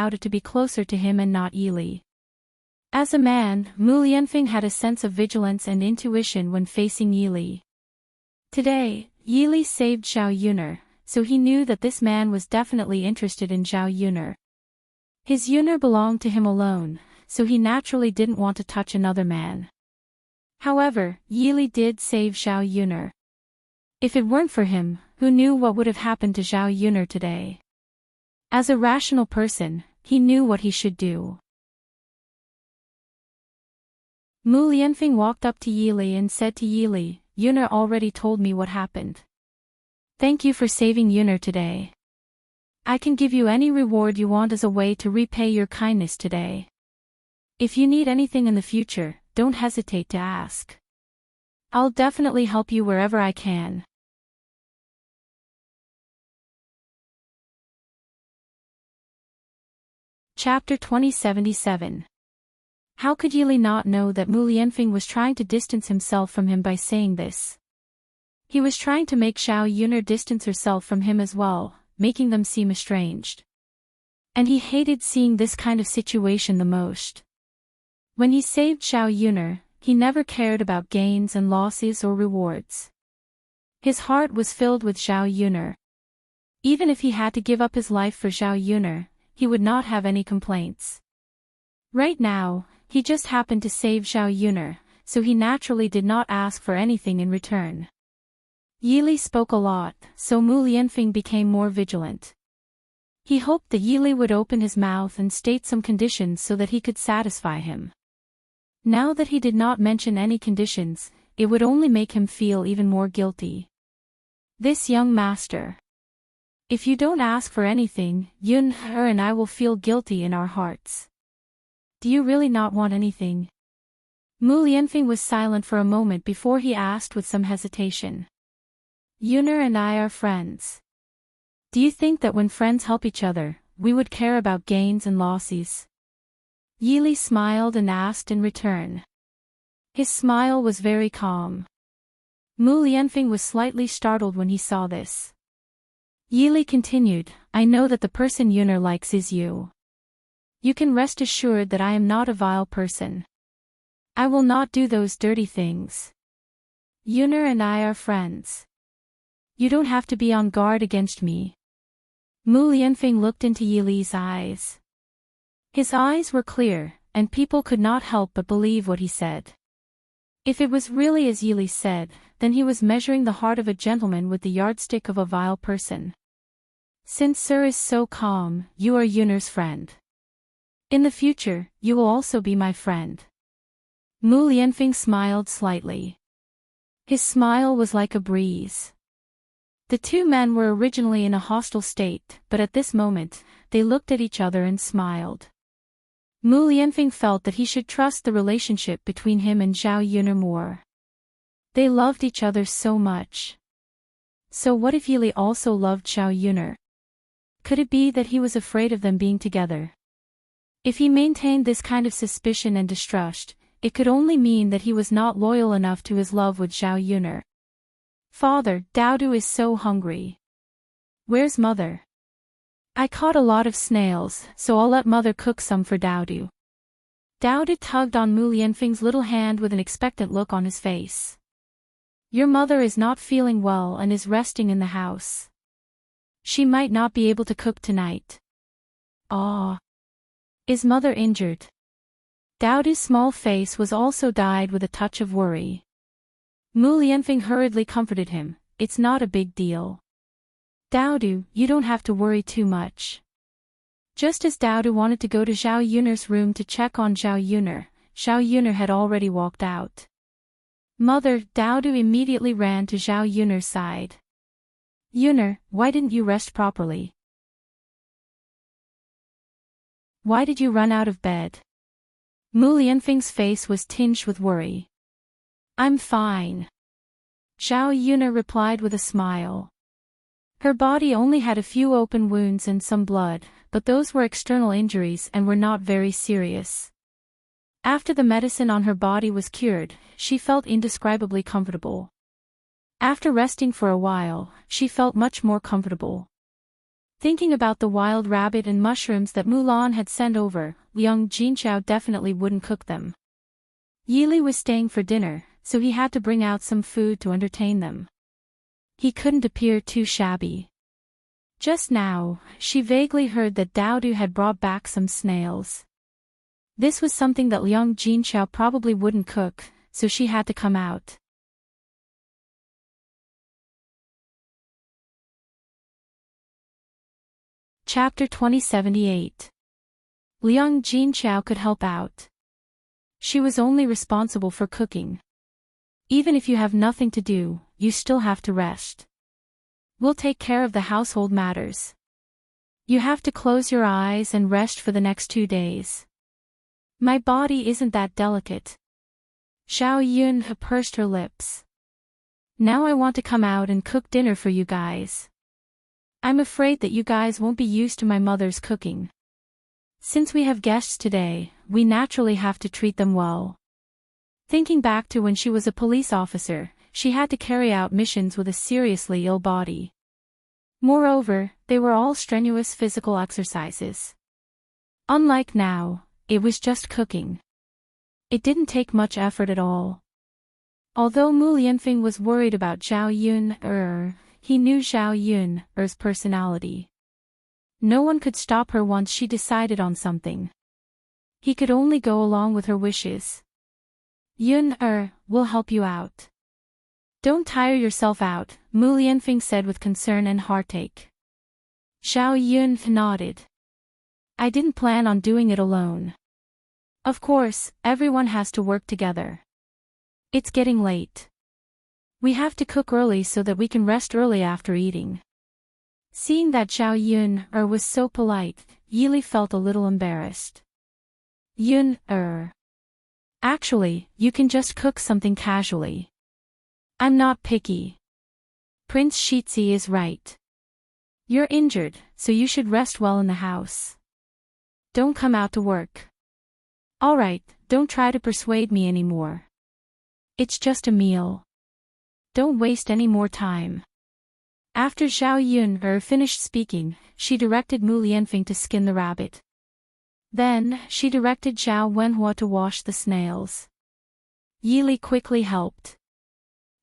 allowed it to be closer to him and not Yili. As a man, Mu Lianfeng had a sense of vigilance and intuition when facing Yili. Today, Yili saved Zhao Yuner, so he knew that this man was definitely interested in Zhao Yuner. His Yuner belonged to him alone, so he naturally didn't want to touch another man. However, Yili did save Zhao Yuner. If it weren't for him, who knew what would have happened to Zhao Yuner today? As a rational person, he knew what he should do. Mu Lianfeng walked up to Yili and said to Yili, "Yuner already told me what happened. Thank you for saving Yuner today. I can give you any reward you want as a way to repay your kindness today. If you need anything in the future, don't hesitate to ask. I'll definitely help you wherever I can." Chapter 2077. How could Yili not know that Mu Lianfeng was trying to distance himself from him by saying this? He was trying to make Zhao Yuner distance herself from him as well, making them seem estranged. And he hated seeing this kind of situation the most. When he saved Zhao Yuner, he never cared about gains and losses or rewards. His heart was filled with Zhao Yuner. Even if he had to give up his life for Zhao Yuner, he would not have any complaints. Right now, he just happened to save Zhao Yuner, so he naturally did not ask for anything in return. Yili spoke a lot, so Mu Lianfeng became more vigilant. He hoped that Yili would open his mouth and state some conditions so that he could satisfy him. Now that he did not mention any conditions, it would only make him feel even more guilty. This young master. If you don't ask for anything, Yun He and I will feel guilty in our hearts. Do you really not want anything? Mu Lianfeng was silent for a moment before he asked with some hesitation. Yuner and I are friends. Do you think that when friends help each other, we would care about gains and losses? Yili smiled and asked in return. His smile was very calm. Mu Lianfeng was slightly startled when he saw this. Yili continued, "I know that the person Yuner likes is you. You can rest assured that I am not a vile person. I will not do those dirty things. Yuner and I are friends. You don't have to be on guard against me." Mu Lianfeng looked into Yili's eyes. His eyes were clear, and people could not help but believe what he said. If it was really as Yili said, then he was measuring the heart of a gentleman with the yardstick of a vile person. Since Sir is so calm, you are Yunner's friend. In the future, you will also be my friend. Mu Lianfeng smiled slightly. His smile was like a breeze. The two men were originally in a hostile state, but at this moment, they looked at each other and smiled. Mu Lianfeng felt that he should trust the relationship between him and Zhao Yunner more. They loved each other so much. So what if Yili also loved Zhao Yunner? Could it be that he was afraid of them being together? If he maintained this kind of suspicion and distrust, it could only mean that he was not loyal enough to his love with Zhao Yunner. Father, Daodu is so hungry. Where's Mother? I caught a lot of snails, so I'll let Mother cook some for Daodu. Daodu tugged on Mu Lianfeng's little hand with an expectant look on his face. Your mother is not feeling well and is resting in the house. She might not be able to cook tonight. Ah. Is Mother injured? Daodu's small face was also dyed with a touch of worry. Mu Lianfeng hurriedly comforted him, it's not a big deal. Daodu, you don't have to worry too much. Just as Daodu wanted to go to Zhao Yunner's room to check on Zhao Yunner had already walked out. Mother, Daodu immediately ran to Zhao Yunner's side. Yunner, why didn't you rest properly? Why did you run out of bed? Mu Lianfeng's face was tinged with worry. I'm fine. Zhao Yunner replied with a smile. Her body only had a few open wounds and some blood, but those were external injuries and were not very serious. After the medicine on her body was cured, she felt indescribably comfortable. After resting for a while, she felt much more comfortable. Thinking about the wild rabbit and mushrooms that Mulan had sent over, Liang Jinqiao definitely wouldn't cook them. Yili was staying for dinner, so he had to bring out some food to entertain them. He couldn't appear too shabby. Just now, she vaguely heard that Daodu had brought back some snails. This was something that Liang Jinqiao probably wouldn't cook, so she had to come out. Chapter 2078. Liang Jinqiao could help out. She was only responsible for cooking. Even if you have nothing to do, you still have to rest. We'll take care of the household matters. You have to close your eyes and rest for the next 2 days. My body isn't that delicate. Zhao Yun pursed her lips. Now I want to come out and cook dinner for you guys. I'm afraid that you guys won't be used to my mother's cooking. Since we have guests today, we naturally have to treat them well. Thinking back to when she was a police officer, she had to carry out missions with a seriously ill body. Moreover, they were all strenuous physical exercises. Unlike now, it was just cooking. It didn't take much effort at all. Although Mu Lianfeng was worried about Zhao Yunner, he knew Zhao Yunner's personality. No one could stop her once she decided on something. He could only go along with her wishes. Yunner will help you out. Don't tire yourself out, Mu Lianfeng said with concern and heartache. Zhao Yun nodded. I didn't plan on doing it alone. Of course, everyone has to work together. It's getting late. We have to cook early so that we can rest early after eating. Seeing that Zhao Yunner was so polite, Yili felt a little embarrassed. Yunner. Actually, you can just cook something casually. I'm not picky. Prince Shitzi is right. You're injured, so you should rest well in the house. Don't come out to work. Alright, don't try to persuade me anymore. It's just a meal. Don't waste any more time. After Zhao Yunner finished speaking, she directed Mu Lianfeng to skin the rabbit. Then, she directed Zhao Wenhua to wash the snails. Yili quickly helped.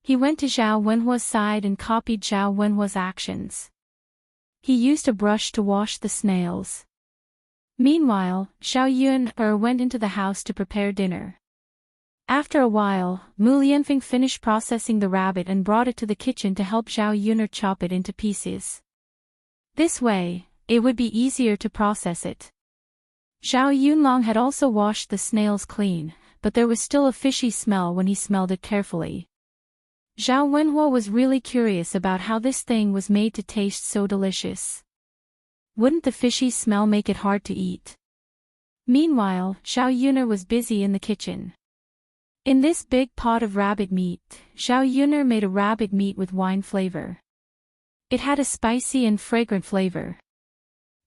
He went to Zhao Wenhua's side and copied Zhao Wenhua's actions. He used a brush to wash the snails. Meanwhile, Xiao Yun went into the house to prepare dinner. After a while, Mu Lianfeng finished processing the rabbit and brought it to the kitchen to help Xiao Yun chop it into pieces. This way, it would be easier to process it. Xiao Yunlong had also washed the snails clean, but there was still a fishy smell when he smelled it carefully. Zhao Wenhuo was really curious about how this thing was made to taste so delicious. Wouldn't the fishy smell make it hard to eat? Meanwhile, Xiao Yuner was busy in the kitchen. In this big pot of rabbit meat, Xiao Yuner made a rabbit meat with wine flavor. It had a spicy and fragrant flavor.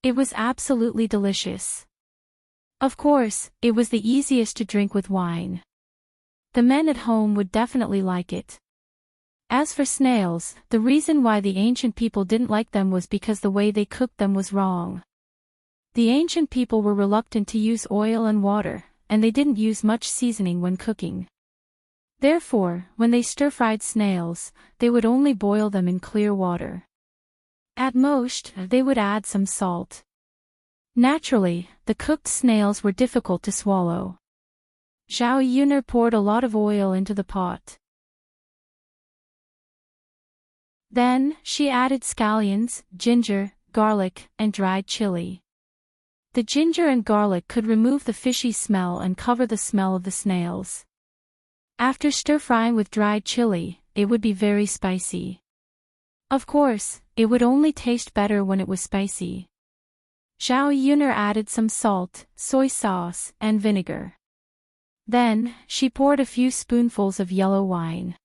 It was absolutely delicious. Of course, it was the easiest to drink with wine. The men at home would definitely like it. As for snails, the reason why the ancient people didn't like them was because the way they cooked them was wrong. The ancient people were reluctant to use oil and water, and they didn't use much seasoning when cooking. Therefore, when they stir-fried snails, they would only boil them in clear water. At most, they would add some salt. Naturally, the cooked snails were difficult to swallow. Zhao Yuner poured a lot of oil into the pot. Then, she added scallions, ginger, garlic, and dried chili. The ginger and garlic could remove the fishy smell and cover the smell of the snails. After stir-frying with dried chili, it would be very spicy. Of course, it would only taste better when it was spicy. Zhao Yuner added some salt, soy sauce, and vinegar. Then, she poured a few spoonfuls of yellow wine.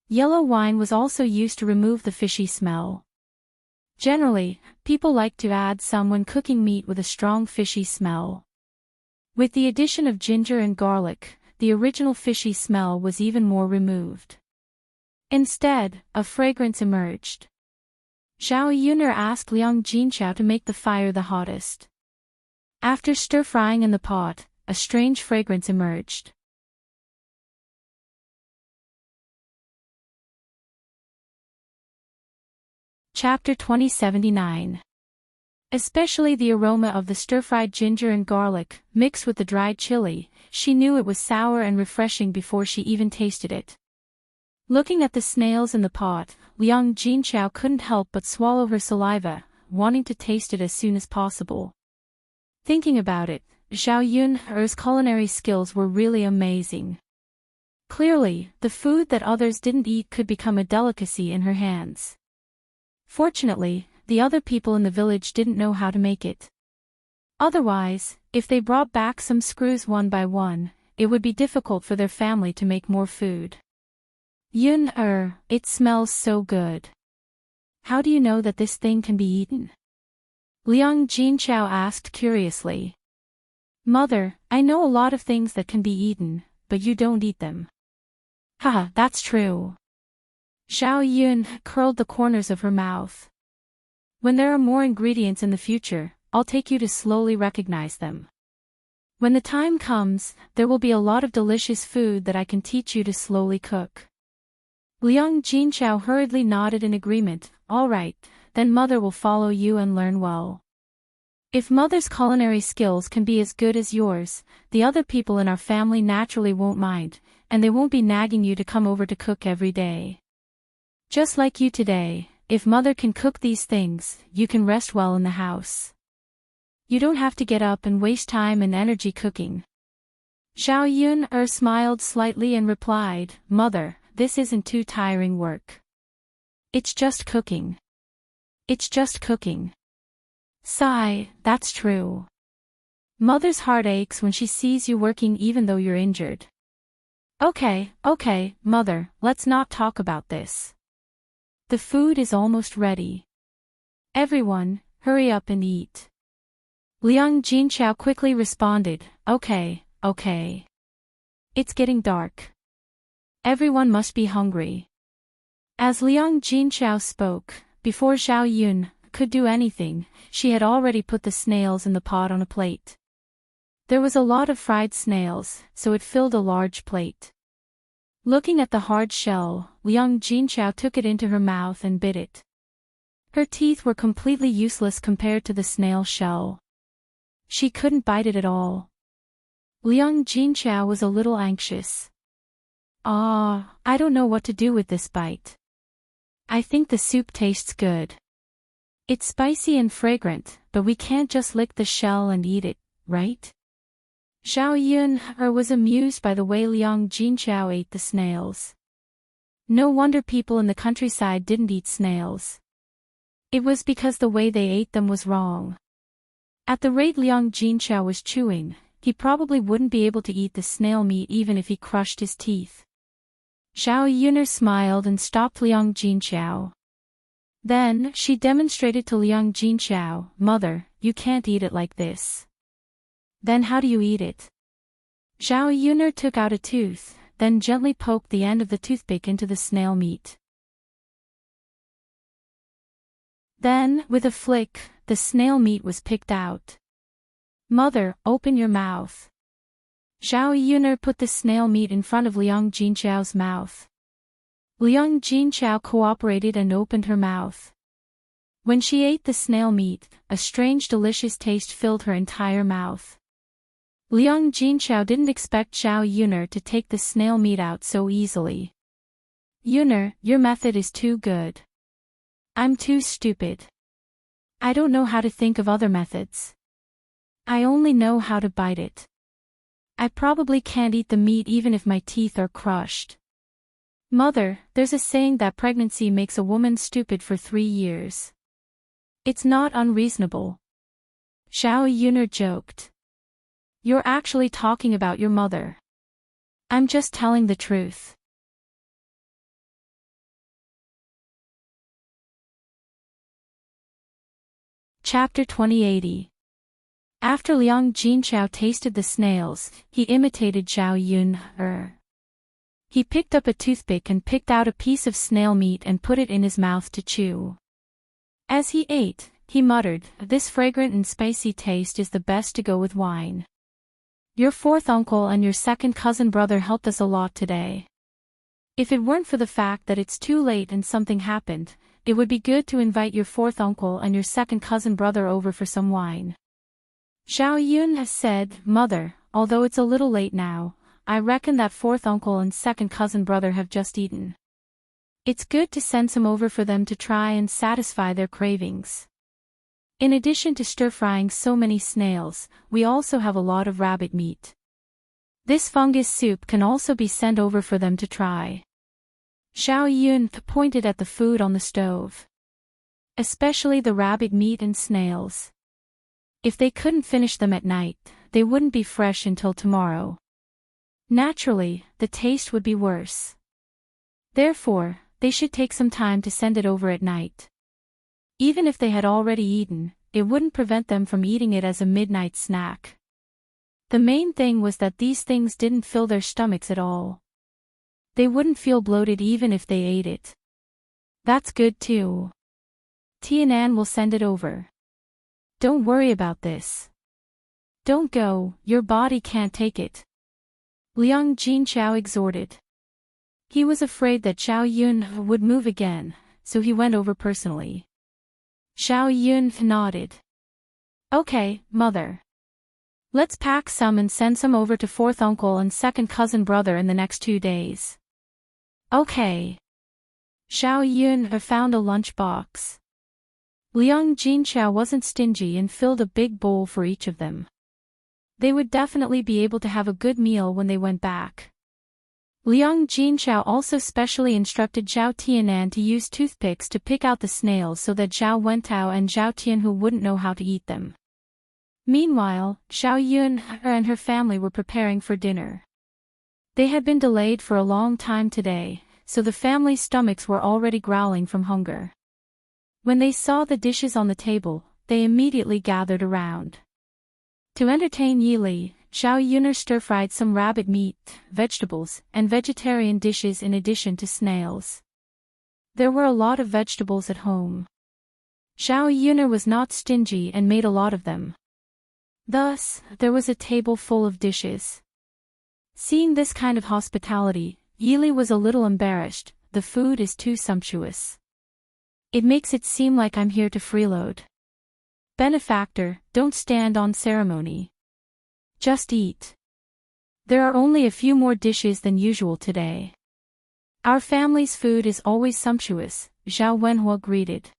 Yellow wine was also used to remove the fishy smell. Generally, people like to add some when cooking meat with a strong fishy smell. With the addition of ginger and garlic, the original fishy smell was even more removed. Instead, a fragrance emerged. Zhao Yuner asked Liang Jinchao to make the fire the hottest. After stir-frying in the pot, a strange fragrance emerged. Chapter 2079. Especially the aroma of the stir-fried ginger and garlic, mixed with the dried chili, she knew it was sour and refreshing before she even tasted it. Looking at the snails in the pot, Liang Jinchao couldn't help but swallow her saliva, wanting to taste it as soon as possible. Thinking about it, Zhao Yun's culinary skills were really amazing. Clearly, the food that others didn't eat could become a delicacy in her hands. Fortunately, the other people in the village didn't know how to make it. Otherwise, if they brought back some screws one by one, it would be difficult for their family to make more food. It smells so good. How do you know that this thing can be eaten? Liang Jinchao asked curiously. Mother, I know a lot of things that can be eaten, but you don't eat them. Haha, that's true. Xiao Yun curled the corners of her mouth. When there are more ingredients in the future, I'll take you to slowly recognize them. When the time comes, there will be a lot of delicious food that I can teach you to slowly cook. Liang Jinchao hurriedly nodded in agreement. All right, then Mother will follow you and learn well. If Mother's culinary skills can be as good as yours, the other people in our family naturally won't mind, and they won't be nagging you to come over to cook every day. Just like you today, if Mother can cook these things, you can rest well in the house. You don't have to get up and waste time and energy cooking. Xiao Yun smiled slightly and replied, Mother, this isn't too tiring work. It's just cooking. It's just cooking. Sigh, that's true. Mother's heart aches when she sees you working even though you're injured. Okay, Mother, let's not talk about this. The food is almost ready. Everyone, hurry up and eat. Liang Jinchao quickly responded, Okay. It's getting dark. Everyone must be hungry. As Liang Jinchao spoke, before Xiao Yun could do anything, she had already put the snails in the pot on a plate. There was a lot of fried snails, so it filled a large plate. Looking at the hard shell, Liang Jinchao took it into her mouth and bit it. Her teeth were completely useless compared to the snail shell. She couldn't bite it at all. Liang Jinchao was a little anxious. I don't know what to do with this bite. I think the soup tastes good. It's spicy and fragrant, but we can't just lick the shell and eat it, right? Xiao Yun was amused by the way Liang Jinchao ate the snails. No wonder people in the countryside didn't eat snails. It was because the way they ate them was wrong. At the rate Liang Jinchao was chewing, he probably wouldn't be able to eat the snail meat even if he crushed his teeth. Xiao Yuner smiled and stopped Liang Jinchao. Then, she demonstrated to Liang Jinchao, "Mother, you can't eat it like this." "Then how do you eat it?" Xiao Yuner took out a tooth, then gently poked the end of the toothpick into the snail meat. Then, with a flick, the snail meat was picked out. "Mother, open your mouth." Xiao Yuner put the snail meat in front of Liang Jinchao's mouth. Liang Jinchao cooperated and opened her mouth. When she ate the snail meat, a strange delicious taste filled her entire mouth. Liang Jinchao didn't expect Xiao Yuner to take the snail meat out so easily. "Yuner, your method is too good. I'm too stupid. I don't know how to think of other methods. I only know how to bite it. I probably can't eat the meat even if my teeth are crushed." "Mother, there's a saying that pregnancy makes a woman stupid for 3 years. It's not unreasonable." Xiao Yuner joked. "You're actually talking about your mother." "I'm just telling the truth." Chapter 2080. After Liang Jinchao tasted the snails, he imitated Xiao Yun. He picked up a toothpick and picked out a piece of snail meat and put it in his mouth to chew. As he ate, he muttered, "This fragrant and spicy taste is the best to go with wine. Your fourth uncle and your second cousin brother helped us a lot today. If it weren't for the fact that it's too late and something happened, it would be good to invite your fourth uncle and your second cousin brother over for some wine." Xiao Yun has said, "Mother, although it's a little late now, I reckon that fourth uncle and second cousin brother have just eaten. It's good to send some over for them to try and satisfy their cravings. In addition to stir-frying so many snails, we also have a lot of rabbit meat. This fungus soup can also be sent over for them to try." Xiao Yun pointed at the food on the stove. "Especially the rabbit meat and snails. If they couldn't finish them at night, they wouldn't be fresh until tomorrow. Naturally, the taste would be worse. Therefore, they should take some time to send it over at night. Even if they had already eaten, it wouldn't prevent them from eating it as a midnight snack. The main thing was that these things didn't fill their stomachs at all. They wouldn't feel bloated even if they ate it. That's good too. Tianan will send it over. Don't worry about this. Don't go, your body can't take it." Liang Jinchao exhorted. He was afraid that Xiao Yun would move again, so he went over personally. Xiao Yun nodded. "Okay, Mother. Let's pack some and send some over to fourth uncle and second cousin brother in the next 2 days." "Okay." Xiao Yun found a lunch box. Liang Jinchao wasn't stingy and filled a big bowl for each of them. They would definitely be able to have a good meal when they went back. Liang Jinchao also specially instructed Zhao Tianan to use toothpicks to pick out the snails so that Zhao Wentao and Zhao Tianhu wouldn't know how to eat them. Meanwhile, Xiao Yun and her family were preparing for dinner. They had been delayed for a long time today, so the family's stomachs were already growling from hunger. When they saw the dishes on the table, they immediately gathered around. To entertain Yili, Xiao Yuner stir-fried some rabbit meat, vegetables, and vegetarian dishes in addition to snails. There were a lot of vegetables at home. Xiao Yuner was not stingy and made a lot of them. Thus, there was a table full of dishes. Seeing this kind of hospitality, Yili was a little embarrassed. "The food is too sumptuous. It makes it seem like I'm here to freeload." Benefactor, don't stand on ceremony. Just eat. There are only a few more dishes than usual today. Our family's food is always sumptuous, Zhao Wenhua greeted.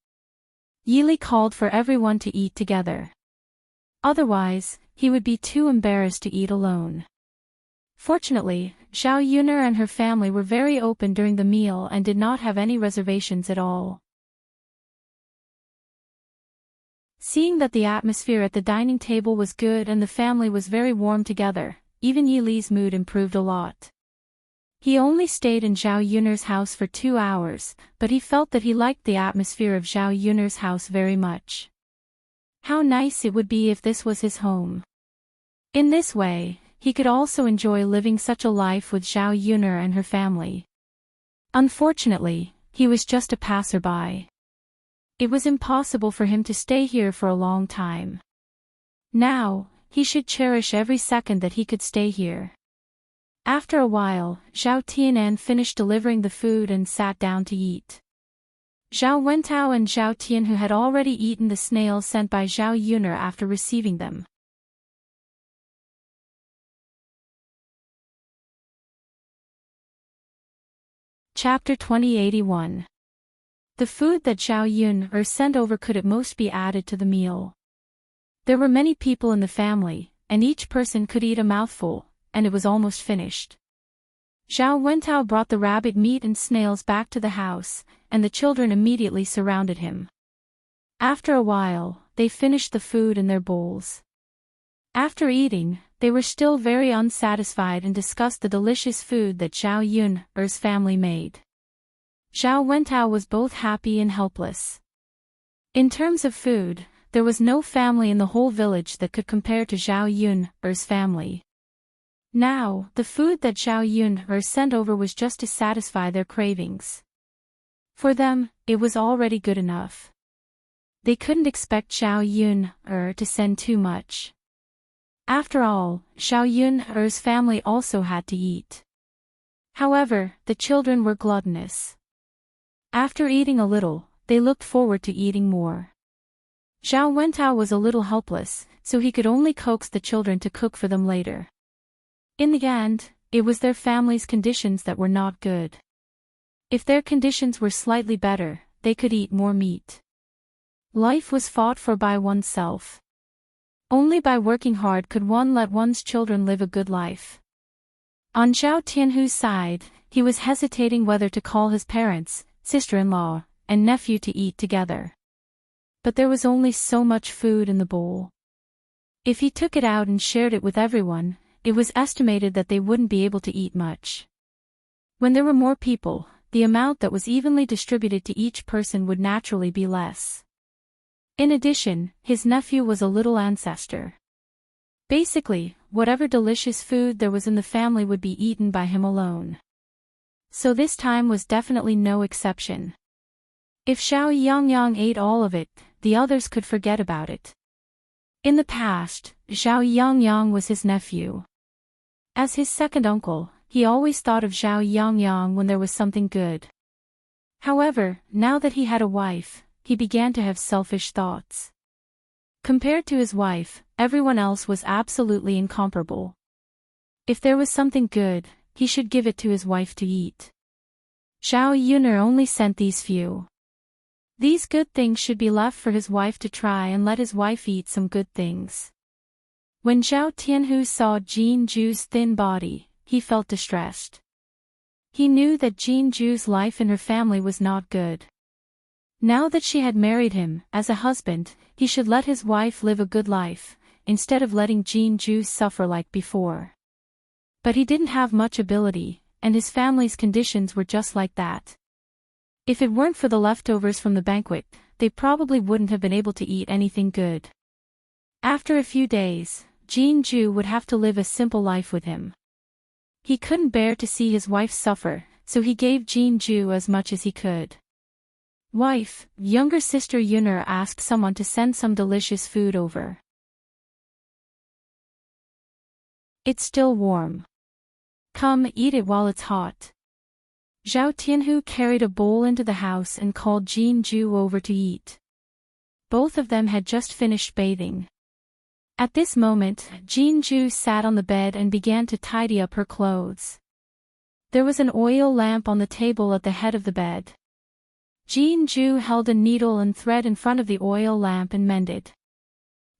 Yili called for everyone to eat together. Otherwise, he would be too embarrassed to eat alone. Fortunately, Zhao Yuner and her family were very open during the meal and did not have any reservations at all. Seeing that the atmosphere at the dining table was good and the family was very warm together, even Yi Li's mood improved a lot. He only stayed in Zhao Yuner's house for 2 hours, but he felt that he liked the atmosphere of Zhao Yuner's house very much. How nice it would be if this was his home. In this way, he could also enjoy living such a life with Zhao Yuner and her family. Unfortunately, he was just a passerby. It was impossible for him to stay here for a long time. Now, he should cherish every second that he could stay here. After a while, Zhao Tianan finished delivering the food and sat down to eat. Zhao Wentao and Zhao Tianhu had already eaten the snails sent by Zhao Yuner after receiving them. Chapter 2081. The food that Zhao Yuner sent over could at most be added to the meal. There were many people in the family, and each person could eat a mouthful, and it was almost finished. Zhao Wentao brought the rabbit meat and snails back to the house, and the children immediately surrounded him. After a while, they finished the food in their bowls. After eating, they were still very unsatisfied and discussed the delicious food that Zhao Yuner's family made. Zhao Wentao was both happy and helpless. In terms of food, there was no family in the whole village that could compare to Zhao Yuner's family. Now, the food that Zhao Yuner sent over was just to satisfy their cravings. For them, it was already good enough. They couldn't expect Zhao Yuner to send too much. After all, Zhao Yuner's family also had to eat. However, the children were gluttonous. After eating a little, they looked forward to eating more. Zhao Wentao was a little helpless, so he could only coax the children to cook for them later. In the end, it was their family's conditions that were not good. If their conditions were slightly better, they could eat more meat. Life was fought for by oneself. Only by working hard could one let one's children live a good life. On Zhao Tianhu's side, he was hesitating whether to call his parents, sister-in-law, and nephew to eat together. But there was only so much food in the bowl. If he took it out and shared it with everyone, it was estimated that they wouldn't be able to eat much. When there were more people, the amount that was evenly distributed to each person would naturally be less. In addition, his nephew was a little ancestor. Basically, whatever delicious food there was in the family would be eaten by him alone. So this time was definitely no exception. If Xiao Yangyang ate all of it, the others could forget about it. In the past, Xiao Yangyang was his nephew. As his second uncle, he always thought of Xiao Yangyang when there was something good. However, now that he had a wife, he began to have selfish thoughts. Compared to his wife, everyone else was absolutely incomparable. If there was something good, he should give it to his wife to eat. Zhao Yuner only sent these few. These good things should be left for his wife to try and let his wife eat some good things. When Zhao Tianhu saw Jin Ju's thin body, he felt distressed. He knew that Jin Ju's life in her family was not good. Now that she had married him, as a husband, he should let his wife live a good life, instead of letting Jin Ju suffer like before. But he didn't have much ability, and his family's conditions were just like that. If it weren't for the leftovers from the banquet, they probably wouldn't have been able to eat anything good. After a few days, Jin Ju would have to live a simple life with him. He couldn't bear to see his wife suffer, so he gave Jin Ju as much as he could. Wife, younger sister Yuner asked someone to send some delicious food over. It's still warm. Come eat it while it's hot. Zhao Tianhu carried a bowl into the house and called Jin Ju over to eat. both of them had just finished bathing. At this moment, Jinju sat on the bed and began to tidy up her clothes. There was an oil lamp on the table at the head of the bed. Jinju held a needle and thread in front of the oil lamp and mended.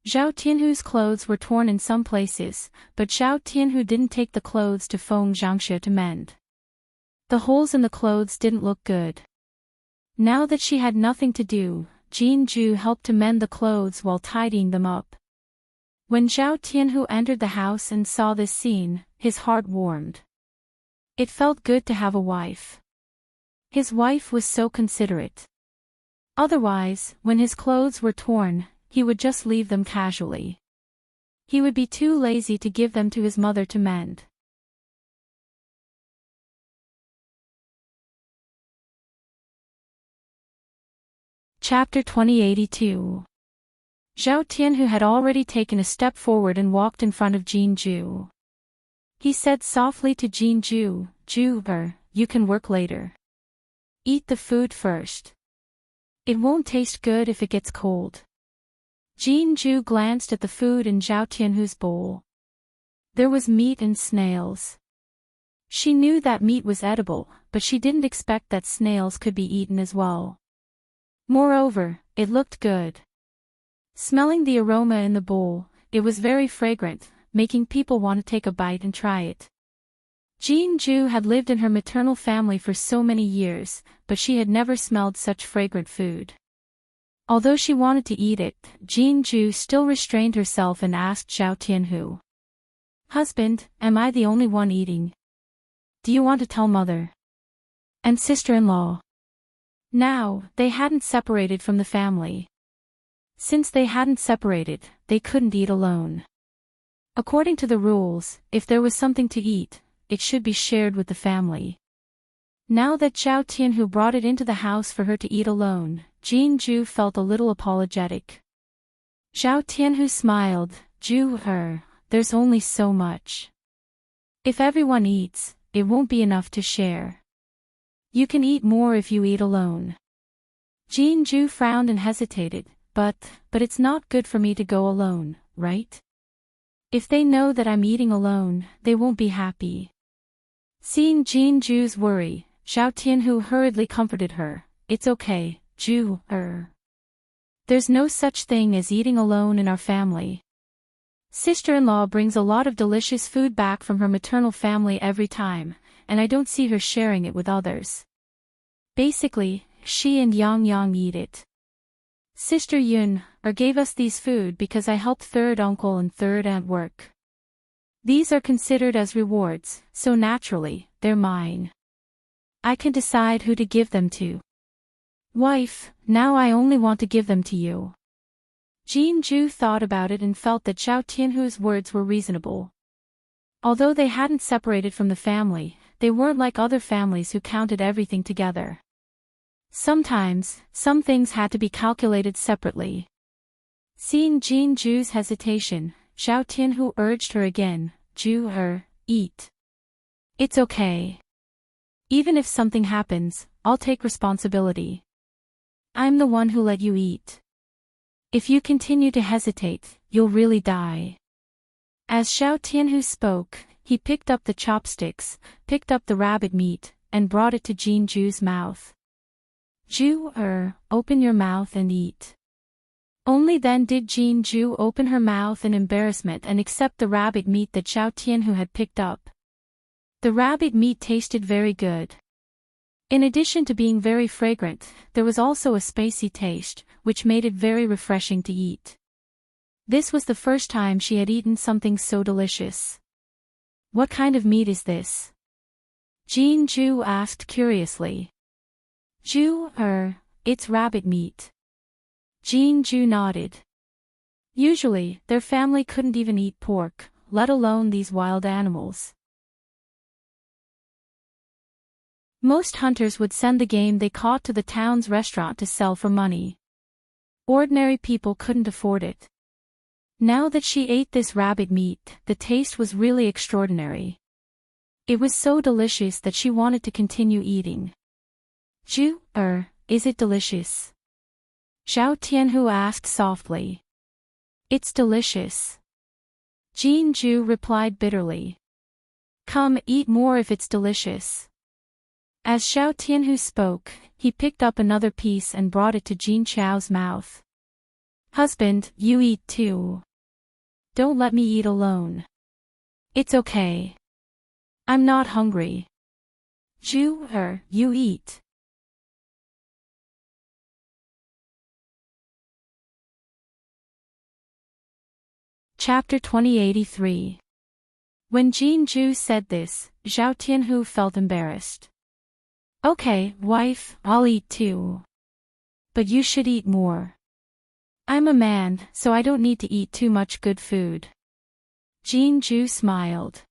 Zhao Tianhu's clothes were torn in some places, but Zhao Tianhu didn't take the clothes to Feng Zhangxue to mend. The holes in the clothes didn't look good. Now that she had nothing to do, Jinju helped to mend the clothes while tidying them up. When Zhao Tianhu entered the house and saw this scene, his heart warmed. It felt good to have a wife. His wife was so considerate. Otherwise, when his clothes were torn, he would just leave them casually. He would be too lazy to give them to his mother to mend. Chapter 2082. Zhao Tianhu had already taken a step forward and walked in front of Jinju. He said softly to Jinju, "Ju, you can work later. Eat the food first. It won't taste good if it gets cold." Jinju glanced at the food in Zhao Tianhu's bowl. There was meat and snails. She knew that meat was edible, but she didn't expect that snails could be eaten as well. Moreover, it looked good. Smelling the aroma in the bowl, it was very fragrant, making people want to take a bite and try it. Jinju had lived in her maternal family for so many years, but she had never smelled such fragrant food. Although she wanted to eat it, Jinju still restrained herself and asked Zhao Tianhu, "Husband, am I the only one eating? Do you want to tell mother and sister-in-law?" Now, they hadn't separated from the family. Since they hadn't separated, they couldn't eat alone. According to the rules, if there was something to eat, it should be shared with the family. Now that Zhao Tianhu brought it into the house for her to eat alone, Jinju felt a little apologetic. Zhao Tianhu smiled, "Ju, there's only so much. If everyone eats, it won't be enough to share. You can eat more if you eat alone." Jinju frowned and hesitated, but it's not good for me to go alone, right? If they know that I'm eating alone, they won't be happy. Seeing Jinju's worry, Zhao Tianhu hurriedly comforted her, "It's okay, Ju, There's no such thing as eating alone in our family. Sister-in-law brings a lot of delicious food back from her maternal family every time, and I don't see her sharing it with others. Basically, she and Yang Yang eat it. Sister Yun gave us these food because I helped third uncle and third aunt work. These are considered as rewards, so naturally, they're mine. I can decide who to give them to. Wife, now I only want to give them to you." Jinju thought about it and felt that Zhao Tianhu's words were reasonable. Although they hadn't separated from the family, they weren't like other families who counted everything together. Sometimes, some things had to be calculated separately. Seeing Jinju's hesitation, Zhao Tianhu urged her again, "Ju, eat. It's okay. Even if something happens, I'll take responsibility. I'm the one who let you eat. If you continue to hesitate, you'll really die." As Zhao Tianhu spoke, he picked up the chopsticks, picked up the rabbit meat, and brought it to Jinju's mouth. "Ju, open your mouth and eat." Only then did Jinju open her mouth in embarrassment and accept the rabbit meat that Zhao Tianhu had picked up. The rabbit meat tasted very good. In addition to being very fragrant, there was also a spicy taste, which made it very refreshing to eat. This was the first time she had eaten something so delicious. "What kind of meat is this?" Jinju asked curiously. "Ju, it's rabbit meat." Jinju nodded. Usually, their family couldn't even eat pork, let alone these wild animals. Most hunters would send the game they caught to the town's restaurant to sell for money. Ordinary people couldn't afford it. Now that she ate this rabbit meat, the taste was really extraordinary. It was so delicious that she wanted to continue eating. "Ju, is it delicious?" Zhao Tianhu asked softly. It's delicious. Jin Ju replied bitterly. Come, eat more if it's delicious. As Zhao Tianhu spoke, he picked up another piece and brought it to Jin Chao's mouth. Husband, you eat too. Don't let me eat alone. It's okay. I'm not hungry. Ju, you eat. Chapter 2083. When Jin Ju said this, Zhao Tianhu felt embarrassed. Okay, wife, I'll eat too. But you should eat more. I'm a man, so I don't need to eat too much good food. Jin Ju smiled.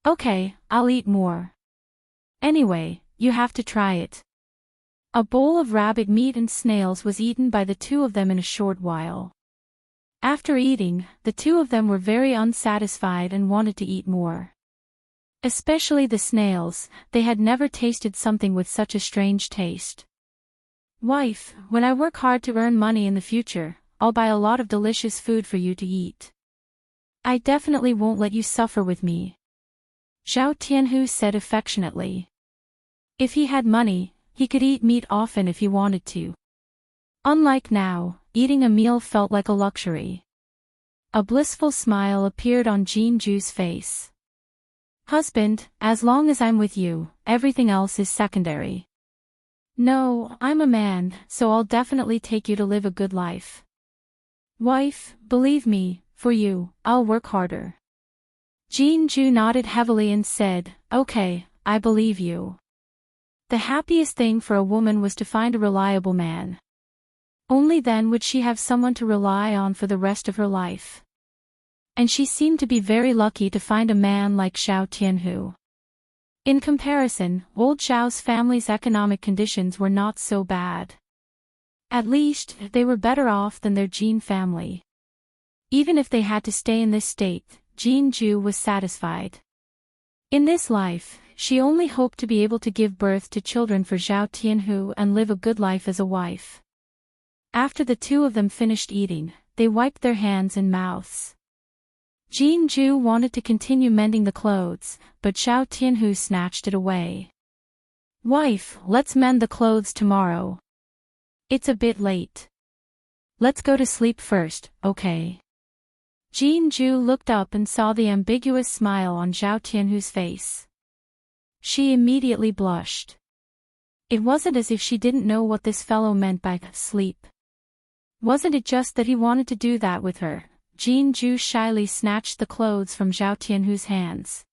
Okay, I'll eat more. Anyway, you have to try it. A bowl of rabbit meat and snails was eaten by the two of them in a short while. After eating, the two of them were very unsatisfied and wanted to eat more. Especially the snails, they had never tasted something with such a strange taste. Wife, when I work hard to earn money in the future, I'll buy a lot of delicious food for you to eat. I definitely won't let you suffer with me. Zhao Tianhu said affectionately. If he had money, he could eat meat often if he wanted to. Unlike now, eating a meal felt like a luxury. A blissful smile appeared on Jin Ju's face. Husband, as long as I'm with you, everything else is secondary. No, I'm a man, so I'll definitely take you to live a good life. Wife, believe me, for you, I'll work harder. Jin Ju nodded heavily and said, Okay, I believe you. The happiest thing for a woman was to find a reliable man. Only then would she have someone to rely on for the rest of her life. And she seemed to be very lucky to find a man like Zhao Tianhu. In comparison, old Zhao's family's economic conditions were not so bad. At least, they were better off than their Jin family. Even if they had to stay in this state, Jin Ju was satisfied. In this life, she only hoped to be able to give birth to children for Zhao Tianhu and live a good life as a wife. After the two of them finished eating, they wiped their hands and mouths. Jin Ju wanted to continue mending the clothes, but Zhao Tianhu snatched it away. Wife, let's mend the clothes tomorrow. It's a bit late. Let's go to sleep first, okay? Jin Ju looked up and saw the ambiguous smile on Zhao Tianhu's face. She immediately blushed. It wasn't as if she didn't know what this fellow meant by sleep. Wasn't it just that he wanted to do that with her? Jin Ju shyly snatched the clothes from Zhao Tianhu's hands.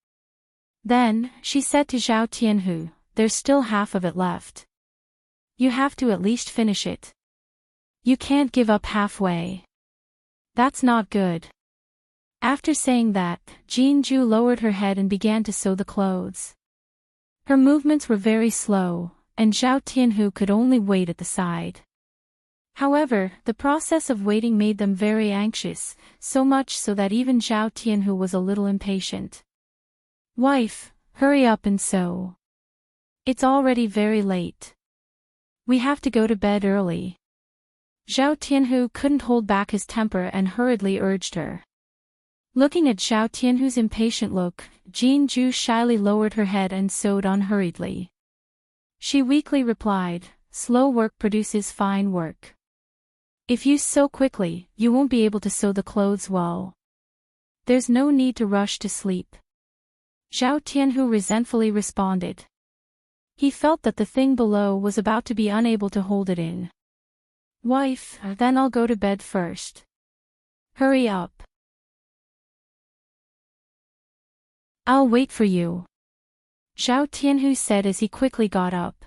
Then, she said to Zhao Tianhu, there's still half of it left. You have to at least finish it. You can't give up halfway. That's not good. After saying that, Jin Ju lowered her head and began to sew the clothes. Her movements were very slow, and Zhao Tianhu could only wait at the side. However, the process of waiting made them very anxious, so much so that even Zhao Tianhu was a little impatient. Wife, hurry up and sew. It's already very late. We have to go to bed early. Zhao Tianhu couldn't hold back his temper and hurriedly urged her. Looking at Zhao Tianhu's impatient look, Jin Ju shyly lowered her head and sewed on hurriedly. She weakly replied, slow work produces fine work. If you sew quickly, you won't be able to sew the clothes well. There's no need to rush to sleep. Zhao Tianhu resentfully responded. He felt that the thing below was about to be unable to hold it in. Wife, then I'll go to bed first. Hurry up. I'll wait for you. Zhao Tianhu said as he quickly got up.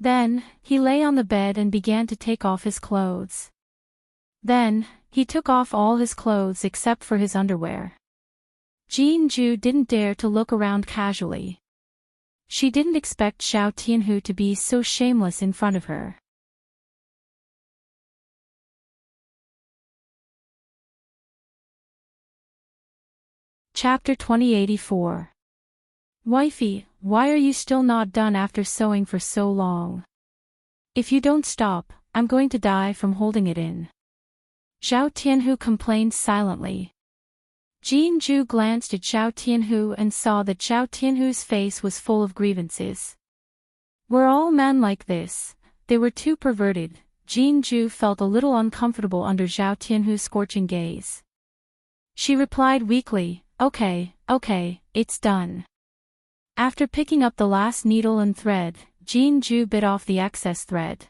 Then, he lay on the bed and began to take off his clothes. Then, he took off all his clothes except for his underwear. Jin Ju didn't dare to look around casually. She didn't expect Zhao Tianhu to be so shameless in front of her. Chapter 2084. Wifey, why are you still not done after sewing for so long? If you don't stop, I'm going to die from holding it in. Zhao Tianhu complained silently. Jin Ju glanced at Zhao Tianhu and saw that Zhao Tianhu's face was full of grievances. Were all men like this? They were too perverted. Jin Ju felt a little uncomfortable under Zhao Tianhu's scorching gaze. She replied weakly, okay, it's done. After picking up the last needle and thread, Jin Ju bit off the excess thread.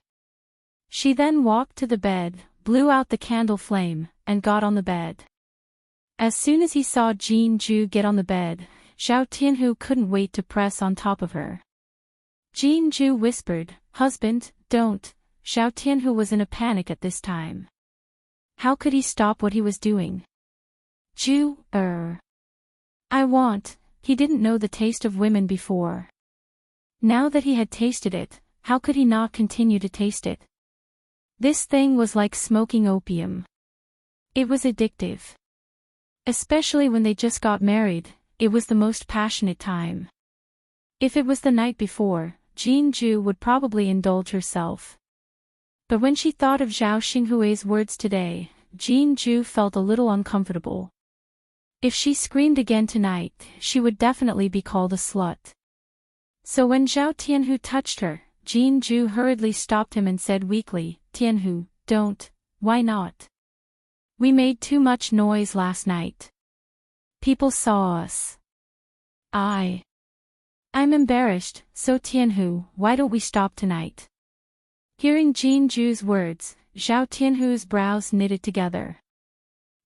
She then walked to the bed, blew out the candle flame, and got on the bed. As soon as he saw Jin Ju get on the bed, Zhao Tianhu couldn't wait to press on top of her. Jin Ju whispered, "Husband, don't." Zhao Tianhu was in a panic at this time. How could he stop what he was doing? I want. He didn't know the taste of women before. Now that he had tasted it, how could he not continue to taste it? This thing was like smoking opium. It was addictive. Especially when they just got married, it was the most passionate time. If it was the night before, Jin Ju would probably indulge herself. But when she thought of Zhao Xinghui's words today, Jin Ju felt a little uncomfortable. If she screamed again tonight, she would definitely be called a slut. So when Zhao Tianhu touched her, Jin Ju hurriedly stopped him and said weakly, "Tianhu, don't. Why not? We made too much noise last night. People saw us. I'm embarrassed, so Tianhu, why don't we stop tonight?" Hearing Jin Ju's words, Zhao Tianhu's brows knitted together.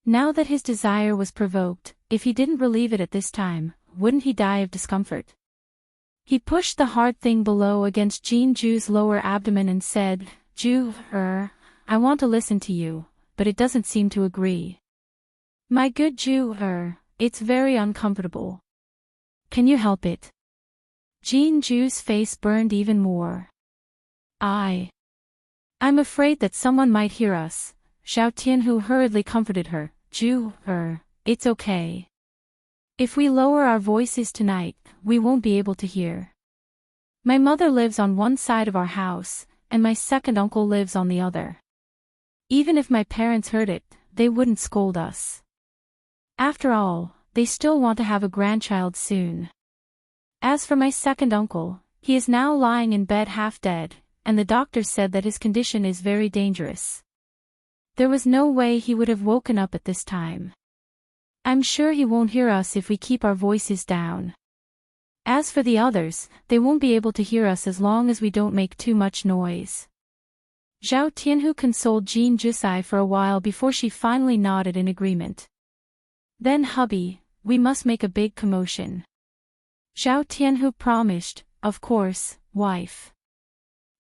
Now that his desire was provoked, if he didn't relieve it at this time, wouldn't he die of discomfort? He pushed the hard thing below against Jin Ju's lower abdomen and said, "Ju, I want to listen to you, but it doesn't seem to agree. My good Ju, it's very uncomfortable. Can you help it?" Jin Ju's face burned even more. I'm afraid that someone might hear us." Zhao Tianhu hurriedly comforted her, "Ju, it's okay. If we lower our voices tonight, we won't be able to hear. My mother lives on one side of our house, and my second uncle lives on the other. Even if my parents heard it, they wouldn't scold us. After all, they still want to have a grandchild soon. As for my second uncle, he is now lying in bed half dead, and the doctor said that his condition is very dangerous. There was no way he would have woken up at this time. I'm sure he won't hear us if we keep our voices down. As for the others, they won't be able to hear us as long as we don't make too much noise." Zhao Tianhu consoled Jin Jusai for a while before she finally nodded in agreement. "Then hubby, we must make a big commotion." Zhao Tianhu promised, "Of course, wife.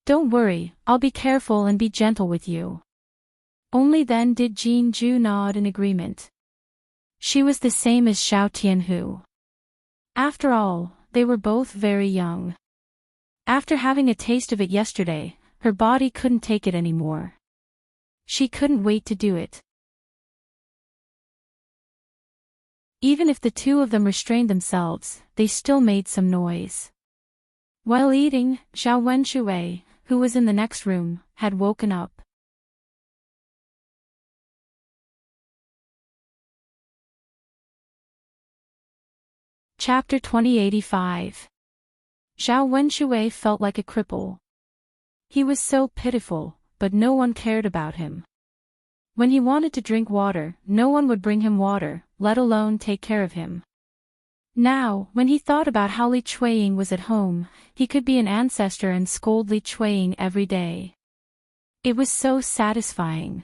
Don't worry, I'll be careful and be gentle with you." Only then did Jin Ju nod in agreement. She was the same as Zhao Tianhu. After all, they were both very young. After having a taste of it yesterday, her body couldn't take it anymore. She couldn't wait to do it. Even if the two of them restrained themselves, they still made some noise. While eating, Zhao Wenshui, who was in the next room, had woken up. Chapter 2085. Zhao Wenshui felt like a cripple. He was so pitiful, but no one cared about him. When he wanted to drink water, no one would bring him water, let alone take care of him. Now, when he thought about how Li Chuiying was at home, he could be an ancestor and scold Li Chuiying every day. It was so satisfying.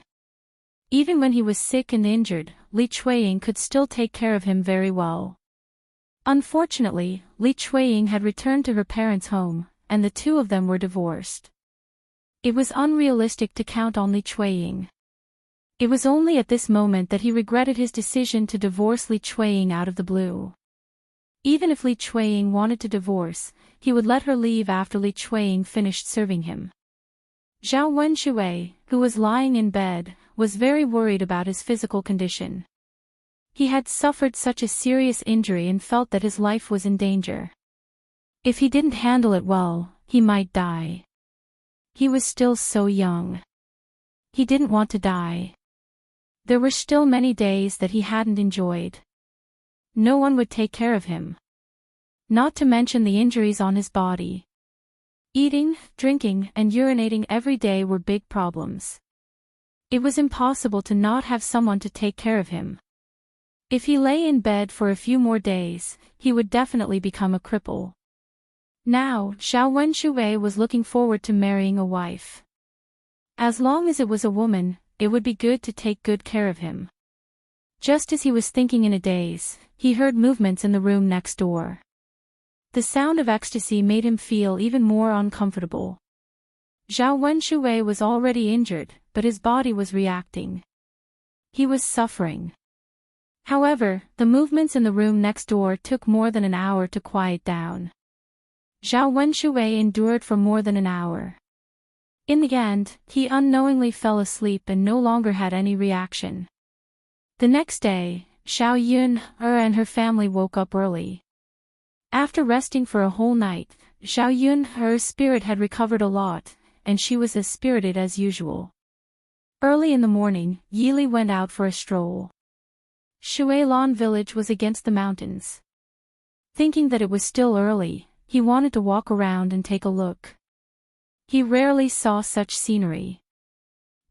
Even when he was sick and injured, Li Chuiying could still take care of him very well. Unfortunately, Li Chuiying had returned to her parents' home, and the two of them were divorced. It was unrealistic to count on Li Chuiying. It was only at this moment that he regretted his decision to divorce Li Chuiying out of the blue. Even if Li Chuiying wanted to divorce, he would let her leave after Li Chuiying finished serving him. Zhao Wenshui, who was lying in bed, was very worried about his physical condition. He had suffered such a serious injury and felt that his life was in danger. If he didn't handle it well, he might die. He was still so young. He didn't want to die. There were still many days that he hadn't enjoyed. No one would take care of him. Not to mention the injuries on his body. Eating, drinking, and urinating every day were big problems. It was impossible to not have someone to take care of him. If he lay in bed for a few more days, he would definitely become a cripple. Now, Xiao Wenshui was looking forward to marrying a wife. As long as it was a woman, it would be good to take good care of him. Just as he was thinking in a daze, he heard movements in the room next door. The sound of ecstasy made him feel even more uncomfortable. Xiao Wenshui was already injured, but his body was reacting. He was suffering. However, the movements in the room next door took more than an hour to quiet down. Xiao Wenshui endured for more than an hour. In the end, he unknowingly fell asleep and no longer had any reaction. The next day, Xiao Yun and her family woke up early. After resting for a whole night, Xiao Yun's spirit had recovered a lot, and she was as spirited as usual. Early in the morning, Yili went out for a stroll. Shuilan village was against the mountains. Thinking that it was still early, he wanted to walk around and take a look. He rarely saw such scenery.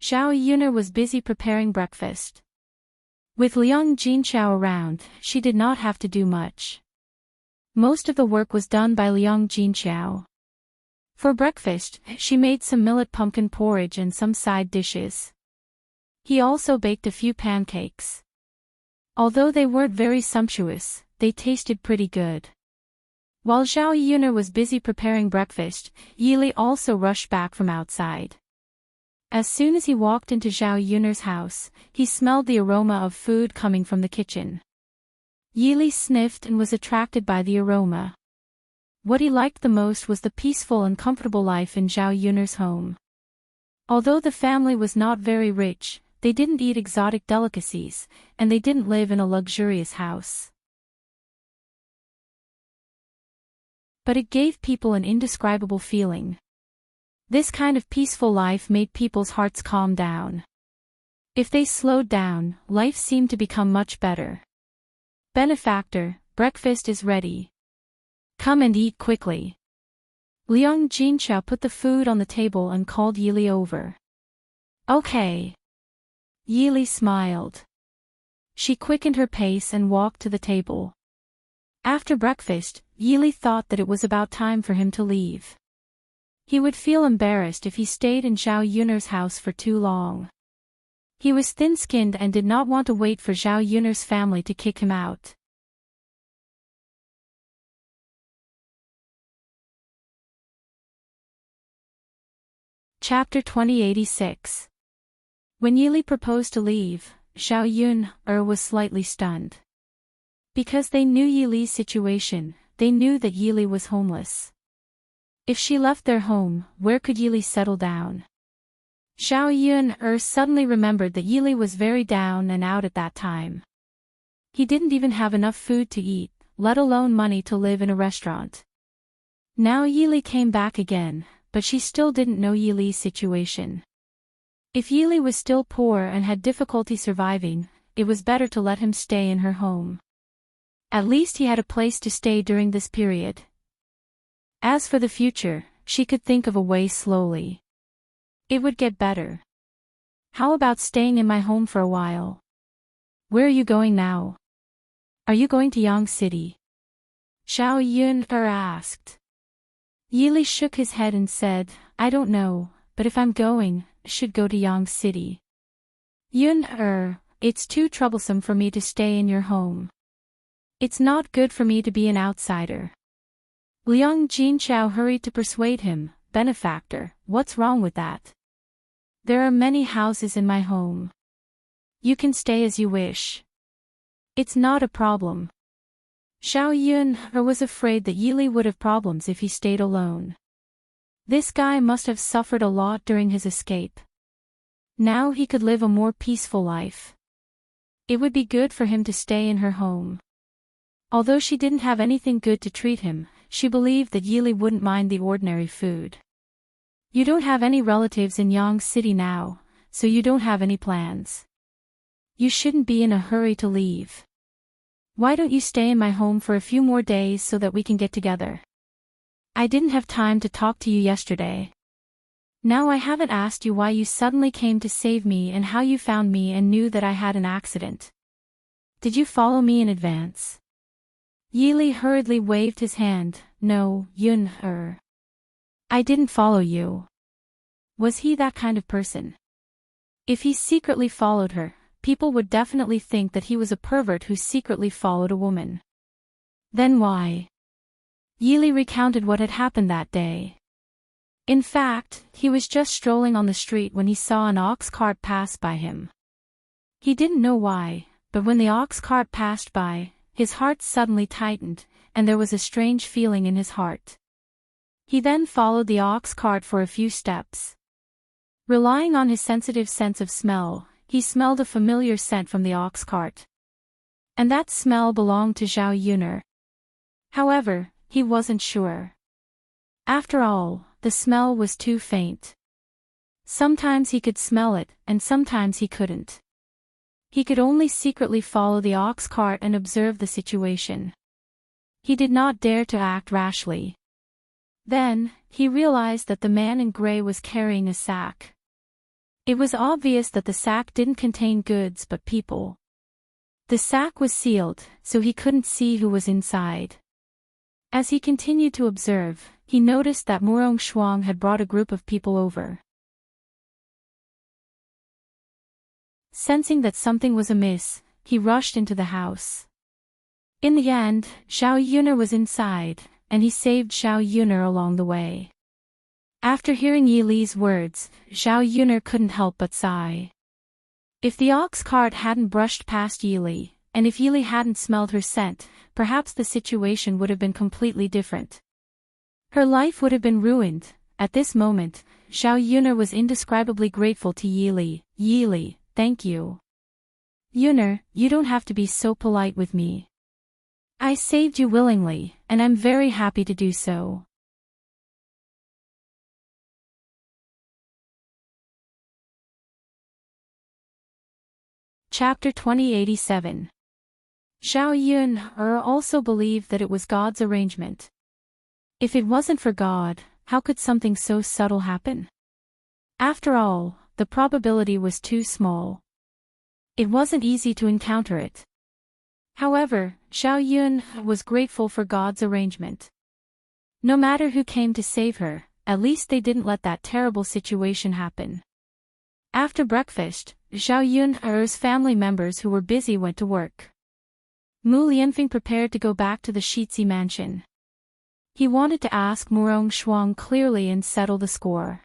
Xiao Yun was busy preparing breakfast. With Liang Jinqiao around, she did not have to do much. Most of the work was done by Liang Jinqiao. For breakfast, she made some millet pumpkin porridge and some side dishes. He also baked a few pancakes. Although they weren't very sumptuous, they tasted pretty good. While Xiao Yun was busy preparing breakfast, Yili also rushed back from outside. As soon as he walked into Xiao Yun's house, he smelled the aroma of food coming from the kitchen. Yili sniffed and was attracted by the aroma. What he liked the most was the peaceful and comfortable life in Xiao Yun's home. Although the family was not very rich, they didn't eat exotic delicacies, and they didn't live in a luxurious house. But it gave people an indescribable feeling. This kind of peaceful life made people's hearts calm down. If they slowed down, life seemed to become much better. Benefactor, breakfast is ready. Come and eat quickly. Liang Jinqiao put the food on the table and called Yili over. Okay. Yili smiled. She quickened her pace and walked to the table. After breakfast, Yili thought that it was about time for him to leave. He would feel embarrassed if he stayed in Xiao Yun's house for too long. He was thin-skinned and did not want to wait for Xiao Yun's family to kick him out. Chapter 2086. When Yili proposed to leave, Xiao Yun was slightly stunned. Because they knew Yili's situation, they knew that Yili was homeless. If she left their home, where could Yili settle down? Xiao Yun suddenly remembered that Yili was very down and out at that time. He didn't even have enough food to eat, let alone money to live in a restaurant. Now Yili came back again, but she still didn't know Yili's situation. If Yili was still poor and had difficulty surviving, it was better to let him stay in her home. At least he had a place to stay during this period. As for the future, she could think of a way slowly. It would get better. How about staying in my home for a while? Where are you going now? Are you going to Yang City? Xiao Yun asked. Yili shook his head and said, I don't know, but if I'm going, I should go to Yang City. Yun it's too troublesome for me to stay in your home. It's not good for me to be an outsider. Liang Jinqiao hurried to persuade him, benefactor, what's wrong with that? There are many houses in my home. You can stay as you wish. It's not a problem. Xiao Yun was afraid that Yili would have problems if he stayed alone. This guy must have suffered a lot during his escape. Now he could live a more peaceful life. It would be good for him to stay in her home. Although she didn't have anything good to treat him, she believed that Yili wouldn't mind the ordinary food. You don't have any relatives in Yang City now, so you don't have any plans. You shouldn't be in a hurry to leave. Why don't you stay in my home for a few more days so that we can get together? I didn't have time to talk to you yesterday. Now I haven't asked you why you suddenly came to save me and how you found me and knew that I had an accident. Did you follow me in advance? Yili hurriedly waved his hand. No, Yun. I didn't follow you. Was he that kind of person? If he secretly followed her, people would definitely think that he was a pervert who secretly followed a woman. Then why? Yili recounted what had happened that day. In fact, he was just strolling on the street when he saw an ox cart pass by him. He didn't know why, but when the ox cart passed by, his heart suddenly tightened, and there was a strange feeling in his heart. He then followed the ox cart for a few steps. Relying on his sensitive sense of smell, he smelled a familiar scent from the ox cart. And that smell belonged to Zhao Yuner. However, he wasn't sure. After all, the smell was too faint. Sometimes he could smell it, and sometimes he couldn't. He could only secretly follow the ox cart and observe the situation. He did not dare to act rashly. Then, he realized that the man in gray was carrying a sack. It was obvious that the sack didn't contain goods but people. The sack was sealed, so he couldn't see who was inside. As he continued to observe, he noticed that Murong Shuang had brought a group of people over. Sensing that something was amiss, he rushed into the house. In the end, Zhao Yuner was inside, and he saved Zhao Yuner along the way. After hearing Yi Li's words, Zhao Yuner couldn't help but sigh. If the ox cart hadn't brushed past Yi Li, and if Yi Li hadn't smelled her scent, perhaps the situation would have been completely different. Her life would have been ruined. At this moment, Zhao Yuner was indescribably grateful to Yi Li. Yi Li, thank you. Yuner, you don't have to be so polite with me. I saved you willingly, and I'm very happy to do so. Chapter 2087. Zhao Yun also believed that it was God's arrangement. If it wasn't for God, how could something so subtle happen? After all, the probability was too small. It wasn't easy to encounter it. However, Zhao Yun was grateful for God's arrangement. No matter who came to save her, at least they didn't let that terrible situation happen. After breakfast, Zhao Yun's family members who were busy went to work. Mu Lianfeng prepared to go back to the Shizhi mansion. He wanted to ask Murong Shuang clearly and settle the score.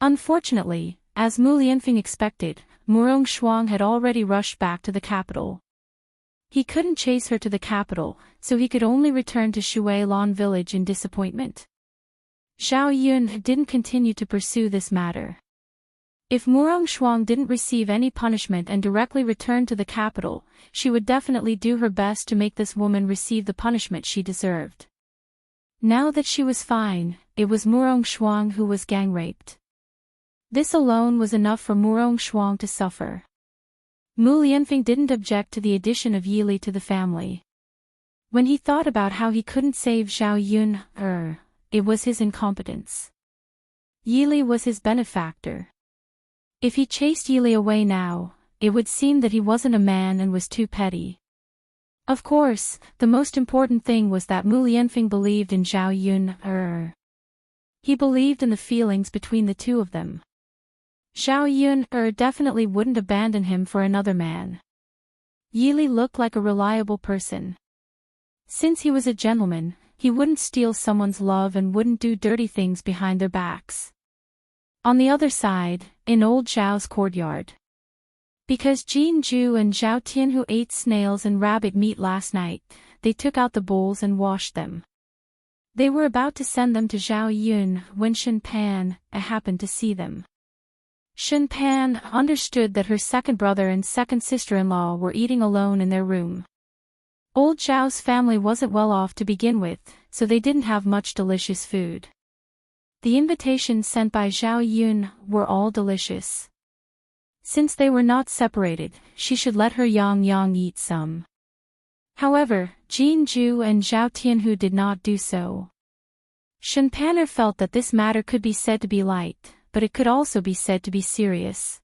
Unfortunately, as Mu Lianfeng expected, Murong Shuang had already rushed back to the capital. He couldn't chase her to the capital, so he could only return to Shuilan village in disappointment. Zhao Yun didn't continue to pursue this matter. If Murong Shuang didn't receive any punishment and directly returned to the capital, she would definitely do her best to make this woman receive the punishment she deserved. Now that she was fine, it was Murong Shuang who was gang raped. This alone was enough for Murong Shuang to suffer. Mu Lianfeng didn't object to the addition of Yi Li to the family. When he thought about how he couldn't save Zhao Yun, it was his incompetence. Yi Li was his benefactor. If he chased Yi Li away now, it would seem that he wasn't a man and was too petty. Of course, the most important thing was that Mu Lianfeng believed in Zhao Yun. He believed in the feelings between the two of them. Zhao Yun definitely wouldn't abandon him for another man. Yi Li looked like a reliable person. Since he was a gentleman, he wouldn't steal someone's love and wouldn't do dirty things behind their backs. On the other side, in old Zhao's courtyard. Because Jin Ju and Zhao Tianhu ate snails and rabbit meat last night, they took out the bowls and washed them. They were about to send them to Zhao Yun when Shen Pan happened to see them. Shen Pan understood that her second brother and second sister-in-law were eating alone in their room. Old Zhao's family wasn't well off to begin with, so they didn't have much delicious food. The invitations sent by Zhao Yun were all delicious. Since they were not separated, she should let her Yang eat some. However, Jin Ju and Zhao Tianhu did not do so. Shen Pan'er felt that this matter could be said to be light, but it could also be said to be serious.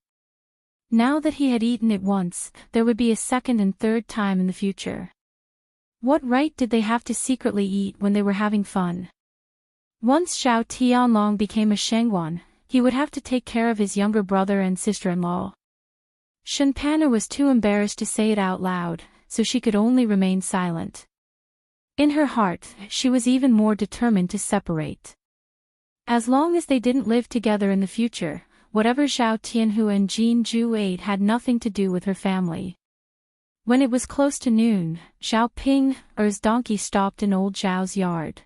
Now that he had eaten it once, there would be a second and third time in the future. What right did they have to secretly eat when they were having fun? Once Zhao Tianlong became a Shengguan, he would have to take care of his younger brother and sister-in-law. Shen Pan'er was too embarrassed to say it out loud, so she could only remain silent. In her heart, she was even more determined to separate. As long as they didn't live together in the future, whatever Zhao Tianhu and Jin Ju ate had nothing to do with her family. When it was close to noon, Zhao Ping's donkey stopped in old Zhao's yard.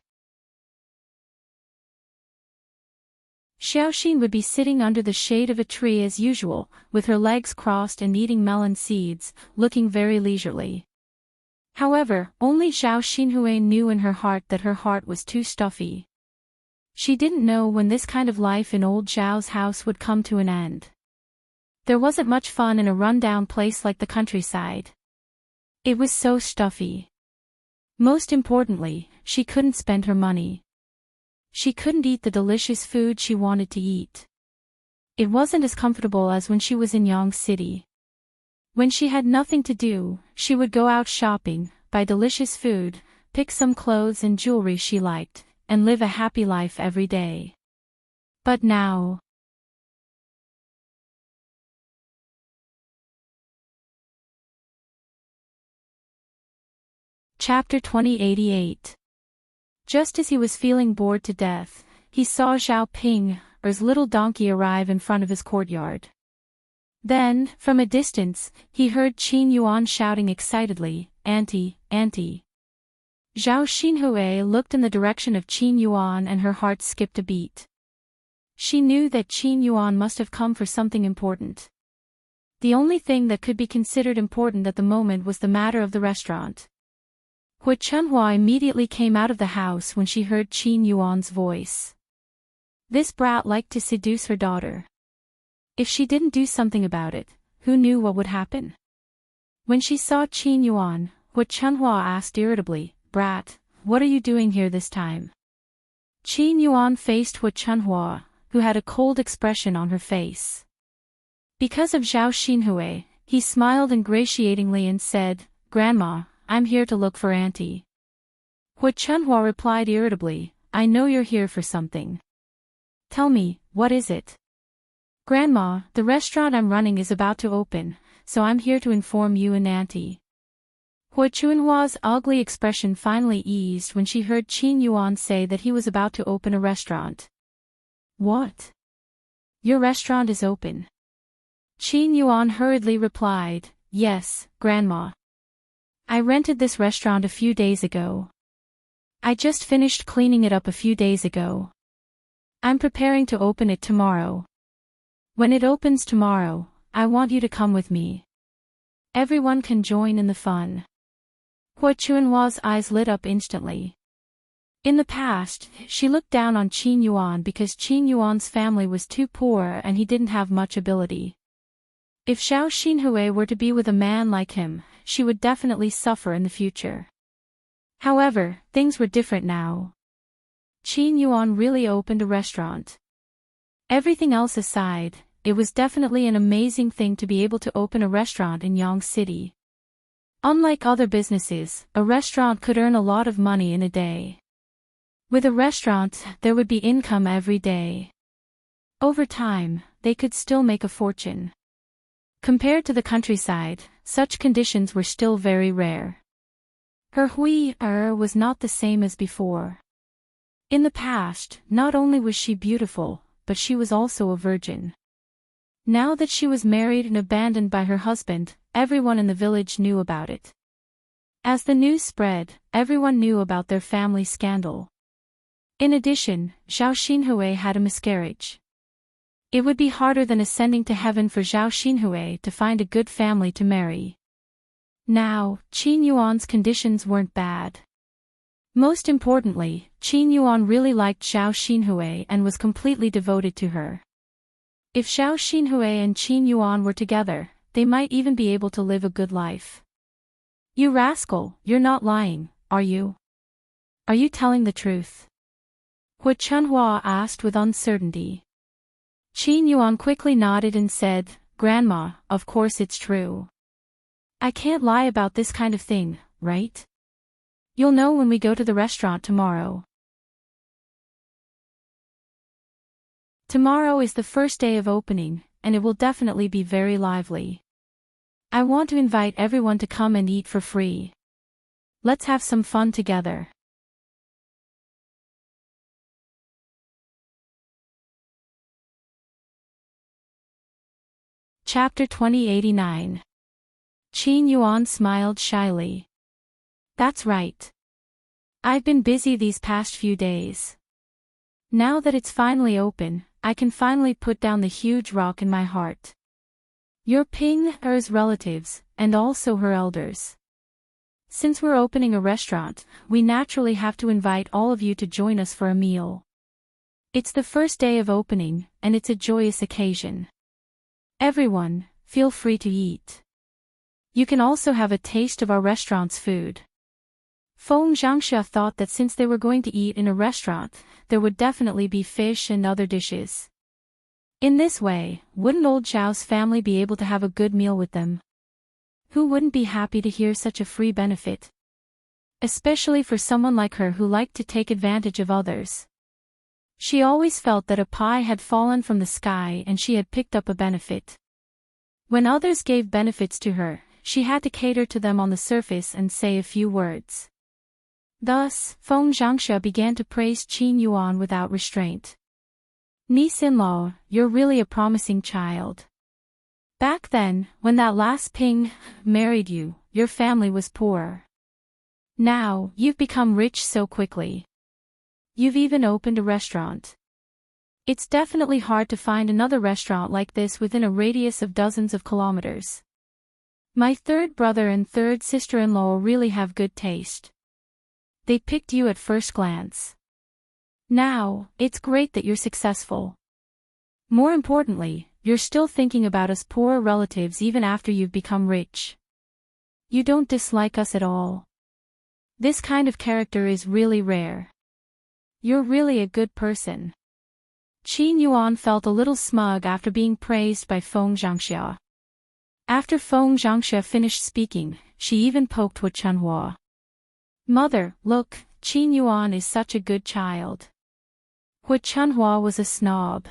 Xiaoxin would be sitting under the shade of a tree as usual, with her legs crossed and eating melon seeds, looking very leisurely. However, only Zhao Xinhui knew in her heart that her heart was too stuffy. She didn't know when this kind of life in old Zhao's house would come to an end. There wasn't much fun in a rundown place like the countryside. It was so stuffy. Most importantly, she couldn't spend her money. She couldn't eat the delicious food she wanted to eat. It wasn't as comfortable as when she was in Yang City. When she had nothing to do, she would go out shopping, buy delicious food, pick some clothes and jewelry she liked, and live a happy life every day. But now... Chapter 2088. Just as he was feeling bored to death, he saw Zhao Ping's little donkey arrive in front of his courtyard. Then, from a distance, he heard Qin Yuan shouting excitedly, "Auntie, auntie." Zhao Xinhui looked in the direction of Qin Yuan and her heart skipped a beat. She knew that Qin Yuan must have come for something important. The only thing that could be considered important at the moment was the matter of the restaurant. Hu Chunhua immediately came out of the house when she heard Qin Yuan's voice. This brat liked to seduce her daughter. If she didn't do something about it, who knew what would happen? When she saw Qin Yuan, Hu Chunhua asked irritably, "Brat, what are you doing here this time?" Qin Yuan faced Hu Chunhua, who had a cold expression on her face. Because of Zhao Xinhui, he smiled ingratiatingly and said, "Grandma, I'm here to look for Auntie." Hu Chunhua replied irritably, "I know you're here for something. Tell me, what is it?" "Grandma, the restaurant I'm running is about to open, so I'm here to inform you and Auntie." Hu Chunhua's ugly expression finally eased when she heard Qin Yuan say that he was about to open a restaurant. "What? Your restaurant is open?" Qin Yuan hurriedly replied, "Yes, Grandma. I rented this restaurant a few days ago. I just finished cleaning it up a few days ago. I'm preparing to open it tomorrow. When it opens tomorrow, I want you to come with me. Everyone can join in the fun." Hu Chunhua's eyes lit up instantly. In the past, she looked down on Qin Yuan because Qin Yuan's family was too poor and he didn't have much ability. If Zhao Xinhui were to be with a man like him, she would definitely suffer in the future. However, things were different now. Qin Yuan really opened a restaurant. Everything else aside, it was definitely an amazing thing to be able to open a restaurant in Yang City. Unlike other businesses, a restaurant could earn a lot of money in a day. With a restaurant, there would be income every day. Over time, they could still make a fortune. Compared to the countryside, such conditions were still very rare. Her hui was not the same as before. In the past, not only was she beautiful, but she was also a virgin. Now that she was married and abandoned by her husband, everyone in the village knew about it. As the news spread, everyone knew about their family scandal. In addition, Zhao Xinhui had a miscarriage. It would be harder than ascending to heaven for Zhao Xinhui to find a good family to marry. Now, Qin Yuan's conditions weren't bad. Most importantly, Qin Yuan really liked Zhao Xinhui and was completely devoted to her. If Zhao Xinhui and Qin Yuan were together, they might even be able to live a good life. You rascal, you're not lying, are you? Are you telling the truth? Hu Chunhua asked with uncertainty. Qin Yuan quickly nodded and said, Grandma, of course it's true. I can't lie about this kind of thing, right? You'll know when we go to the restaurant tomorrow. Tomorrow is the first day of opening, and it will definitely be very lively. I want to invite everyone to come and eat for free. Let's have some fun together. Chapter 2089. Qin Yuan smiled shyly. That's right. I've been busy these past few days. Now that it's finally open, I can finally put down the huge rock in my heart. You're Ping Er's relatives, and also her elders. Since we're opening a restaurant, we naturally have to invite all of you to join us for a meal. It's the first day of opening, and it's a joyous occasion. Everyone, feel free to eat. You can also have a taste of our restaurant's food. Feng Zhangxia thought that since they were going to eat in a restaurant, there would definitely be fish and other dishes. In this way, wouldn't old Zhao's family be able to have a good meal with them? Who wouldn't be happy to hear such a free benefit? Especially for someone like her who liked to take advantage of others. She always felt that a pie had fallen from the sky and she had picked up a benefit. When others gave benefits to her, she had to cater to them on the surface and say a few words. Thus, Feng Zhangxia began to praise Qin Yuan without restraint. Niece-in-law, you're really a promising child. Back then, when that last Ping married you, your family was poor. Now, you've become rich so quickly. You've even opened a restaurant. It's definitely hard to find another restaurant like this within a radius of dozens of kilometers. My third brother and third sister-in-law really have good taste. They picked you at first glance. Now, it's great that you're successful. More importantly, you're still thinking about us poor relatives even after you've become rich. You don't dislike us at all. This kind of character is really rare. You're really a good person. Qin Yuan felt a little smug after being praised by Feng Zhangxia. After Feng Zhangxia finished speaking, she even poked Hu Chunhua. Mother, look, Qin Yuan is such a good child. Hu Chunhua was a snob.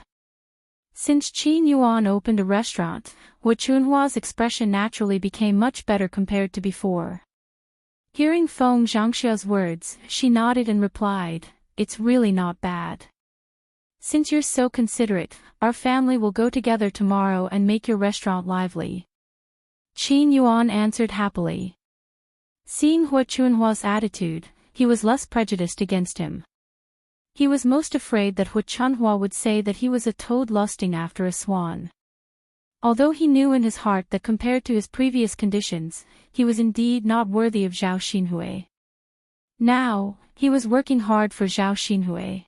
Since Qin Yuan opened a restaurant, Hu Chunhua's expression naturally became much better compared to before. Hearing Feng Zhangxia's words, she nodded and replied, It's really not bad. Since you're so considerate, our family will go together tomorrow and make your restaurant lively. Qin Yuan answered happily. Seeing Hu Chunhua's attitude, he was less prejudiced against him. He was most afraid that Hu Chunhua would say that he was a toad lusting after a swan. Although he knew in his heart that compared to his previous conditions, he was indeed not worthy of Zhao Xinhui. Now, he was working hard for Zhao Xinhui.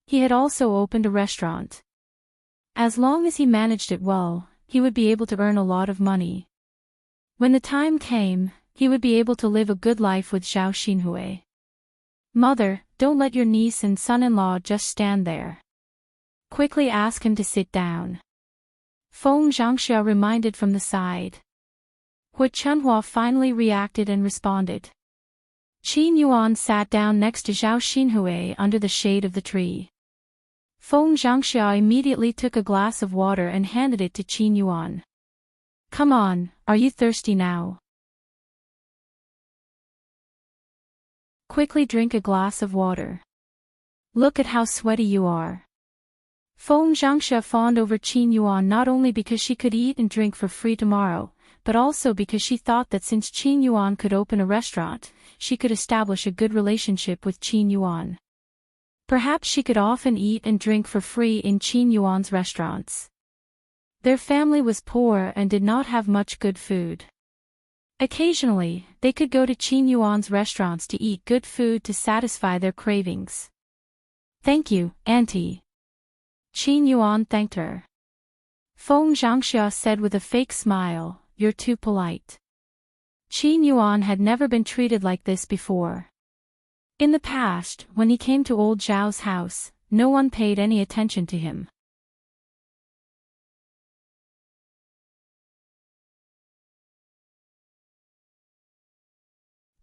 He had also opened a restaurant. As long as he managed it well, he would be able to earn a lot of money. When the time came, he would be able to live a good life with Zhao Xinhui. Mother, don't let your niece and son-in-law just stand there. Quickly ask him to sit down. Feng Zhangxia reminded from the side. Hu Chunhua finally reacted and responded. Qin Yuan sat down next to Zhao Xinhui under the shade of the tree. Feng Zhangxia immediately took a glass of water and handed it to Qin Yuan. Come on, are you thirsty now? Quickly drink a glass of water. Look at how sweaty you are. Feng Zhangxia fawned over Qin Yuan not only because she could eat and drink for free tomorrow, but also because she thought that since Qin Yuan could open a restaurant, she could establish a good relationship with Qin Yuan. Perhaps she could often eat and drink for free in Qin Yuan's restaurants. Their family was poor and did not have much good food. Occasionally, they could go to Qin Yuan's restaurants to eat good food to satisfy their cravings. Thank you, Auntie. Qin Yuan thanked her. Feng Zhangxia said with a fake smile, "You're too polite." Qin Yuan had never been treated like this before. In the past, when he came to old Zhao's house, no one paid any attention to him.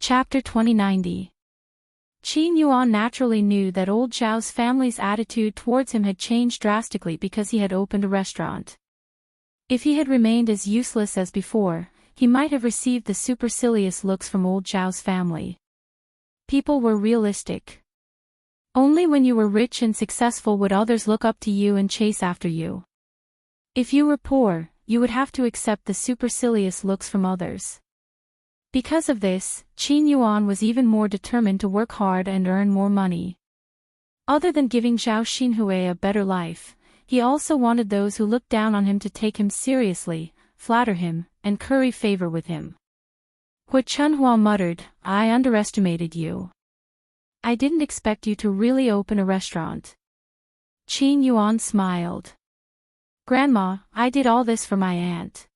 Chapter 2090. Qin Yuan naturally knew that old Zhao's family's attitude towards him had changed drastically because he had opened a restaurant. If he had remained as useless as before, he might have received the supercilious looks from old Zhao's family. People were realistic. Only when you were rich and successful would others look up to you and chase after you. If you were poor, you would have to accept the supercilious looks from others. Because of this, Qin Yuan was even more determined to work hard and earn more money. Other than giving Zhao Xinhui a better life, he also wanted those who looked down on him to take him seriously, flatter him, and curry favor with him. Hu Chunhua muttered, "I underestimated you. I didn't expect you to really open a restaurant." Qin Yuan smiled. "Grandma, I did all this for my aunt."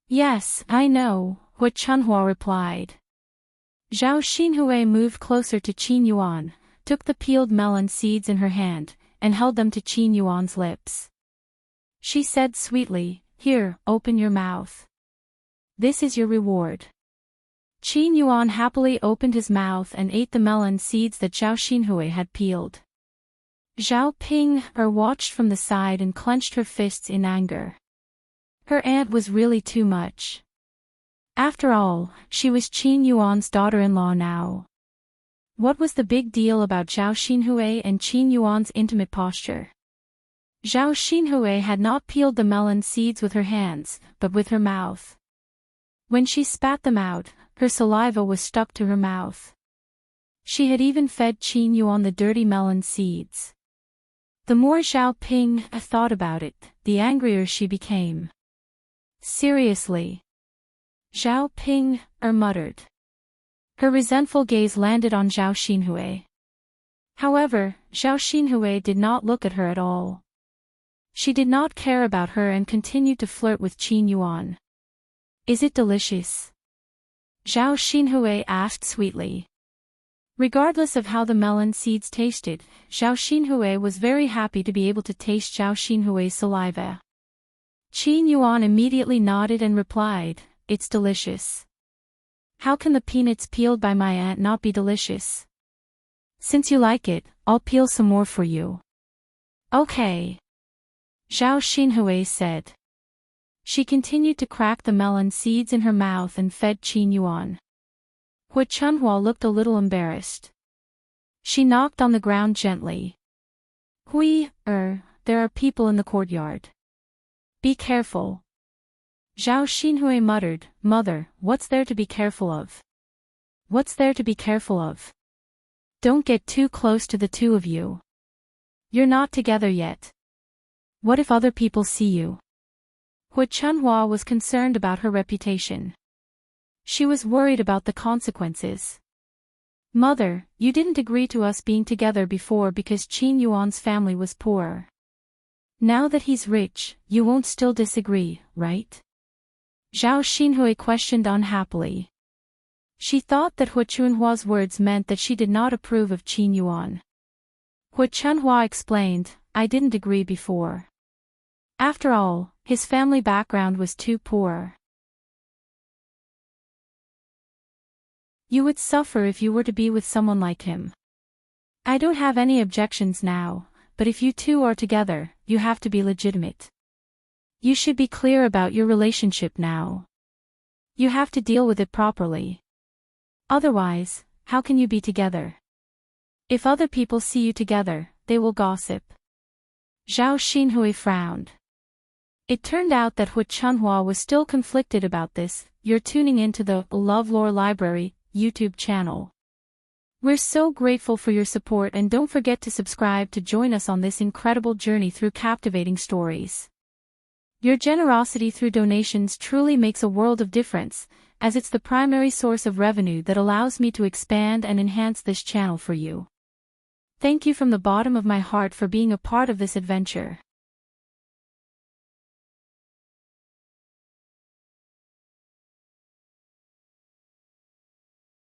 "Yes, I know," Hu Chunhua replied. Zhao Xinhui moved closer to Qin Yuan, took the peeled melon seeds in her hand, and held them to Qin Yuan's lips. She said sweetly, "Here, open your mouth. This is your reward." Qin Yuan happily opened his mouth and ate the melon seeds that Zhao Xinhui had peeled. Zhao Ping watched from the side and clenched her fists in anger. Her aunt was really too much. After all, she was Qin Yuan's daughter-in-law now. What was the big deal about Zhao Xinhui and Qin Yuan's intimate posture? Zhao Xinhui had not peeled the melon seeds with her hands, but with her mouth. When she spat them out, her saliva was stuck to her mouth. She had even fed Qin Yuan the dirty melon seeds. The more Zhao Ping thought about it, the angrier she became. "Seriously?" Zhao Ping muttered. Her resentful gaze landed on Zhao Xinhui. However, Zhao Xinhui did not look at her at all. She did not care about her and continued to flirt with Qin Yuan. "Is it delicious?" Zhao Xinhui asked sweetly. Regardless of how the melon seeds tasted, Zhao Xinhui was very happy to be able to taste Zhao Xinhui's saliva. Qin Yuan immediately nodded and replied, "It's delicious." "How can the peanuts peeled by my aunt not be delicious?" "Since you like it, I'll peel some more for you." "Okay," Zhao Xinhui said. She continued to crack the melon seeds in her mouth and fed Qin Yuan. Hu Chunhua looked a little embarrassed. She knocked on the ground gently. "Hui, there are people in the courtyard. Be careful." Zhao Xinhui muttered, "Mother, what's there to be careful of?" "What's there to be careful of? Don't get too close to the two of you. You're not together yet. What if other people see you?" Hu Chunhua was concerned about her reputation. She was worried about the consequences. "Mother, you didn't agree to us being together before because Qin Yuan's family was poor. Now that he's rich, you won't still disagree, right?" Zhao Xinhui questioned unhappily. She thought that Hu Chunhua's words meant that she did not approve of Qin Yuan. Hu Chunhua explained, "I didn't agree before. After all, his family background was too poor. You would suffer if you were to be with someone like him. I don't have any objections now, but if you two are together, you have to be legitimate. You should be clear about your relationship now. You have to deal with it properly. Otherwise, how can you be together? If other people see you together, they will gossip." Zhao Xinhui frowned. It turned out that Hu Chunhua was still conflicted about this. You're tuning into the LoveLore Library YouTube channel. We're so grateful for your support, and don't forget to subscribe to join us on this incredible journey through captivating stories. Your generosity through donations truly makes a world of difference, as it's the primary source of revenue that allows me to expand and enhance this channel for you. Thank you from the bottom of my heart for being a part of this adventure.